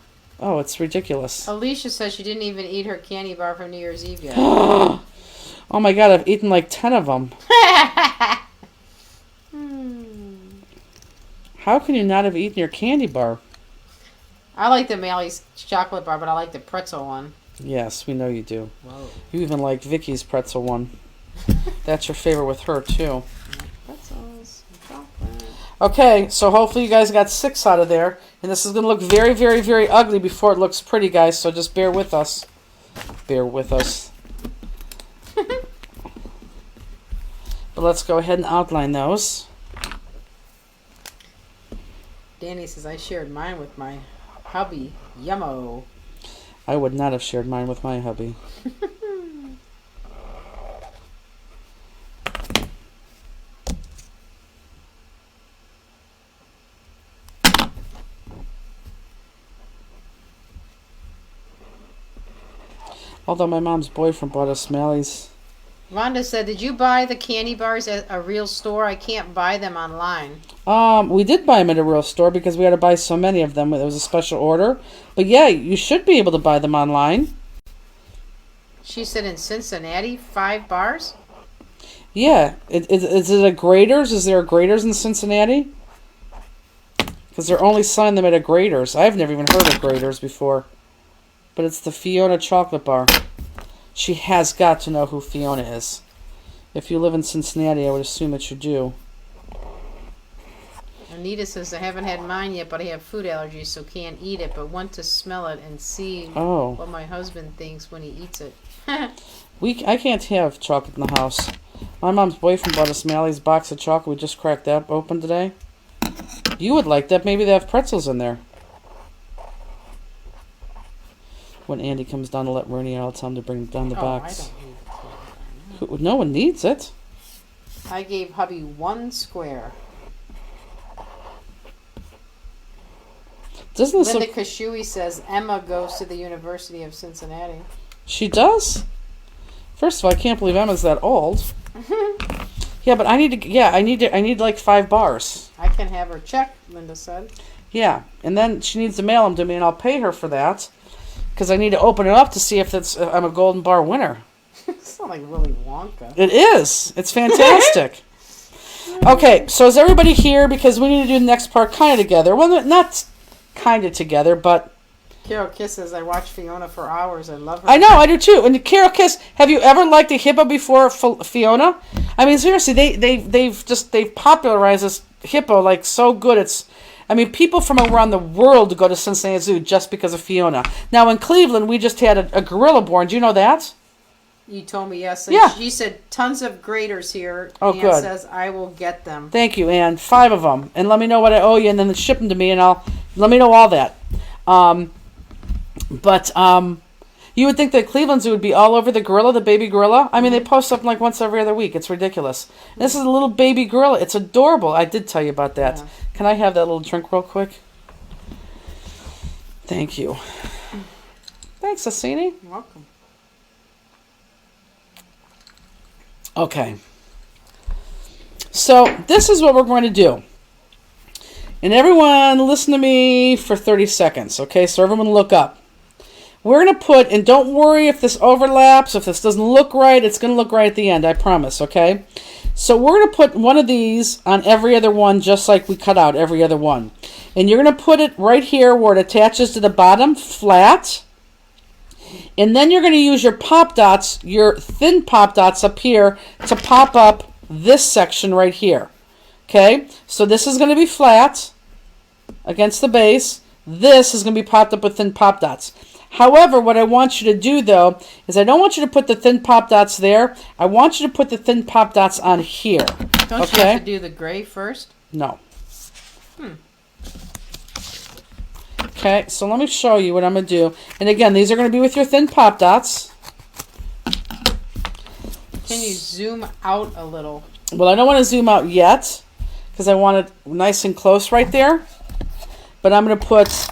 Oh, it's ridiculous. Alicia says she didn't even eat her candy bar for New Year's Eve yet. Oh my God, I've eaten like 10 of them. How can you not have eaten your candy bar? I like the Mally's chocolate bar, but I like the pretzel one. Yes, we know you do. Whoa. You even like Vicky's pretzel one. That's your favorite with her, too. Pretzels, chocolate. Okay, so hopefully you guys got 6 out of there. And this is going to look very, very, very ugly before it looks pretty, guys. So just bear with us. Bear with us. But let's go ahead and outline those. Danny says I shared mine with my hubby. Yummo. I would not have shared mine with my hubby. Although my mom's boyfriend bought us Mally's. Rhonda said, did you buy the candy bars at a real store? I can't buy them online. We did buy them at a real store because we had to buy so many of them. It was a special order. But yeah, you should be able to buy them online. She said in Cincinnati, 5 bars? Yeah. Is it a Grader's? Is there a Grader's in Cincinnati? Because they're only selling them at a Grader's. I've never even heard of Grader's before. But it's the Fiona chocolate bar. She has got to know who Fiona is. If you live in Cincinnati, I would assume that you do. Anita says, I haven't had mine yet, but I have food allergies, so can't eat it, but want to smell it and see what my husband thinks when he eats it. I can't have chocolate in the house. My mom's boyfriend bought us Mally's box of chocolate. We just cracked that open today. You would like that. Maybe they have pretzels in there. When Andy comes down to let Rooney out, I'll tell him to bring down the box. I don't need it. No one needs it. I gave hubby 1 square. Doesn't this Linda Kashui says Emma goes to the University of Cincinnati. She does? First of all, I can't believe Emma's that old. Yeah, but I need to. Yeah, I need like 5 bars. I can have her check, Linda said. Yeah, and then she needs to mail them to me, and I'll pay her for that because I need to open it up to see if I'm a golden bar winner. It's not like Willy Wonka. It is. It's fantastic. Okay, so is everybody here? Because we need to do the next part kind of together. Well, not kind of together, but Carol Kisses, I watch Fiona for hours. I love her. I know, I do too. And Carol Kiss, have you ever liked a hippo before Fiona? I mean, seriously, they've popularized this hippo like so good. I mean, people from around the world go to Cincinnati Zoo just because of Fiona. Now in Cleveland, we just had a gorilla born. Do you know that? You told me yes. And Yeah. She said tons of graders here. Oh, Ann good. says I will get them. Thank you, Ann. 5 of them, and let me know what I owe you, and then ship them to me, and let me know all that. But you would think that Cleveland Zoo would be all over the gorilla, the baby gorilla. I mean, they post something like once every other week. It's ridiculous. And this is a little baby gorilla. It's adorable. I did tell you about that. Yeah. Can I have that little drink real quick? Thank you. Thanks, Asini. You're welcome. Okay. So this is what we're going to do. And everyone listen to me for 30 seconds, okay? So everyone look up. We're going to put, and don't worry if this overlaps, if this doesn't look right, it's going to look right at the end, I promise, okay? So we're going to put one of these on every other one, just like we cut out every other one. And you're going to put it right here where it attaches to the bottom, flat. And then you're going to use your pop dots, your thin pop dots up here, to pop up this section right here. Okay? So this is going to be flat against the base. This is going to be popped up with thin pop dots. However, what I want you to do, though, is I don't want you to put the thin pop dots there. I want you to put the thin pop dots on here. Don't you have to do the gray first? No. Okay, so let me show you what I'm going to do. And again, these are going to be with your thin pop dots. Can you zoom out a little? Well, I don't want to zoom out yet because I want it nice and close right there. But I'm going to put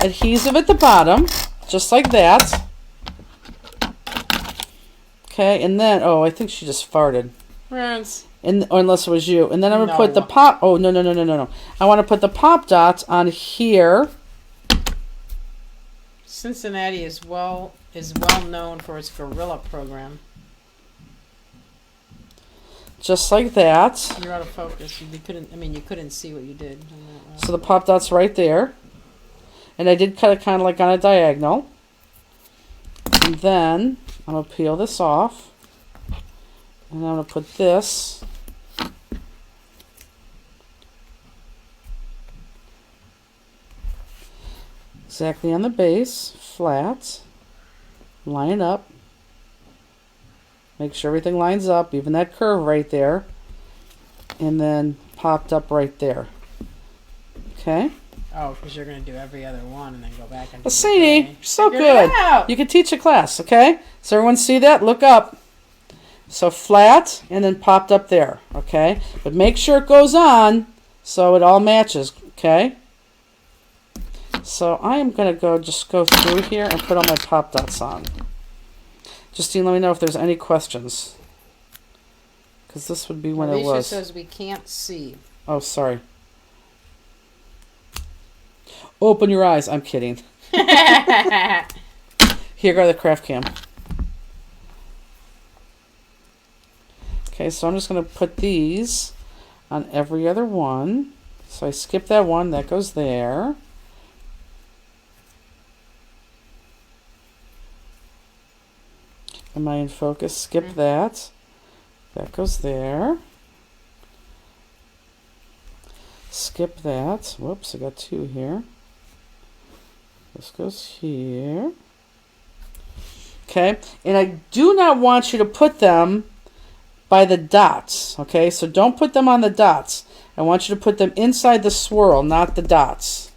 adhesive at the bottom, just like that. Okay, and then, oh, I think she just farted. Friends. Or unless it was you. And then I'm going to No. put the pop, oh, no. I want to put the pop dots on here. Cincinnati is well known for its gorilla program. Just like that. You're out of focus. You couldn't see what you did. So the pop dot's right there. And I did cut it kind of like on a diagonal. And then I'm going to peel this off. And I'm going to put this exactly on the base, flat. Line it up. Make sure everything lines up, even that curve right there. And then popped up right there. Okay? Oh, because you're going to do every other one and then go back and do the Asini, gray. you're so Figure it good. out. You can teach a class, okay? So everyone see that? Look up. So flat and then popped up there, okay? But make sure it goes on so it all matches, okay? So I am going to just go through here and put all my pop dots on. Justine, let me know if there's any questions. Because this would be when it Alicia was. says we can't see. Oh, sorry. Open your eyes. I'm kidding. Here go the craft cam. Okay, so I'm just going to put these on every other one. So I skip that one. That goes there. Am I in focus? Skip that. That goes there. Skip that. Whoops, I got 2 here. This goes here. Okay, and I do not want you to put them by the dots. Okay, so don't put them on the dots. I want you to put them inside the swirl, not the dots.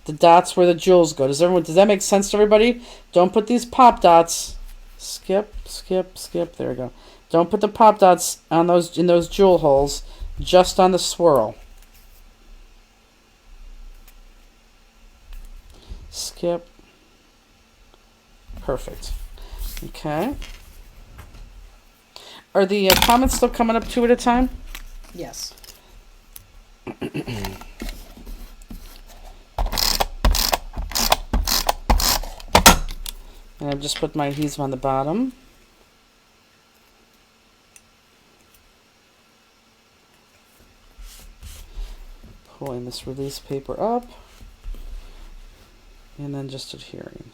The dots where the jewels go. Does that make sense to everybody? Don't put these pop dots. Skip, skip, skip. There we go. Don't put the pop dots on in those jewel holes, just on the swirl. Skip. Perfect. Okay. Are the comments still coming up 2 at a time? Yes. And I've just put my adhesive on the bottom. Pulling this release paper up. And then just adhering.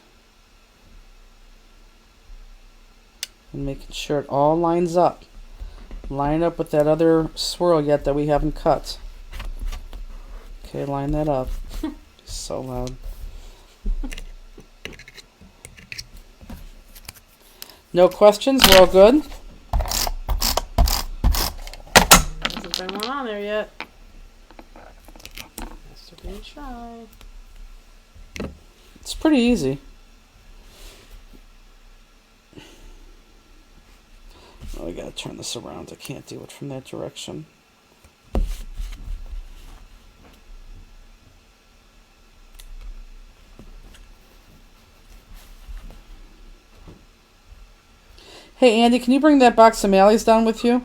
And making sure it all lines up. Line up with that other swirl yet that we haven't cut. Okay, line that up. So loud. No questions? We're all good? Hasn't been one on there yet. Has to be shy. It's pretty easy. Oh, I gotta turn this around. I can't do it from that direction. Hey, Andy, can you bring that box of Malleys down with you?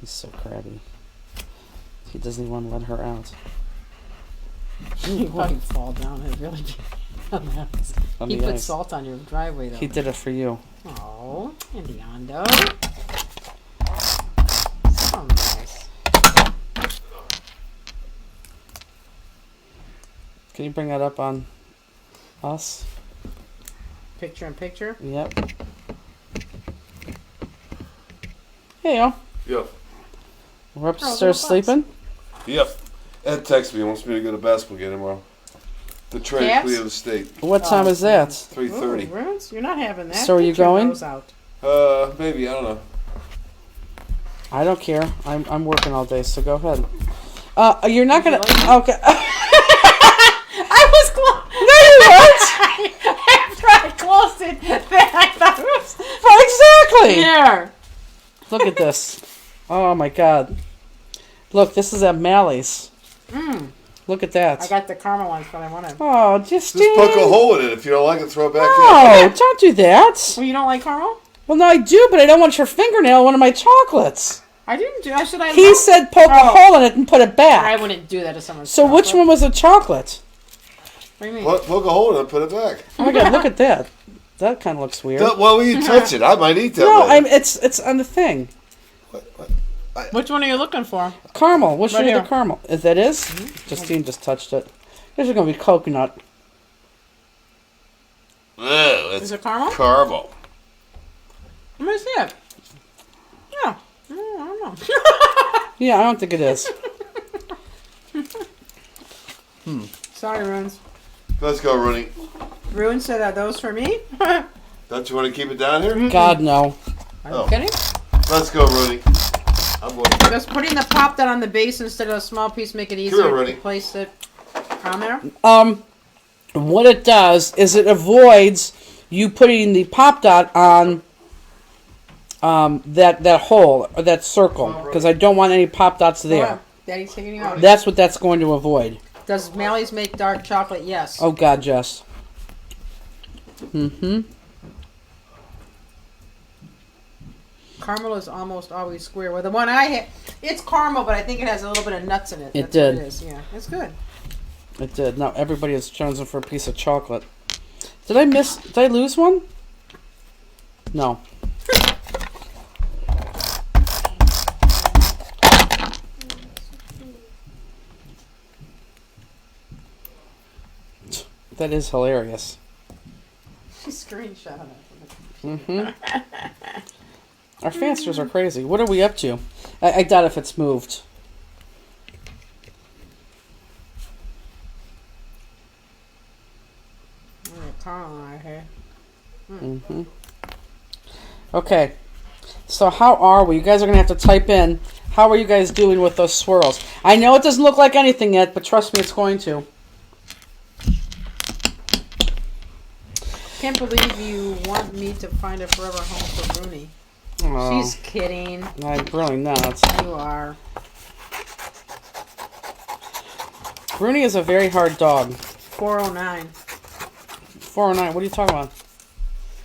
He's so crabby. He doesn't even want to let her out. You probably fall down. It really On He the put ice. salt on your driveway, though. He did it for you. Oh, Indiondo. So nice. Can you bring that up on us? Picture in picture. Yep. Hey, y'all. Yep. We're Oh, upstairs little box. sleeping. Yep. Ed texted me. He wants me to go to basketball game tomorrow. The trade Cavs? Cleveland State. What time is that? 3:30. Ooh, Runes, you're not having that. So are you Picture going? goes out. Maybe, I don't know. I don't care. I'm working all day, so go ahead. You're not Would gonna. you like Okay. I was close. No, you weren't. After I closed it, then I thought it was Exactly. here. Look at this. Oh my God. Look, this is at Mally's. Look at that. I got the caramel ones, but I wanted. Oh, just Just poke a hole in it. If you don't like it, throw it back in. No, don't do that. Well, you don't like caramel? Well, no, I do, but I don't want your fingernail in one of my chocolates. I didn't do. I should. I. He said poke a hole in it and put it I back. wouldn't do that to someone. So which one was the chocolate? What do you mean? Poke a hole in it and put it back. Oh my God, look at that. That kind of looks weird. Well, when you touch it, I might eat that No, later. it's on the thing. Which one are you looking for? Caramel. Which Right one is here. the caramel? Is that is? Justine just touched it. This is gonna be coconut. Ew, it's Is it caramel? caramel. Let me see it. Yeah. I don't know. Yeah, I don't think it is. Sorry, Runes. Let's go, Rooney. Runes said, "Are those for me?" Don't you want to keep it down here? God no. Are you Oh. kidding? Let's go, Rooney. I'm going. Just putting the pop dot on the base instead of a small piece make it here, easier Rudy. to place it on there. What it does is it avoids you putting the pop dot on that hole or that circle because I don't want any pop dots there. Hold on. Daddy's taking you out. That's what that's going to avoid. Does Mally's make dark chocolate? Yes. Oh God, Jess. Mm-hmm. Caramel is almost always square. Well, the one I had, it's caramel, but I think it has a little bit of nuts in it. It That's did. What it is. Yeah, it's good. It did. Now everybody is chosen for a piece of chocolate. Did I lose one? No. That is hilarious. She screenshot it. Mm-hmm. Our fansters are crazy. What are we up to? I doubt if it's moved. Caramel right here. Mm-hmm. Okay. So how are we? You guys are going to have to type in. How are you guys doing with those swirls? I know it doesn't look like anything yet, but trust me, it's going to. Can't believe you want me to find a forever home for Rooney. Oh, She's kidding. I'm really not. You are. Rooney is a very hard dog. 409. 409. What are you talking about?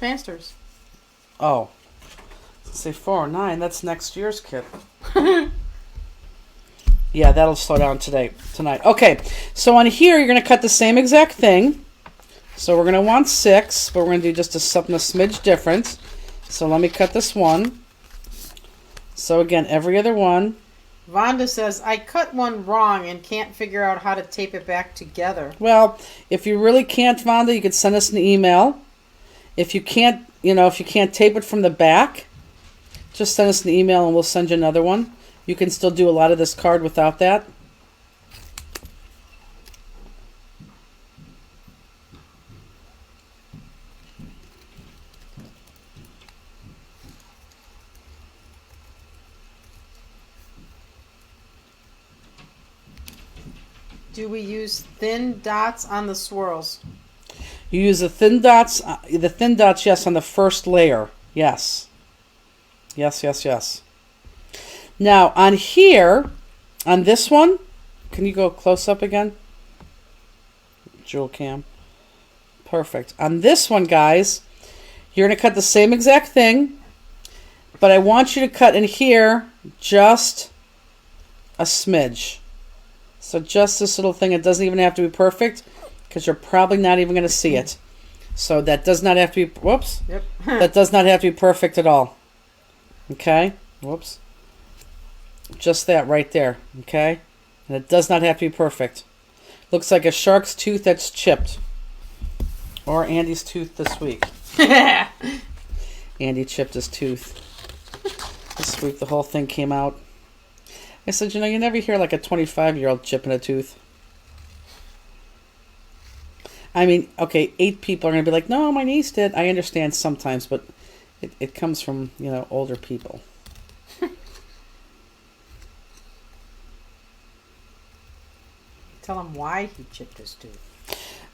Fansters. Oh. Let's say 409. That's next year's kit. Yeah, that'll slow down tonight. Okay, so on here, you're going to cut the same exact thing. So we're going to want 6, but we're going to do just something a smidge different. So let me cut this one. So again, every other one. Vonda says, I cut one wrong and can't figure out how to tape it back together. Well, if you really can't, Vonda, you could send us an email. If you can't, if you can't tape it from the back, just send us an email and we'll send you another one. You can still do a lot of this card without that. Do we use thin dots on the swirls? You use the thin dots, yes, on the first layer. Yes. Yes. Now, on here, on this one, can you go close up again? Jewel cam. Perfect. On this one, guys, you're going to cut the same exact thing, but I want you to cut in here just a smidge. So just this little thing. It doesn't even have to be perfect because you're probably not even going to see it. So that does not have to be, whoops. Yep. That does not have to be perfect at all. Okay? Whoops. Just that right there. Okay? And it does not have to be perfect. Looks like a shark's tooth that's chipped. Or Andy's tooth this week. Andy chipped his tooth. This week the whole thing came out. I said, you never hear like a 25-year-old chipping a tooth. I mean, okay, 8 people are going to be like, no, my niece did. I understand sometimes, but it comes from, older people. Tell him why he chipped his tooth.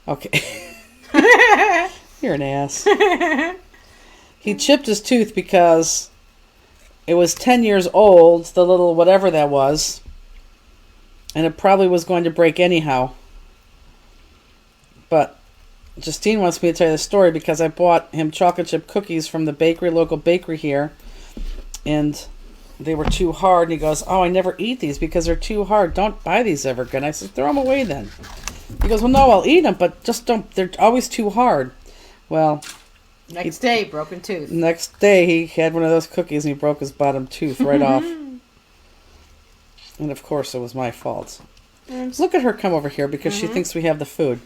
Okay. You're an ass. He chipped his tooth because it was 10 years old, the little whatever that was, and it probably was going to break anyhow. But Justine wants me to tell you the story because I bought him chocolate chip cookies from the local bakery here, and they were too hard. And he goes, oh, I never eat these because they're too hard. Don't buy these ever again. I said, throw them away then. He goes, well, no, I'll eat them, but just don't. They're always too hard. Well, next day, broken tooth. Next day, he had one of those cookies and he broke his bottom tooth right off. And of course, it was my fault. Look at her come over here because she thinks we have the food.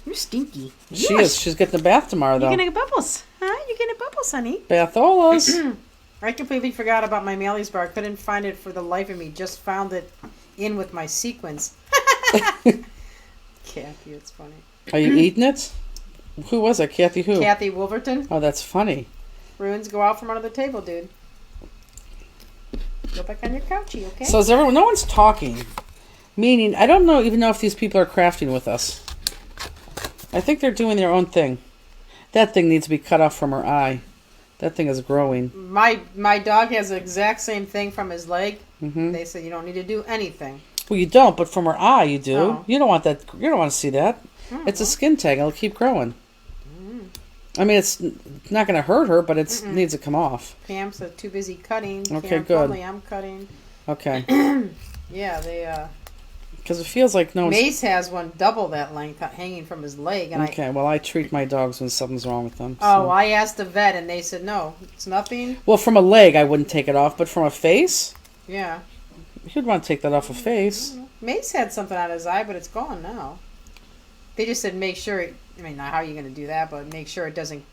You're stinky. She is. She's getting a bath tomorrow, though. You're getting bubbles. Huh? You're getting bubbles, honey. Batholas. I completely forgot about my Mally's bar. Couldn't find it for the life of me. Just found it in with my sequins. Kathy, it's funny. Are you eating it? Who was it? Kathy who? Kathy Wolverton. Oh, that's funny. Ruins go out from under the table, dude. Go back on your couchy, okay? So is everyone? No one's talking. Meaning, I don't even know if these people are crafting with us. I think they're doing their own thing. That thing needs to be cut off from her eye. That thing is growing. My dog has the exact same thing from his leg. Mm-hmm. They said you don't need to do anything. Well, you don't, but from her eye, you do. Oh. You don't want that. You don't want to see that. It's a skin tag. It'll keep growing. I mean, it's not going to hurt her, but it needs to come off. Pam said too busy cutting. Okay, Karen good. Foley, I'm cutting. Okay. Yeah, they. Because it feels like no one's... Mace has one double that length hanging from his leg, and Okay, well, I treat my dogs when something's wrong with them. Oh, I asked the vet, and they said no, it's nothing. Well, from a leg, I wouldn't take it off, but from a face, Yeah. you'd want to take that off a face. Mace had something on his eye, but it's gone now. They just said make sure. I mean, not how are you going to do that, but make sure it doesn't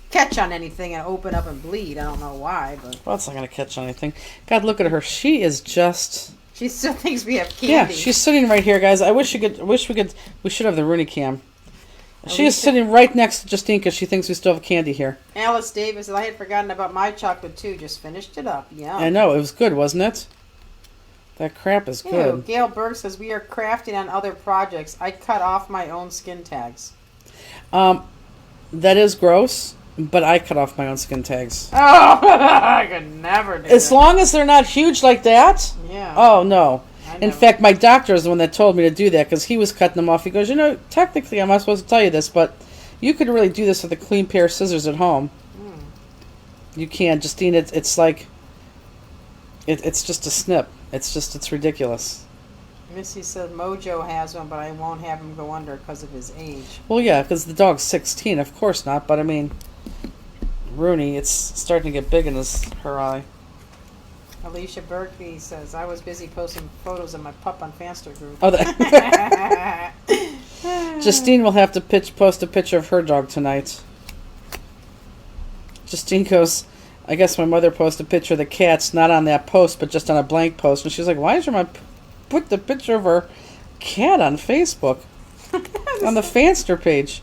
catch on anything and open up and bleed. I don't know why, but Well, it's not going to catch on anything. God, look at her. She is just... she still thinks we have candy. Yeah, she's sitting right here, guys. We should have the Rooney cam. She is Alicia- sitting right next to Justine because she thinks we still have candy here. Alice Davis said I had forgotten about my chocolate too. Just finished it up. Yeah. I know, it was good, wasn't it? That crap is Ew, good. Gail Berg says we are crafting on other projects. I cut off my own skin tags. That is gross, but I cut off my own skin tags. Oh, I could never do As that. long as they're not huge like that. Yeah. Oh, no. I In never- fact, my doctor is the one that told me to do that because he was cutting them off. He goes, technically I'm not supposed to tell you this, but you could really do this with a clean pair of scissors at home. You can, Justine. It's like it's just a snip. It's ridiculous. Missy said Mojo has one, but I won't have him go under because of his age. Well, yeah, because the dog's 16. Of course not. But I mean, Rooney, it's starting to get big in her eye. Alicia Berkey says, I was busy posting photos of my pup on Fanster group. Oh, Justine will have to post a picture of her dog tonight. Justine goes, I guess my mother posted a picture of the cats, not on that post, but just on a blank post. And she's like, why did your mom put the picture of her cat on Facebook? On the Fanster page.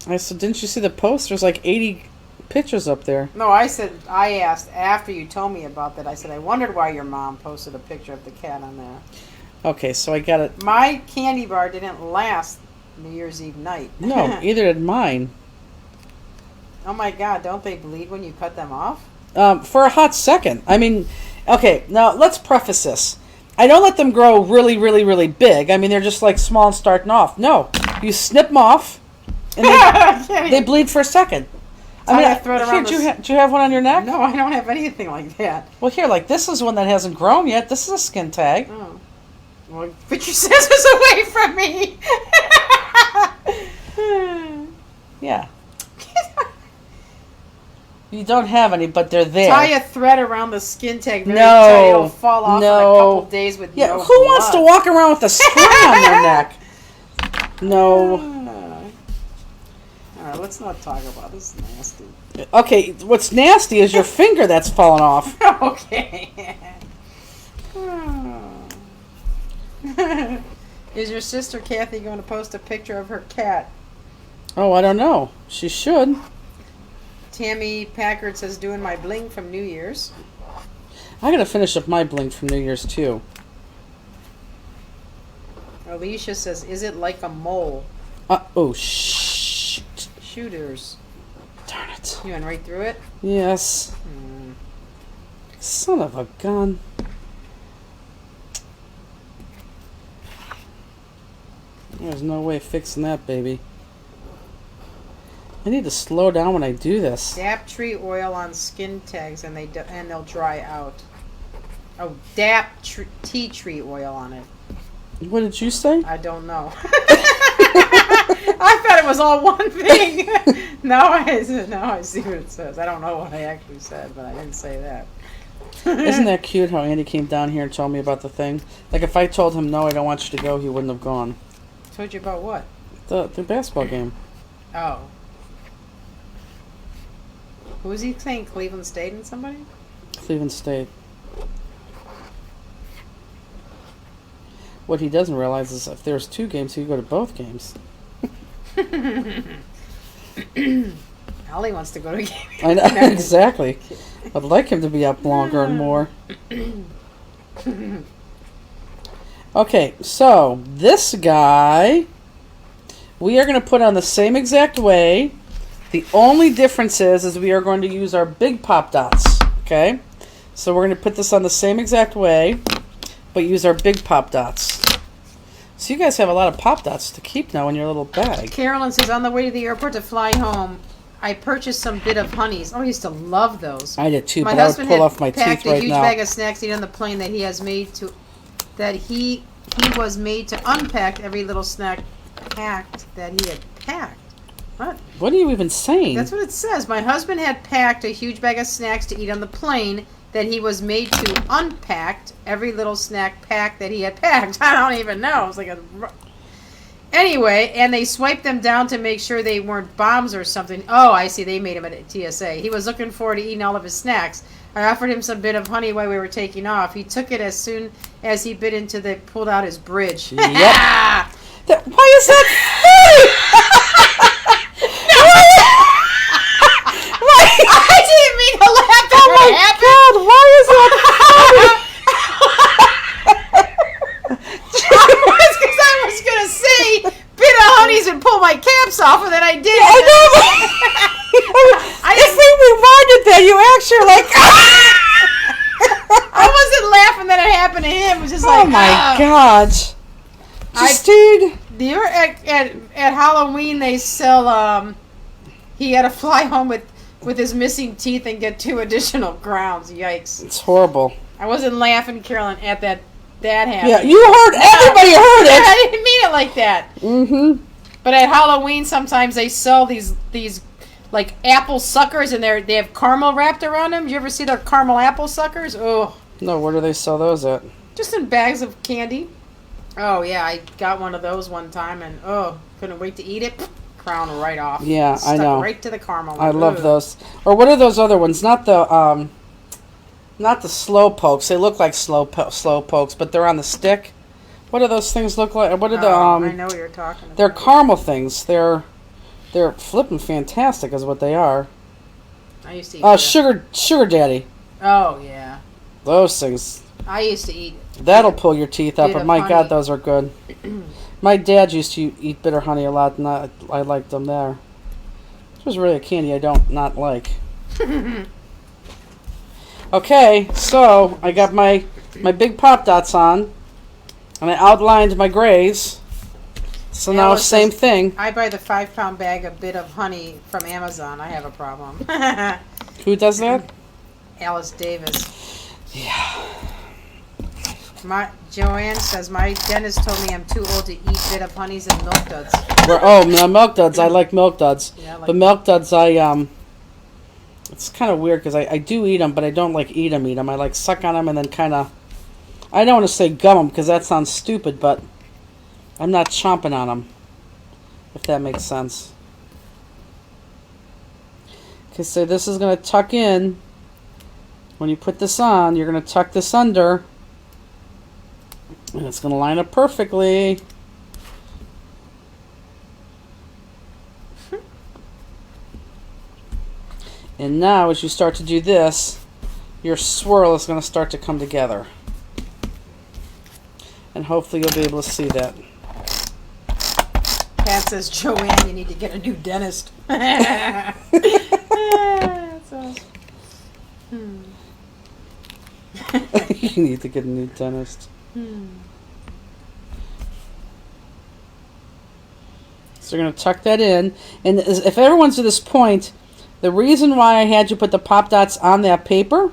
I said, didn't you see the post? There's like 80 pictures up there. No, I asked after you told me about that. I said, I wondered why your mom posted a picture of the cat on there. Okay, so I got it. My candy bar didn't last New Year's Eve night. No, either did mine. Oh my God, don't they bleed when you cut them off? For a hot second. I mean, okay, now let's preface this. I don't let them grow really, really, really big. I mean, they're just like small and starting off. No, you snip them off, and they bleed for a second. I mean, do you have one on your neck? No, I don't have anything like that. Well, here, like this is one that hasn't grown yet. This is a skin tag. Oh. Well, put your scissors away from me. Yeah. You don't have any, but they're there. Tie a thread around the skin tag very tight. It'll fall off in a couple days with no who blood. wants to walk around with a string on their neck? No. All right, let's not talk about this. This is nasty. Okay, what's nasty is your finger that's fallen off. Okay. Is your sister Kathy going to post a picture of her cat? Oh, I don't know. She should. Tammy Packard says, doing my bling from New Year's. I gotta finish up my bling from New Year's too. Alicia says, is it like a mole? Oh, shit. Shooters. Darn it. You went right through it? Yes. Son of a gun. There's no way fixing that, baby. I need to slow down when I do this. Dap tree oil on skin tags and they'll dry out. Oh, dap tea tree oil on it. What did you say? I don't know. I thought it was all one thing. now I see what it says. I don't know what I actually said, but I didn't say that. Isn't that cute how Andy came down here and told me about the thing? Like if I told him no, I don't want you to go, he wouldn't have gone. Told you about what? The basketball game. Oh. Who was he saying? Cleveland State and somebody? Cleveland State. What he doesn't realize is if there's two games, he could go to both games. Ollie wants to go to a game. I know, exactly. I'd like him to be up longer and more. Okay, so this guy, we are going to put on the same exact way. The only difference is we are going to use our big pop dots. Okay, so we're going to put this on the same exact way, but use our big pop dots. So you guys have a lot of pop dots to keep now in your little bag. Carolyn says, on the way to the airport to fly home, I purchased some bit of honeys. Oh, I used to love those. I did too, but I would pull off my teeth right now. My husband had packed a huge bag of snacks to eat on the plane that he was made to unpack every little snack packed that he had packed. What? What are you even saying? That's what it says. My husband had packed a huge bag of snacks to eat on the plane that he was made to unpack every little snack pack that he had packed. I don't even know. It was like a... Anyway, and they swiped them down to make sure they weren't bombs or something. Oh, I see. They made him at TSA. He was looking forward to eating all of his snacks. I offered him some bit of honey while we were taking off. He took it as soon as he bit into pulled out his bridge. Yep. Why is that funny? I didn't mean to laugh. Oh my God! Why is that funny? It's because I was gonna say bit of honeys and pull my caps off, and then I did. I know. If we rewinded that, you actually like. I wasn't laughing that it happened to him. It was just like, oh my God! Justine. At Halloween they sell. He had to fly home with with his missing teeth and get 2 additional crowns. Yikes. It's horrible. I wasn't laughing, Carolyn, at that happened. Yeah, you heard. Everybody heard it. I didn't mean it like that. Mm-hmm. But at Halloween, sometimes they sell these like apple suckers, and they have caramel wrapped around them. You ever see their caramel apple suckers? Oh, No, where do they sell those at? just in bags of candy. Oh yeah, I got one of those one time, and couldn't wait to eat it. Crown right off. Yeah, I Stuck know. right to the caramel. I love Ugh. those. Or what are those other ones? Not the slow pokes. They look like slow pokes, but they're on the stick. What do those things look like? What are the I know what you're talking about. They're caramel things. They're flipping fantastic, is what they are. I used to eat. Sugar daddy. Oh yeah, Those things. I used to eat. That'll pull your teeth up, Bit but of my honey. God, those are good. My dad used to eat bitter honey a lot, and I liked them there. It was really a candy I don't not like. Okay, so I got my big Pop Dots on, and I outlined my grays. So now Alice same says- thing. I buy the 5-pound bag of bit of honey from Amazon. I have a problem. Who does that? Alice Davis. Yeah. Joanne says my dentist told me I'm too old to eat bit of honeys and milk duds. Milk duds. I like milk duds. Yeah, I like But milk duds, it's kind of weird because I do eat them, but I don't like eat them. I like suck on them and then kind of, I don't want to say gum them because that sounds stupid, but I'm not chomping on them, if that makes sense. Okay, so this is going to tuck in. When you put this on, you're going to tuck this under. And it's going to line up perfectly. And now, as you start to do this, your swirl is going to start to come together. And hopefully you'll be able to see that. Pat says, Joanne, you need to get a new dentist. So, You need to get a new dentist. So you're going to tuck that in. And if everyone's to this point, the reason why I had you put the Pop Dots on that paper,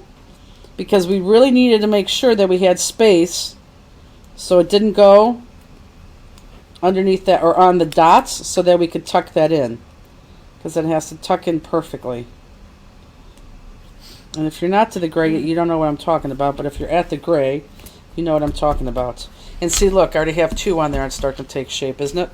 because we really needed to make sure that we had space so it didn't go underneath that or on the dots, so that we could tuck that in, because it has to tuck in perfectly. And if you're not to the gray, you don't know what I'm talking about, but if you're at the gray, you know what I'm talking about. And see, look, I already have 2 on there. It's starting to take shape, isn't it?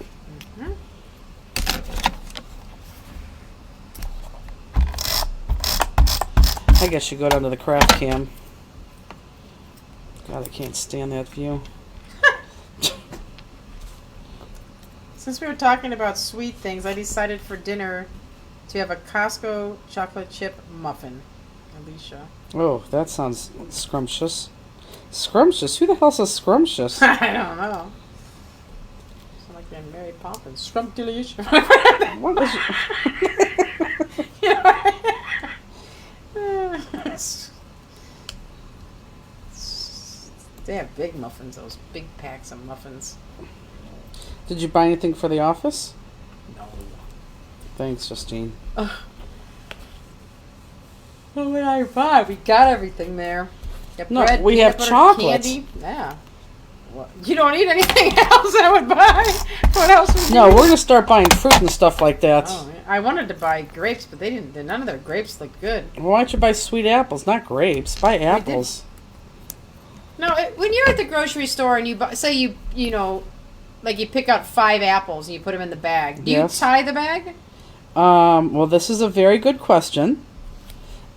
I guess you go down to the craft cam. God, I can't stand that view. since we were talking about sweet things, I decided for dinner to have a Costco chocolate chip muffin. Alicia. Oh, that sounds scrumptious. Scrumptious? Who the hell says scrumptious? I don't know. Sound like they're Mary Poppins. Scrumptious. What is They have big muffins, those big packs of muffins. Did you buy anything for the office? No. Thanks, Justine. What would I buy? We got everything there. Got No, bread, we peanut have butter, chocolates. candy. Yeah. What? You don't eat anything else I would buy? What else would you No, eat? we're gonna start buying fruit and stuff like that. Oh, yeah. I wanted to buy grapes, but they didn't. None of their grapes looked good. Well, why don't you buy sweet apples, not grapes? Buy apples. No, when you're at the grocery store and you buy, say you know, like you pick out 5 apples and you put them in the bag. Do Yes. you tie the bag? Well, this is a very good question.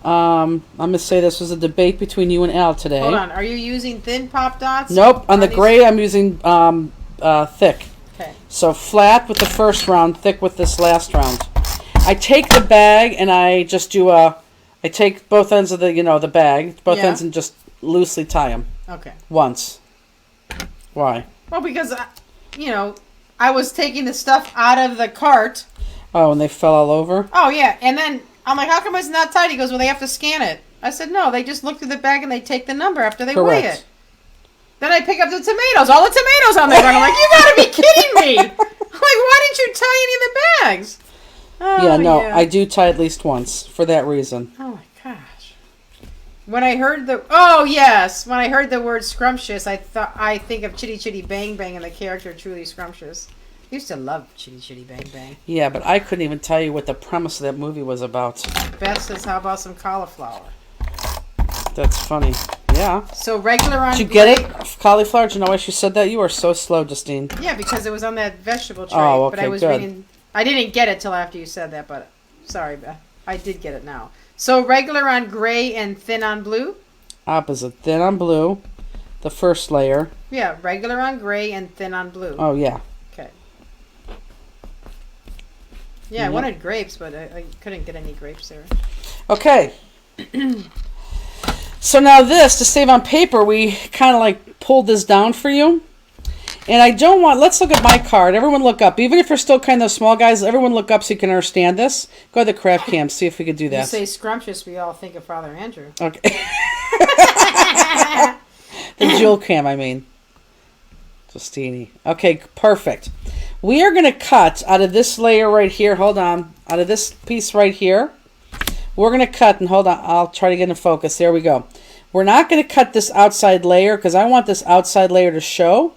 I'm gonna say this was a debate between you and Al today. Hold on. Are you using thin Pop Dots? Nope. On the these- gray, I'm using thick. Okay. So flat with the first round, thick with this last round. I take the bag and I just do I take both ends of the bag, both Yeah. ends, and just loosely tie them Okay. once. Why? Well, because I was taking the stuff out of the cart. Oh, and they fell all over? Oh yeah, and then I'm like, how come it's not tight? He goes, well, they have to scan it. I said, no, they just look through the bag and they take the number after they weigh Correct. it. Then I pick up the tomatoes, all the tomatoes on the ground. I'm like, you gotta be kidding me! I'm like, why didn't you tie any of the bags? Oh, Yeah, no, I do tie at least once for that reason. Oh my gosh. When I heard the when I heard the word scrumptious, I think of Chitty Chitty Bang Bang and the character Truly Scrumptious. I used to love Chitty Chitty Bang Bang. Yeah, but I couldn't even tell you what the premise of that movie was about. Beth says, "How about some cauliflower?" That's funny. Yeah. So regular on. Did you get it? Cauliflower? Do you know why she said that? You are so slow, Justine. Yeah, because it was on that vegetable tray. Oh, okay, but I was good. reading. I didn't get it till after you said that, but sorry, Beth. I did get it now. So regular on gray and thin on blue. Opposite. Thin on blue, the first layer. Yeah, regular on gray and thin on blue. Oh, yeah. Okay. Yeah, I Yep. wanted grapes, but I couldn't get any grapes there. Okay. So now this, to save on paper, we kind of like pulled this down for you. And I don't want, let's look at my card. Everyone look up. Even if you're still kind of small guys, everyone look up so you can understand this. Go to the craft camp, see if we could do You that. say scrumptious, we all think of Father Andrew. Okay. The jewel cam, I mean. Justini. Okay, perfect. We are going to cut out of this layer right here. Hold on. Out of this piece right here. We're going to cut, and hold on. I'll try to get in focus. There we go. We're not going to cut this outside layer because I want this outside layer to show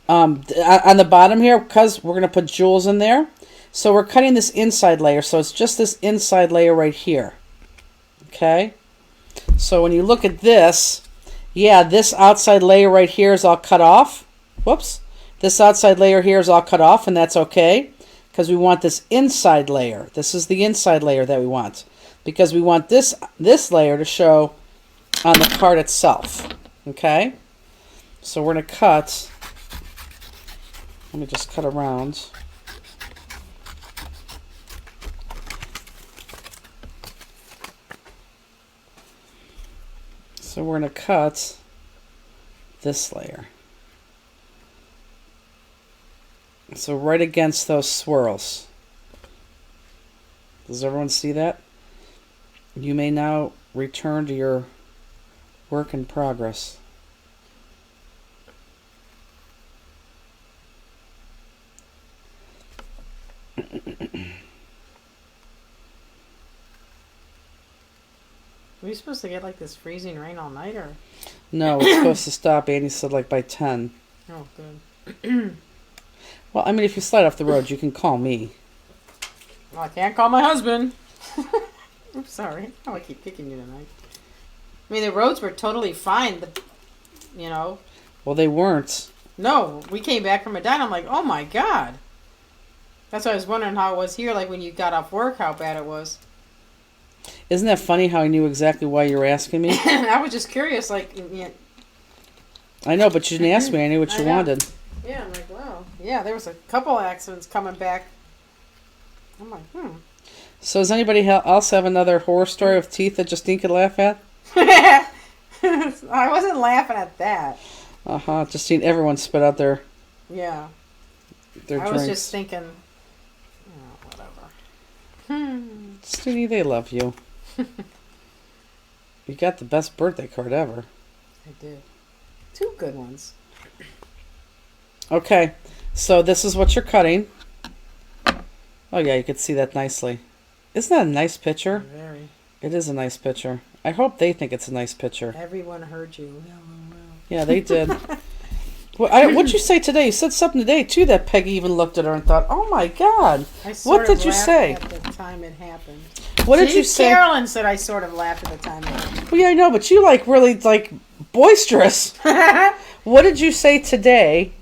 on the bottom here because we're going to put jewels in there. So we're cutting this inside layer. So it's just this inside layer right here. Okay. So when you look at this, yeah, this outside layer right here is all cut off. Whoops. This outside layer here is all cut off, and that's okay because we want this inside layer. This is the inside layer that we want because we want this layer to show on the card itself. Okay? So we're going to cut. Let me just cut around. So we're going to cut this layer. So right against those swirls. Does everyone see that? You may now return to your work in progress. Are we supposed to get like this freezing rain all night, or? No, it's supposed to stop, Andy said, like by 10. Oh, good. Well, I mean, if you slide off the road, you can call me. Well, I can't call my husband. I'm sorry. Oh, I keep kicking you tonight. I mean, the roads were totally fine, but, you know. Well, they weren't. No, we came back from Medina. I'm like, oh my God. That's why I was wondering how it was here, like when you got off work, how bad it was. Isn't that funny how I knew exactly why you were asking me? I was just curious, like, yeah. I know, but you didn't ask me. I knew what you I know. wanted. Yeah, I'm like, wow. Yeah, there was a couple accidents coming back. I'm like, So does anybody else have another horror story of teeth that Justine could laugh at? I wasn't laughing at that. Uh-huh. Justine, everyone spit out their Yeah. I drinks. was just thinking, whatever. Justine, they love you. You got the best birthday card ever. I did. 2 good ones. Okay, so this is what you're cutting. Oh yeah, you can see that nicely. Isn't that a nice picture? Very. It is a nice picture. I hope they think it's a nice picture. Everyone heard you. Yeah, they did. What'd you say today? You said something today, too, that Peggy even looked at her and thought, oh my God. What did you say? At the time it happened. What did you say? Carolyn said I sort of laughed at the time it happened. Well, yeah, I know, but you really boisterous. What did you say today?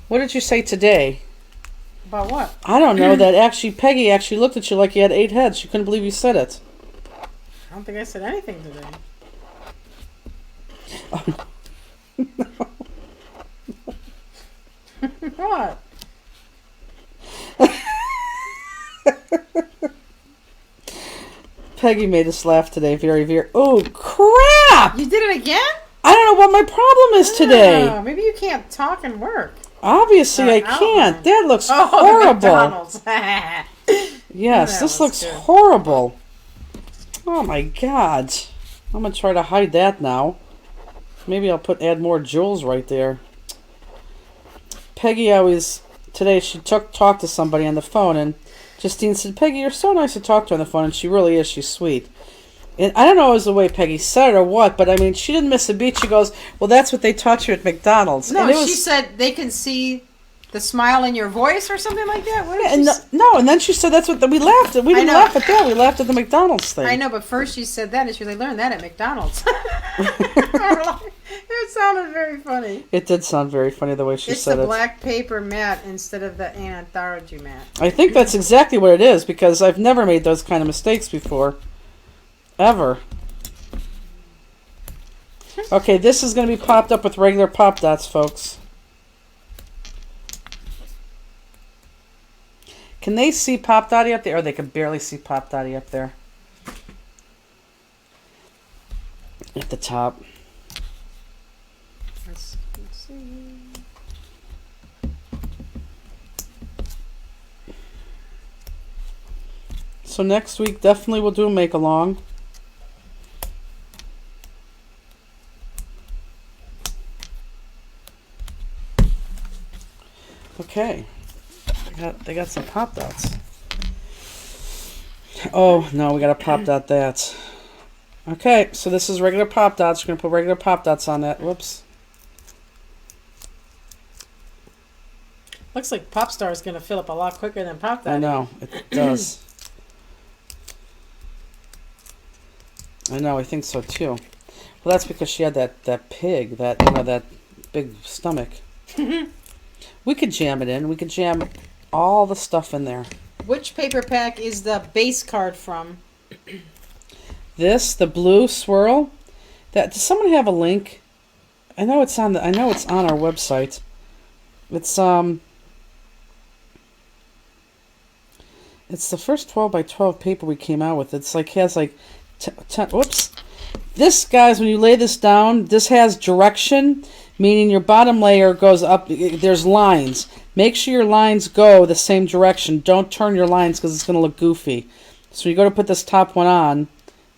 What did you say today? About what? I don't know, that Peggy actually looked at you like you had 8 heads. She couldn't believe you said it. I don't think I said anything today. What? Peggy made us laugh today, very, very. Oh, crap! You did it again? I don't know what my problem is today. Oh, maybe you can't talk and work. Obviously, I can't. outline. That looks The horrible. McDonald's. Yes, That this was looks good. horrible. Oh my God. I'm going to try to hide that now. Maybe I'll add more jewels right there. Peggy always today she talked to somebody on the phone, and Justine said, "Peggy, you're so nice to talk to on the phone," and she really is. She's sweet. And I don't know if it was the way Peggy said it or what, but I mean, she didn't miss a beat. She goes, "Well, that's what they taught you at McDonald's." No, and it was, she said they can see the smile in your voice or something like that. What did she and say? no, and then she said that's what we laughed at. We didn't know. laugh at that. We laughed at the McDonald's thing. I know, but first she said that, and she was like, "I learned that at McDonald's." It sounded very funny. It did sound very funny the way she It's said the it. black paper mat instead of the anthology mat. I think that's exactly what it is because I've never made those kind of mistakes before, ever. Okay, this is going to be popped up with regular pop dots, folks. Can they see Pop Dotty up there? Or they can barely see Pop Dotty up there. At the top. Let's see. So next week, definitely we'll do a make-along. Okay. They got some pop dots. Oh, no, we got to pop dot that. Okay, so this is regular pop dots. We're going to put regular pop dots on that. Whoops. Looks like Popstar is going to fill up a lot quicker than Pop I Dotty. know, it does. I know, I think so too. Well, that's because she had that pig, that big stomach. We could jam it in. We could jam all the stuff in there. Which paper pack is the base card from? This, the blue swirl. Does someone have a link? I know it's on our website. It's the first 12 by 12 paper we came out with. It's like has like 10. Whoops. This, guys, when you lay this down, this has direction, meaning your bottom layer goes up. There's lines. Make sure your lines go the same direction. Don't turn your lines because it's going to look goofy. So you go to put this top one on,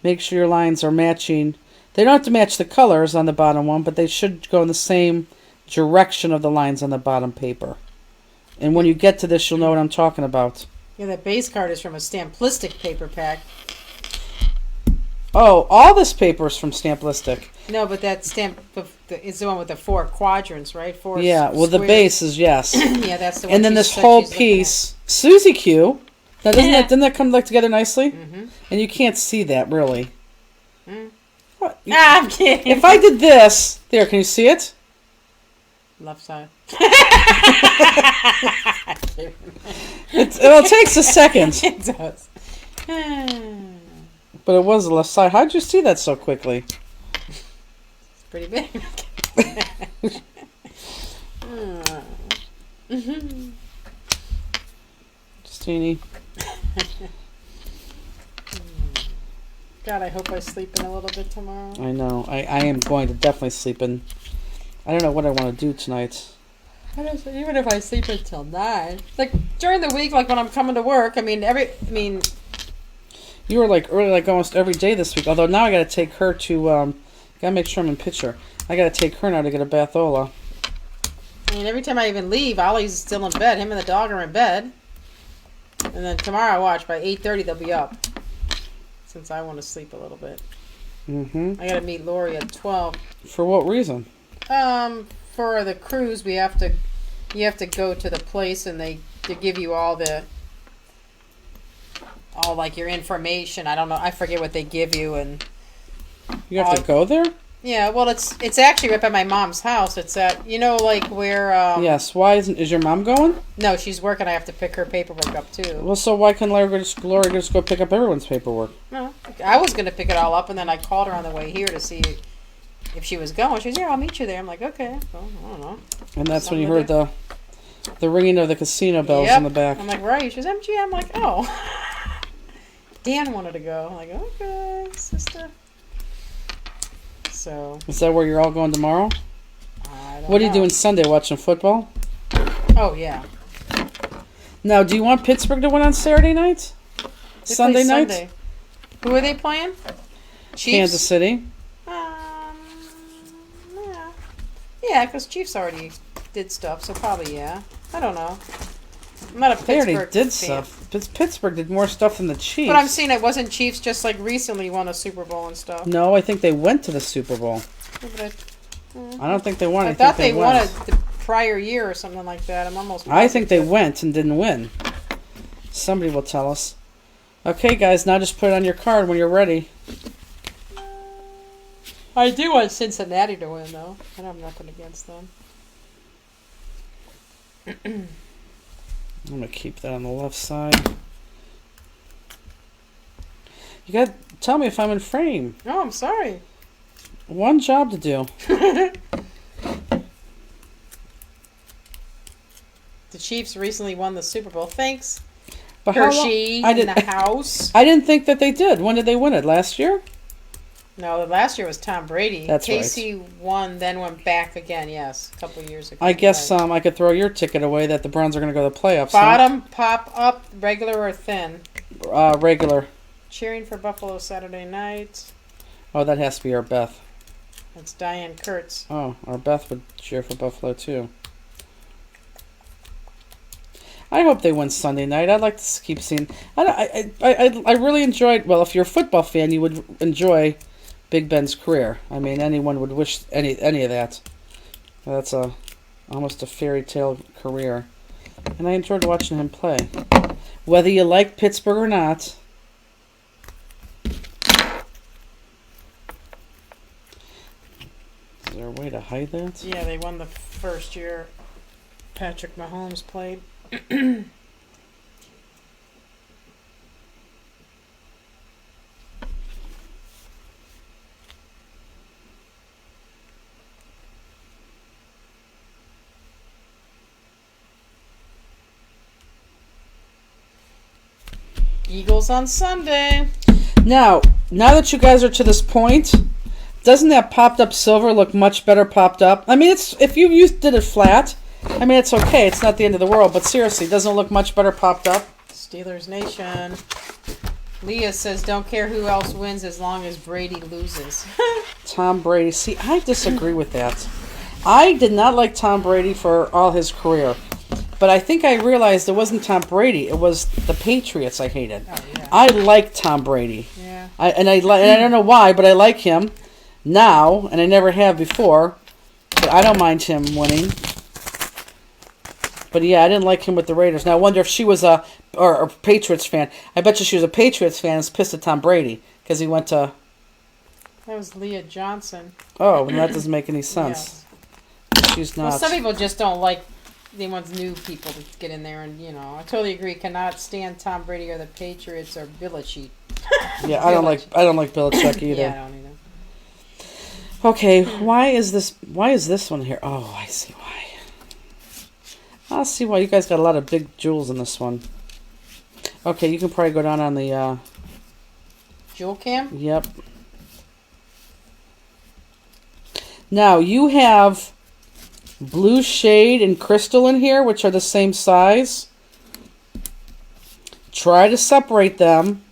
make sure your lines are matching. They don't have to match the colors on the bottom one, but they should go in the same direction of the lines on the bottom paper. And when you get to this, you'll know what I'm talking about. Yeah, that base card is from a Stamplistic paper pack. Oh, all this paper is from Stamplistic. No, but that stamp is the one with the 4 quadrants, right? 4 Yeah, well, the squares. base is yes. Yeah, that's the one. And then she this said whole she's looking at. piece, Susie Q. Now, didn't that come like together nicely? Mm-hmm. And you can't see that really. What? I'm kidding. If I did this, there, can you see it? Left side. It takes a second, It does. but it was the left side. How'd you see that so quickly? Pretty big. Justine. God, I hope I sleep in a little bit tomorrow. I know. I am going to definitely sleep in. I don't know what I want to do tonight. Even if I sleep until 9, like during the week, like when I'm coming to work, You were like early, like almost every day this week. Although now I got to take her to. Gotta make sure I'm in picture. I got to take her now to get a bathola. every time I even leave, Ollie's still in bed. Him and the dog are in bed. And then tomorrow, watch, by 8:30 they'll be up. Since I want to sleep a little bit. Mm-hmm. I gotta meet Lori at 12. For what reason? For the cruise, you have to go to the place and they give you all like your information. I don't know. I forget what they give you and. You have to go there? Yeah, well, it's actually right by my mom's house. It's at like where. Yes. Why is your mom going? No, she's working. I have to pick her paperwork up too. Well, so why can Lori just go pick up everyone's paperwork? No, I was gonna pick it all up, and then I called her on the way here to see if she was going. She was, "Yeah, I'll meet you there." I'm like, "Okay." Well, I don't know. And that's when you heard the ringing of the casino bells in the back. I'm like, "Right." She was MG. I'm like, "Oh." Dan wanted to go. I'm like, "Okay, sister." So. Is that where you're all going tomorrow? I don't What are you know. doing Sunday? Watching football? Oh yeah. Now, do you want Pittsburgh to win on Saturday night? They Sunday play night? Sunday. Who are they playing? Chiefs. Kansas City. Yeah, because Chiefs already did stuff, so probably yeah. I don't know. I'm not a They Pittsburgh already did fan. stuff. Pittsburgh did more stuff than the Chiefs. But I'm saying it wasn't Chiefs just like recently won a Super Bowl and stuff. No, I think they went to the Super Bowl. Yeah, but I don't think they won. I thought think they won went. it the prior year or something like that. I'm almost. I think they positive. went and didn't win. Somebody will tell us. Okay, guys, now just put it on your card when you're ready. I do want Cincinnati to win, though. I have nothing against them. I'm gonna keep that on the left side. You got to tell me if I'm in frame. Oh, I'm sorry. One job to do. The Chiefs recently won the Super Bowl. Thanks, But how long- Hershey I in didn't. the house. I didn't think that they did. When did they win it? Last year? No, the last year was Tom Brady. That's right. Casey won, then went back again. Yes, a couple of years ago. I guess Right. I could throw your ticket away that the Browns are going to go to the playoffs. Bottom, pop up, regular or thin. Regular. Cheering for Buffalo Saturday night. Oh, that has to be our Beth. That's Diane Kurtz. Oh, our Beth would cheer for Buffalo too. I hope they win Sunday night. I'd like to keep seeing. I really enjoyed. Well, if you're a football fan, you would enjoy Big Ben's career. I mean, anyone would wish any of that. That's almost a fairy tale career, and I enjoyed watching him play. Whether you like Pittsburgh or not. Is there a way to hide that? Yeah, they won the first year Patrick Mahomes played. Eagles on Sunday. Now that you guys are to this point, doesn't that popped up silver look much better popped up? I mean, it's if you did it flat, I mean, it's okay. It's not the end of the world. But seriously, doesn't it look much better popped up? Steelers Nation. Leah says, don't care who else wins as long as Brady loses. Tom Brady. See, I disagree with that. I did not like Tom Brady for all his career. But I think I realized it wasn't Tom Brady. It was the Patriots I hated. Oh, yeah. I like Tom Brady. Yeah. And I don't know why, but I like him now, and I never have before. But I don't mind him winning. But yeah, I didn't like him with the Raiders. Now I wonder if she was a Patriots fan. I bet you she was a Patriots fan and was pissed at Tom Brady because he went to. That was Leah Johnson. Oh, well, that doesn't make any sense. Yes. She's Well, not. some people just don't like. They want new people to get in there, and I totally agree. Cannot stand Tom Brady or the Patriots or Belichick. Yeah, I don't like Belichick either. Yeah, I don't either. Okay, why is this one here? Oh, I see why. I'll see why. You guys got a lot of big jewels in this one. Okay, you can probably go down on the. Jewel Cam? Yep. Now you have blue shade and crystal in here, which are the same size. Try to separate them.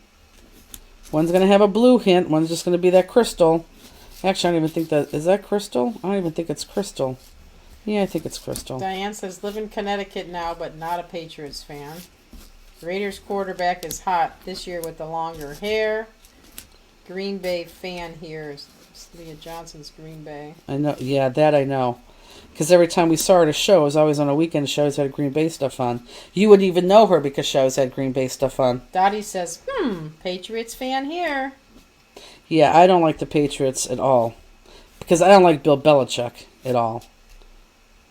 One's going to have a blue hint. One's just going to be that crystal. Actually, I don't even think that... Is that crystal? I don't even think it's crystal. Yeah, I think it's crystal. Diane says, live in Connecticut now, but not a Patriots fan. Raiders quarterback is hot this year with the longer hair. Green Bay fan here is Leah Johnson's Green Bay. I know. Yeah, that I know. Because every time we saw her at a show, it was always on a weekend show, she had Green Bay stuff on. You wouldn't even know her because she always had Green Bay stuff on. Dottie says, Patriots fan here. Yeah, I don't like the Patriots at all. Because I don't like Bill Belichick at all.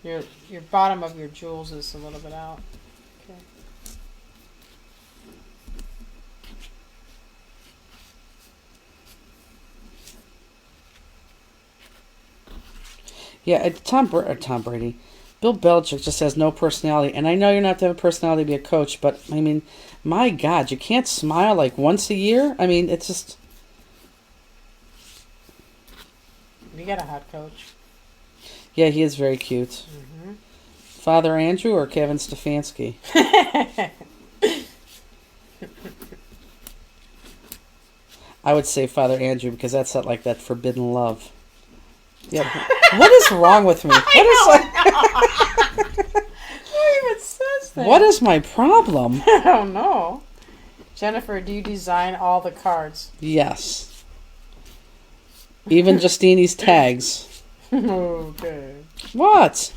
Your bottom of your jewels is a little bit out. Okay. Yeah, Tom Brady. Bill Belichick just has no personality. And I know you're not to have a personality to be a coach, but, I mean, my God, you can't smile like once a year? I mean, it's just... We got a hot coach. Yeah, he is very cute. Mm-hmm. Father Andrew or Kevin Stefanski? I would say Father Andrew because that's not like that forbidden love. Yeah. What is wrong with me? What is even says that? What is my problem? I don't know. Jennifer, do you design all the cards? Yes. Even Justini's tags. Okay. What?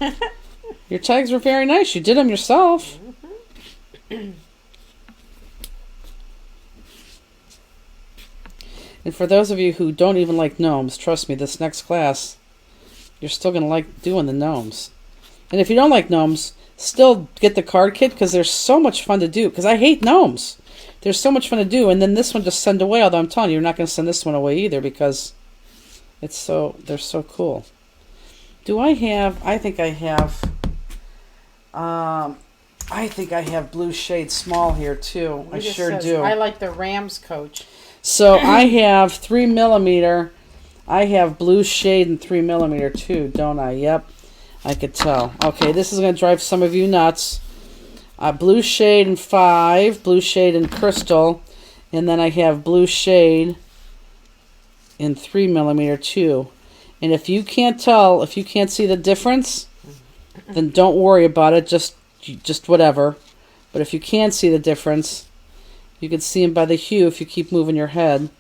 Your tags were very nice. You did them yourself. And for those of you who don't even like gnomes, trust me, this next class, you're still going to like doing the gnomes. And if you don't like gnomes, still get the card kit because they're so much fun to do. Because I hate gnomes. They're so much fun to do. And then this one just send away, although I'm telling you, you're not going to send this one away either because they're so cool. I think I have blue shade small here too. I sure do. I like the Rams coach. So I have 3mm. I have blue shade and 3mm too, don't I? Yep, I could tell. Okay, this is going to drive some of you nuts. Blue shade and 5, blue shade and crystal, and then I have blue shade in 3mm too. And if you can't tell, if you can't see the difference, then don't worry about it. Just whatever. But if you can see the difference, you can see them by the hue if you keep moving your head.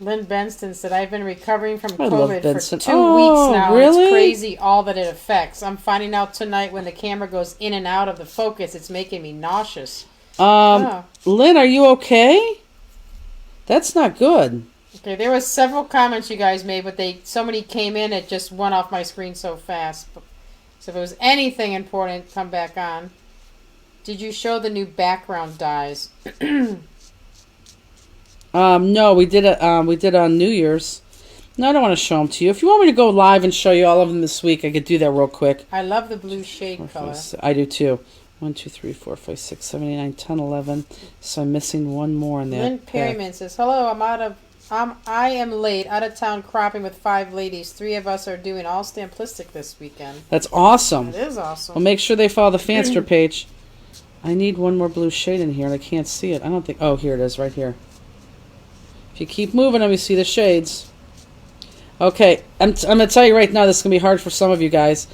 Lynn Benston said, I've been recovering from I love COVID Benson. for 2 weeks now. Really? It's crazy all that it affects. I'm finding out tonight when the camera goes in and out of the focus, it's making me nauseous. Lynn, are you okay? That's not good. Okay, there was several comments you guys made, but so many came in, it just went off my screen so fast. So if it was anything important, come back on. Did you show the new background dyes? No, we did it on New Year's. No, I don't want to show them to you. If you want me to go live and show you all of them this week, I could do that real quick. I love the blue shade color. I do too. 1, 2, 3, 4, 5, 6, 7, 8, 9, 10, 11. So I'm missing one more in there. Lynn Perryman says, hello, I am late, out of town cropping with 5 ladies. 3 of us are doing all Stamplistic this weekend. That's awesome. It is awesome. Well, make sure they follow the Fanster page. I need one more blue shade in here, and I can't see it. I don't think... Oh, here it is, right here. If you keep moving them, you see the shades. Okay, I'm going to tell you right now, this is going to be hard for some of you guys.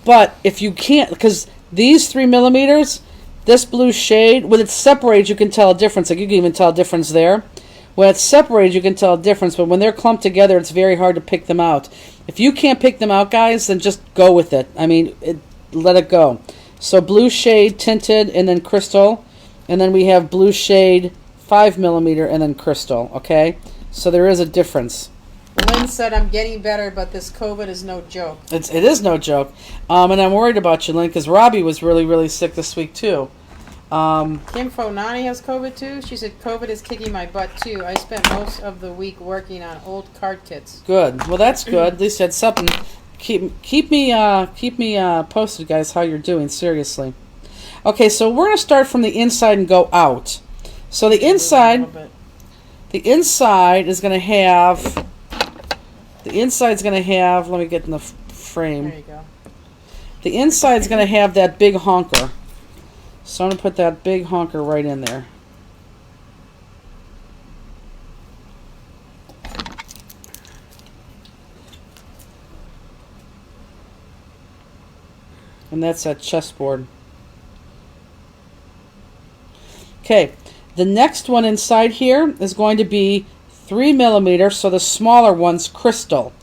But if you can't... Because these 3mm, this blue shade, when it's separated, you can tell a difference. Like, you can even tell a difference there. When it's separated, you can tell a difference, but when they're clumped together, it's very hard to pick them out. If you can't pick them out, guys, then just go with it. I mean, let it go. So blue shade tinted and then crystal, and then we have blue shade 5mm and then crystal, okay? So there is a difference. Lynn said, I'm getting better, but this COVID is no joke. It is no joke. And I'm worried about you, Lynn, because Robbie was really, really sick this week, too. Kim Fonani has COVID too. She said COVID is kicking my butt too. I spent most of the week working on old card kits. Good. Well, that's good. At least you had something. Keep me posted, guys, how you're doing. Seriously. Okay, so we're gonna start from the inside and go out. So the inside is gonna have. The inside's gonna have. Let me get in the frame. There you go. The inside's gonna have that big honker. So I'm going to put that big honker right in there. And that's that chessboard. Okay, the next one inside here is going to be 3mm, so the smaller one's crystal.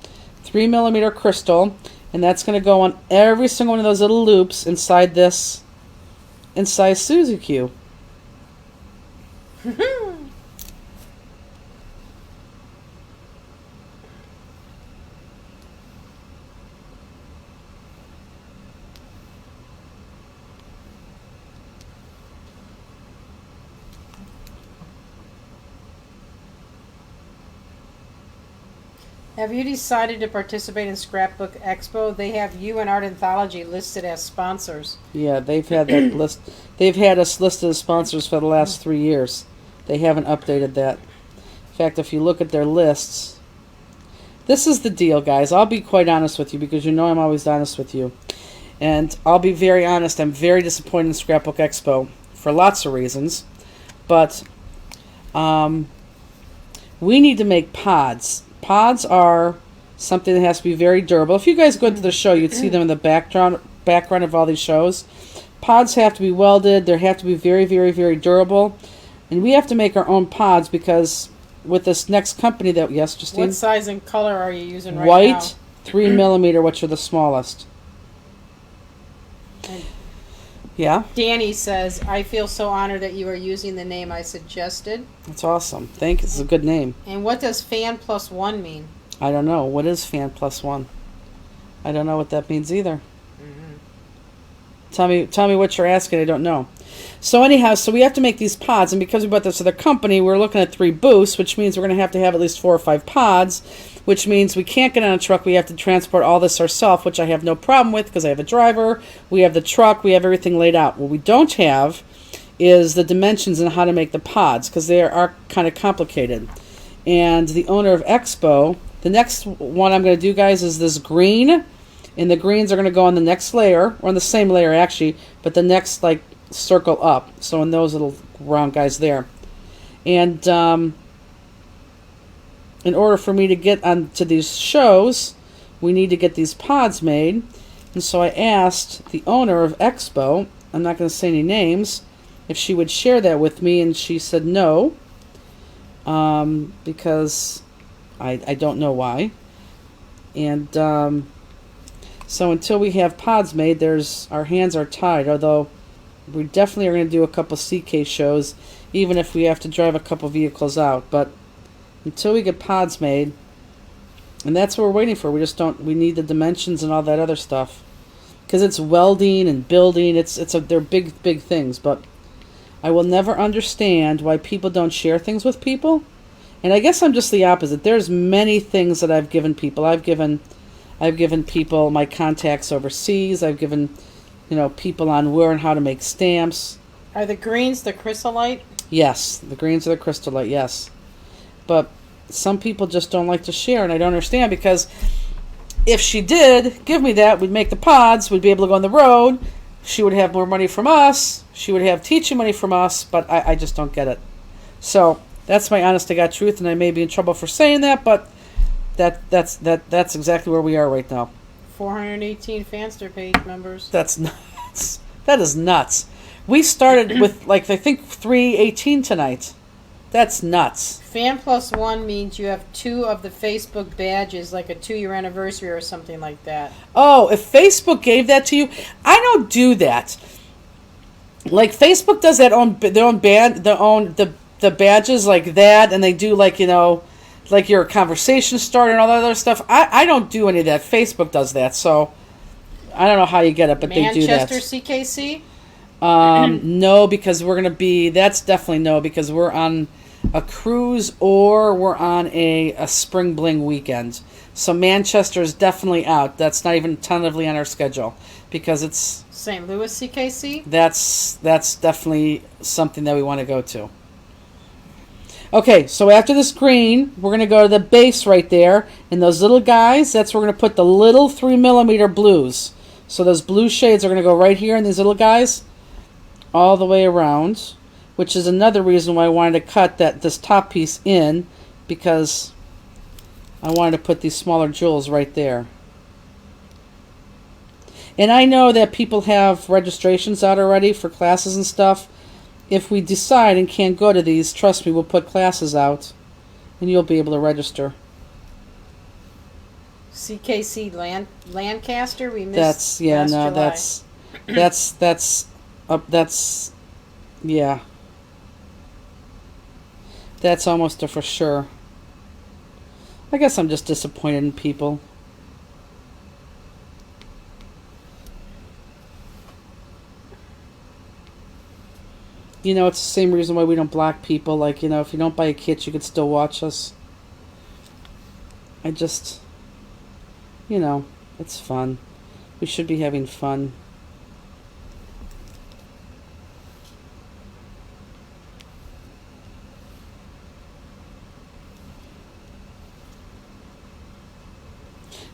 3mm crystal, and that's going to go on every single one of those little loops inside this. Inside Suzy Q. Have you decided to participate in Scrapbook Expo? They have you and Art Anthology listed as sponsors. Yeah, they've had that list. They've had us listed as sponsors for the last 3 years. They haven't updated that. In fact, if you look at their lists, this is the deal, guys. I'll be quite honest with you because you know I'm always honest with you. And I'll be very honest. I'm very disappointed in Scrapbook Expo for lots of reasons. But we need to make pods. Pods are something that has to be very durable. If you guys go to the show, you'd see them in the background background of all these shows. Pods have to be welded. They have to be very, very, very durable. And we have to make our own pods because with this next company that, yes, Justine? What size and color are you using right White, now? 3 millimeter, which are the smallest. And Yeah, Danny says, I feel so honored that you are using the name I suggested. that's awesome. Thank you. It's a good name. And what does fan plus one mean? I don't know. What is fan plus one? I don't know what that means either. Tell me what you're asking. I don't know. So anyhow, so we have to make these pods, and because we bought this other company, we're looking at 3 booths, which means we're going to have at least 4 or 5 pods, which means we can't get on a truck. We have to transport all this ourselves, which I have no problem with because I have a driver. We have the truck. We have everything laid out. What we don't have is the dimensions and how to make the pods because they are kind of complicated. And the owner of Expo, the next one I'm going to do, guys, is this green. And the greens are going to go on the next layer, or on the same layer actually, but the next like circle up. So in those little round guys there. And in order for me to get onto these shows, we need to get these pods made. And so I asked the owner of Expo, I'm not going to say any names, if she would share that with me, and she said no, because I don't know why. And so until we have pods made, our hands are tied, although we definitely are going to do a couple CK shows, even if we have to drive a couple vehicles out. But until we get pods made, and that's what we're waiting for. We need the dimensions and all that other stuff. Because it's welding and building, they're big things. But I will never understand why people don't share things with people. And I guess I'm just the opposite. There's many things that I've given people. I've given people my contacts overseas. I've given, people on where and how to make stamps. Are the greens the chrysolite? Yes, the greens are the crystallite, yes. But some people just don't like to share, and I don't understand because if she did give me that, we'd make the pods, we'd be able to go on the road, she would have more money from us, she would have teaching money from us, but I just don't get it. So that's my honest to God truth, and I may be in trouble for saying that, but that's exactly where we are right now. 418 Fanster page members. That's nuts. That is nuts. We started with I think 318 tonight. That's nuts. Fan plus one means you have 2 of the Facebook badges, like a 2-year anniversary or something like that. Oh, if Facebook gave that to you, I don't do that. Like Facebook does their own band, the badges like that, and they do like your conversation starter and all that other stuff. I don't do any of that. Facebook does that, so I don't know how you get it, but they do that. Manchester CKC? No, because that's definitely no, because we're on a cruise or we're on a spring bling weekend. So Manchester is definitely out. That's not even tentatively on our schedule because it's St. Louis CKC? that's definitely something that we want to go to. Okay, so after this green, we're going to go to the base right there. And those little guys, that's where we're going to put the little 3 millimeter blues. So those blue shades are going to go right here in these little guys all the way around, which is another reason why I wanted to cut this top piece in, because I wanted to put these smaller jewels right there. And I know that people have registrations out already for classes and stuff. If we decide and can't go to these, trust me, we'll put classes out and you'll be able to register. CKC Lancaster? We missed That's July. That's almost a for sure. I guess I'm just disappointed in people. It's the same reason why we don't block people. Like, if you don't buy a kit, you could still watch us. I just, it's fun. We should be having fun.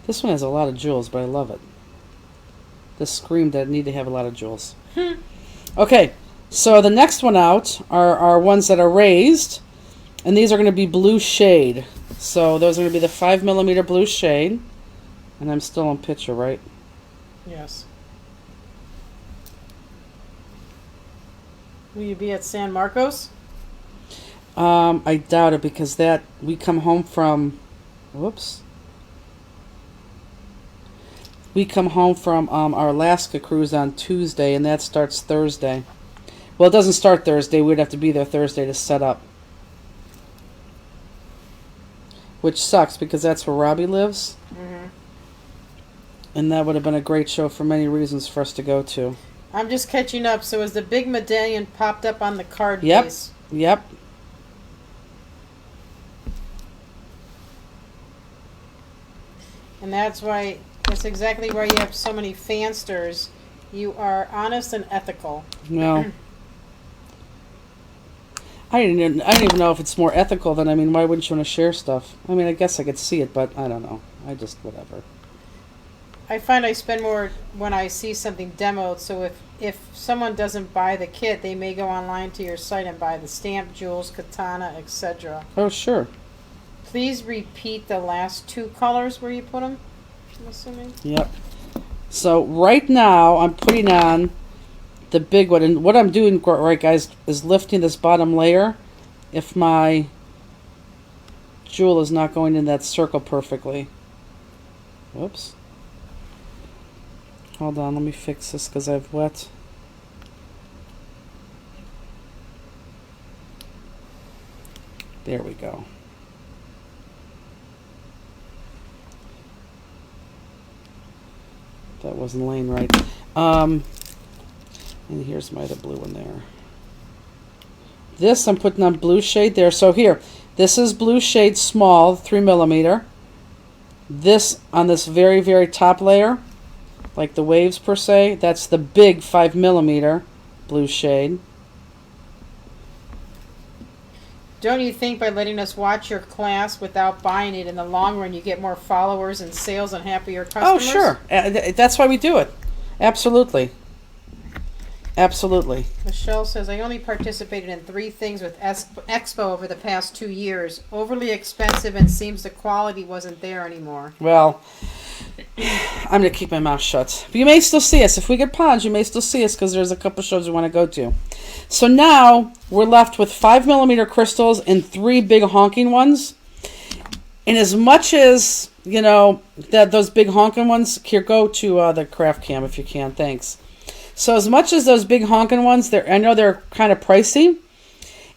This one has a lot of jewels, but I love it. This screamed that I need to have a lot of jewels. Okay. So the next one out are ones that are raised, and these are going to be blue shade. So those are going to be the 5 millimeter blue shade, and I'm still on picture, right? Yes. Will you be at San Marcos? I doubt it because we come home from, whoops. We come home from our Alaska cruise on Tuesday, and that starts Thursday. Well, it doesn't start Thursday. We'd have to be there Thursday to set up. Which sucks because that's where Robbie lives. Mm-hmm. And that would have been a great show for many reasons for us to go to. I'm just catching up. So is the big medallion popped up on the card Yep. base? Yep. And that's exactly why you have so many fansters. You are honest and ethical. Well, I didn't even know if it's more ethical than, I mean, why wouldn't you want to share stuff? I mean, I guess I could see it, but I don't know. I just, whatever. I find I spend more when I see something demoed, so if someone doesn't buy the kit, they may go online to your site and buy the stamp, jewels, katana, etc. Oh, sure. Please repeat the last two colors where you put them, I'm assuming. Yep. So right now I'm putting on the big one, and what I'm doing, right, guys, is lifting this bottom layer if my jewel is not going in that circle perfectly. Whoops. Hold on, let me fix this because I've wet. There we go. That wasn't laying right. And here's my other blue one there. This I'm putting on blue shade there. So here, this is blue shade small, 3mm. This on this very, very top layer, like the waves per se, that's the big 5mm blue shade. Don't you think by letting us watch your class without buying it in the long run, you get more followers and sales and happier Oh, customers? sure. That's why we do it. Absolutely. Absolutely. Michelle says, I only participated in 3 things with Expo over the past 2 years. Overly expensive and seems the quality wasn't there anymore. Well, I'm going to keep my mouth shut. But you may still see us. If we get ponds, you may still see us because there's a couple shows we want to go to. So now we're left with 5mm crystals and 3 big honking ones. And as much as, you know, those big honking ones, here, go to the craft cam if you can. Thanks. So as much as those big honking ones, I know they're kind of pricey.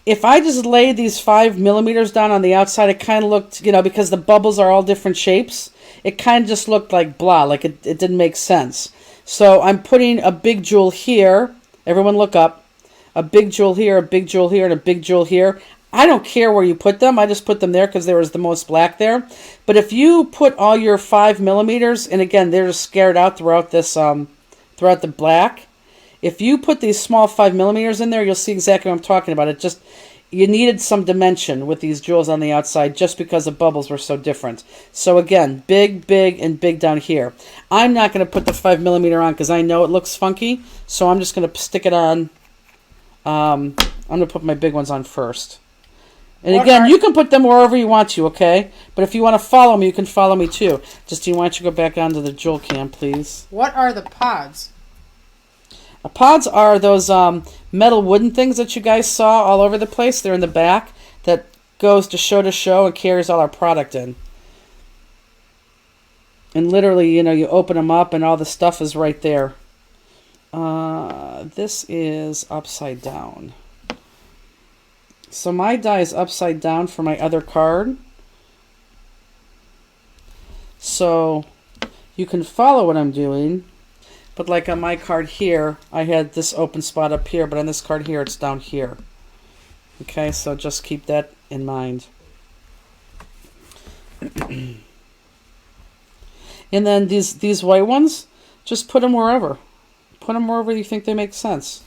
If I just laid these 5mm down on the outside, it kind of looked, you know, because the bubbles are all different shapes, it kind of just looked like blah, like it didn't make sense. So I'm putting a big jewel here. Everyone look up. A big jewel here, a big jewel here, and a big jewel here. I don't care where you put them. I just put them there because there was the most black there. But if you put all your 5mm, and again, they're just scared out throughout this, throughout the black. If you put these small 5mm in there, you'll see exactly what I'm talking about. It just, you needed some dimension with these jewels on the outside just because the bubbles were so different. So again, big, big, and big down here. I'm not going to put the 5mm on because I know it looks funky. So I'm just going to stick it on. I'm going to put my big ones on first. And again, you can put them wherever you want to, okay? But if you want to follow me, you can follow me too. Justine, why don't you go back onto the jewel cam, please? What are the pods? Pods are those metal wooden things that you guys saw all over the place. They're in the back that goes to show and carries all our product in. And literally, you know, you open them up and all the stuff is right there. This is upside down. So my die is upside down for my other card. So you can follow what I'm doing. But like on my card here, I had this open spot up here, but on this card here, it's down here. Okay, so just keep that in mind. And then these white ones, just put them wherever. Put them wherever you think they make sense.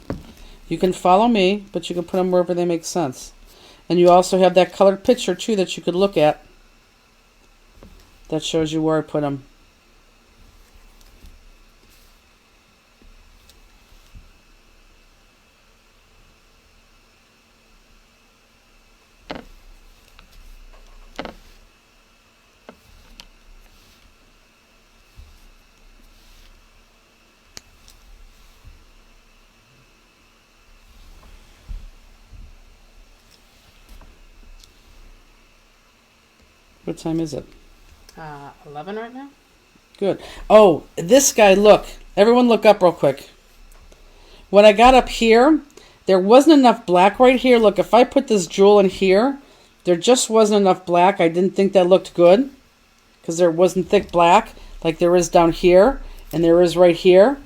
You can follow me, but you can put them wherever they make sense. And you also have that colored picture, too, that you could look at. That shows you where I put them. What time is it? 11 right now. Good. Oh, this guy, look. Everyone look up real quick. When I got up here, there wasn't enough black right here. Look, if I put this jewel in here, there just wasn't enough black. I didn't think that looked good because there wasn't thick black like there is down here and there is right here.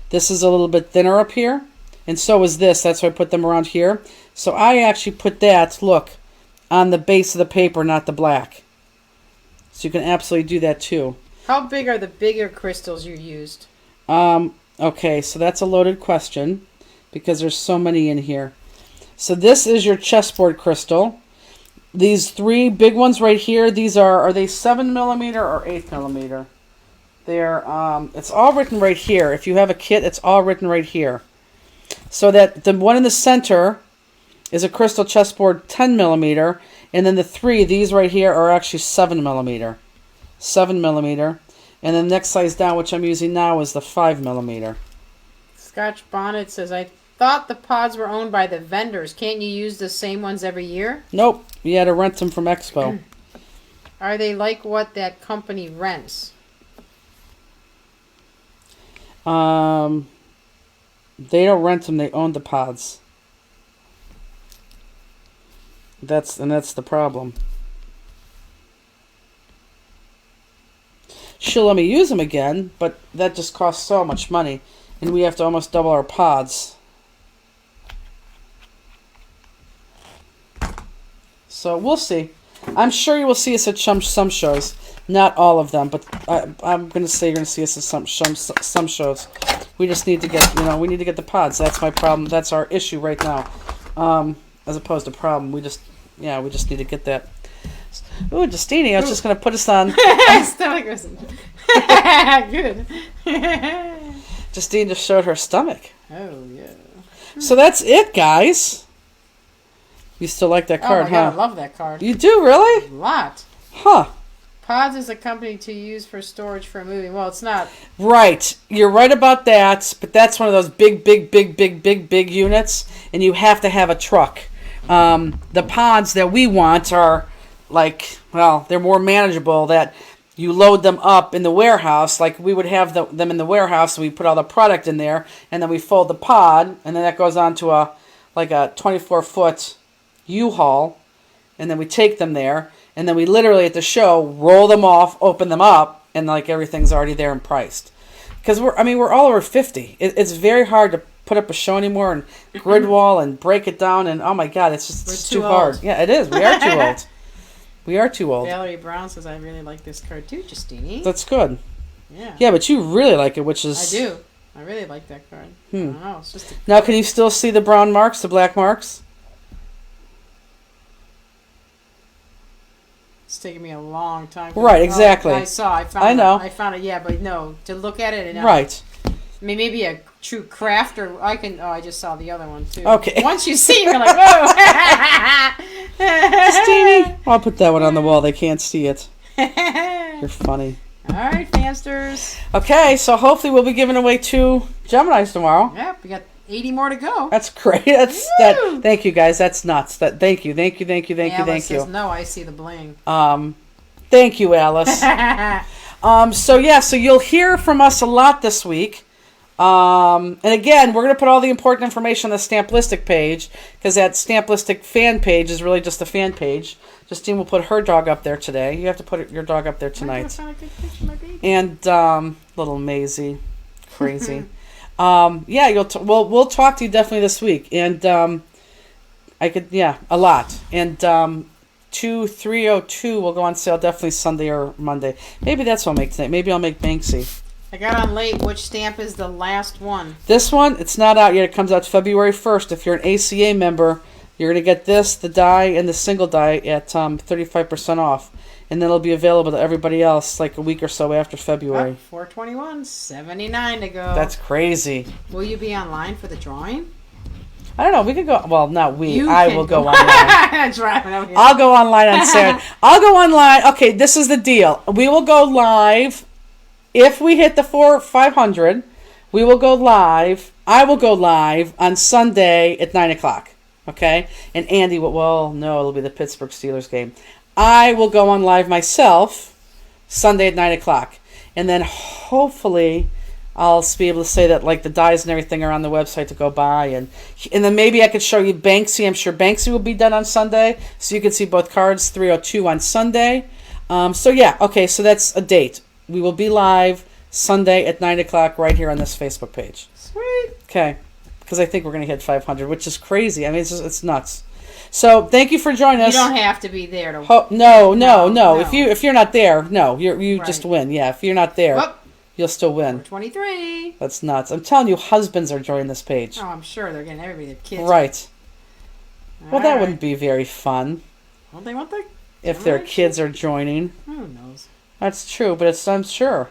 This is a little bit thinner up here. And so is this. That's why I put them around here. So I actually put that, look, on the base of the paper, not the black. So you can absolutely do that too. How big are the bigger crystals you used? Okay, so that's a loaded question because there's so many in here. So this is your chessboard crystal. These three big ones right here, these are they 7mm or 8mm? They're, it's all written right here. If you have a kit, it's all written right here. So that the one in the center is a crystal chessboard 10mm, and then the three, these right here, are actually 7mm. 7mm. And then the next size down, which I'm using now, is the 5mm. Scotch Bonnet says, I thought the pods were owned by the vendors. Can't you use the same ones every year? Nope, you had to rent them from Expo. Are they like what that company rents? They don't rent them, they own the pods. That's the problem. She'll let me use them again, but that just costs so much money, and we have to almost double our pods. So we'll see. I'm sure you will see us at some shows, not all of them, but I'm going to say you're going to see us at some shows. We just need to get, we need to get the pods. That's my problem. That's our issue right now. As opposed to problem, we just need to get that. Ooh, Justine, I was just going to put us on. Stomach wasn't good. Justine just showed her stomach. Oh, yeah. So that's it, guys. You still like that card, Oh, my God, huh? I love that card. You do, really? A lot. Huh. Pods is a company to use for storage for a movie. Well, it's not. Right. You're right about that, but that's one of those big units, and you have to have a truck. The pods that we want are like, well, they're more manageable, that you load them up in the warehouse. Like we would have them in the warehouse, and we put all the product in there, and then we fold the pod, and then that goes onto a 24-foot U-Haul, and then we take them there, and then we literally at the show roll them off, open them up, and like everything's already there and priced. Because we're all over 50. It's very hard to put up a show anymore and grid wall and break it down, and oh my God, it's just too hard. Yeah, it is. We are too old. We are too old. Valerie Brown says, I really like this card too, Justine. That's good. Yeah. Yeah, but you really like it, which is... I do. I really like that card. I don't know. It's just Now, can you still see the brown marks, the black marks? It's taking me a long time. Right, exactly. I found it, yeah, but no, to look at it. And, Right. I mean, maybe a true crafter. I just saw the other one too. Okay. Once you see it, you're like, whoa. Steenie. I'll put that one on the wall. They can't see it. You're funny. All right, Fansters. Okay, so hopefully we'll be giving away 2 Geminis tomorrow. Yep, we got 80 more to go. That's great. Thank you, guys. That's nuts. Thank you. Alice says, no, I see the bling. Thank you, Alice. So you'll hear from us a lot this week. And again, we're going to put all the important information on the Stamplistic page, because that Stamplistic fan page is really just a fan page. Justine will put her dog up there today. You have to put your dog up there tonight. And little Maisie, crazy. We'll talk to you definitely this week, and a lot. And 2302 will go on sale definitely Sunday or Monday. Maybe that's what I'll make tonight. Maybe I'll make Banksy. I got on late. Which stamp is the last one? This one, it's not out yet. It comes out February 1st. If you're an ACA member, you're going to get this, the die, and the single die at 35% off. And then it'll be available to everybody else like a week or so after February. 421, 79 to go. That's crazy. Will you be online for the drawing? I don't know. We could go. Well, not we. I will go online. Driving over here. I'll go online on Saturday. I'll go online. Okay, this is the deal. We will go live. If we hit the 500, we will go live. I will go live on Sunday at 9 o'clock. Okay? And Andy will, no, it'll be the Pittsburgh Steelers game. I will go on live myself Sunday at 9 o'clock. And then hopefully I'll be able to say that like the dies and everything are on the website to go buy. And then maybe I could show you Banksy. I'm sure Banksy will be done on Sunday. So you can see both cards, 302 on Sunday. So yeah, okay, so that's a date. We will be live Sunday at 9 o'clock right here on this Facebook page. Sweet. Okay, because I think we're going to hit 500, which is crazy. I mean, it's nuts. So thank you for joining us. You don't have to be there to. No. If you're not there, no, you Right. just win. Yeah, if you're not there, Whoop. you'll still win. 23. That's nuts. I'm telling you, husbands are joining this page. Oh, I'm sure they're getting everybody, their kids. Right. Well, that Alright. wouldn't be very fun Well, they want their. if their Alright. kids are joining. Who knows? That's true, but I'm sure.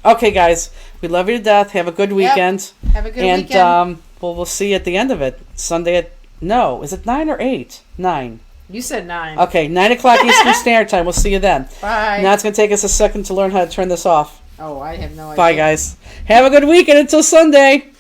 Okay, guys, we love you to death. Have a good weekend. Have a good And weekend. we'll see you at the end of it. Sunday at is it 9 or 8? 9. You said 9. Okay, 9 o'clock Eastern Standard Time. We'll see you then. Bye. Now it's going to take us a second to learn how to turn this off. Oh, I have no idea. Bye, guys. Have a good weekend until Sunday.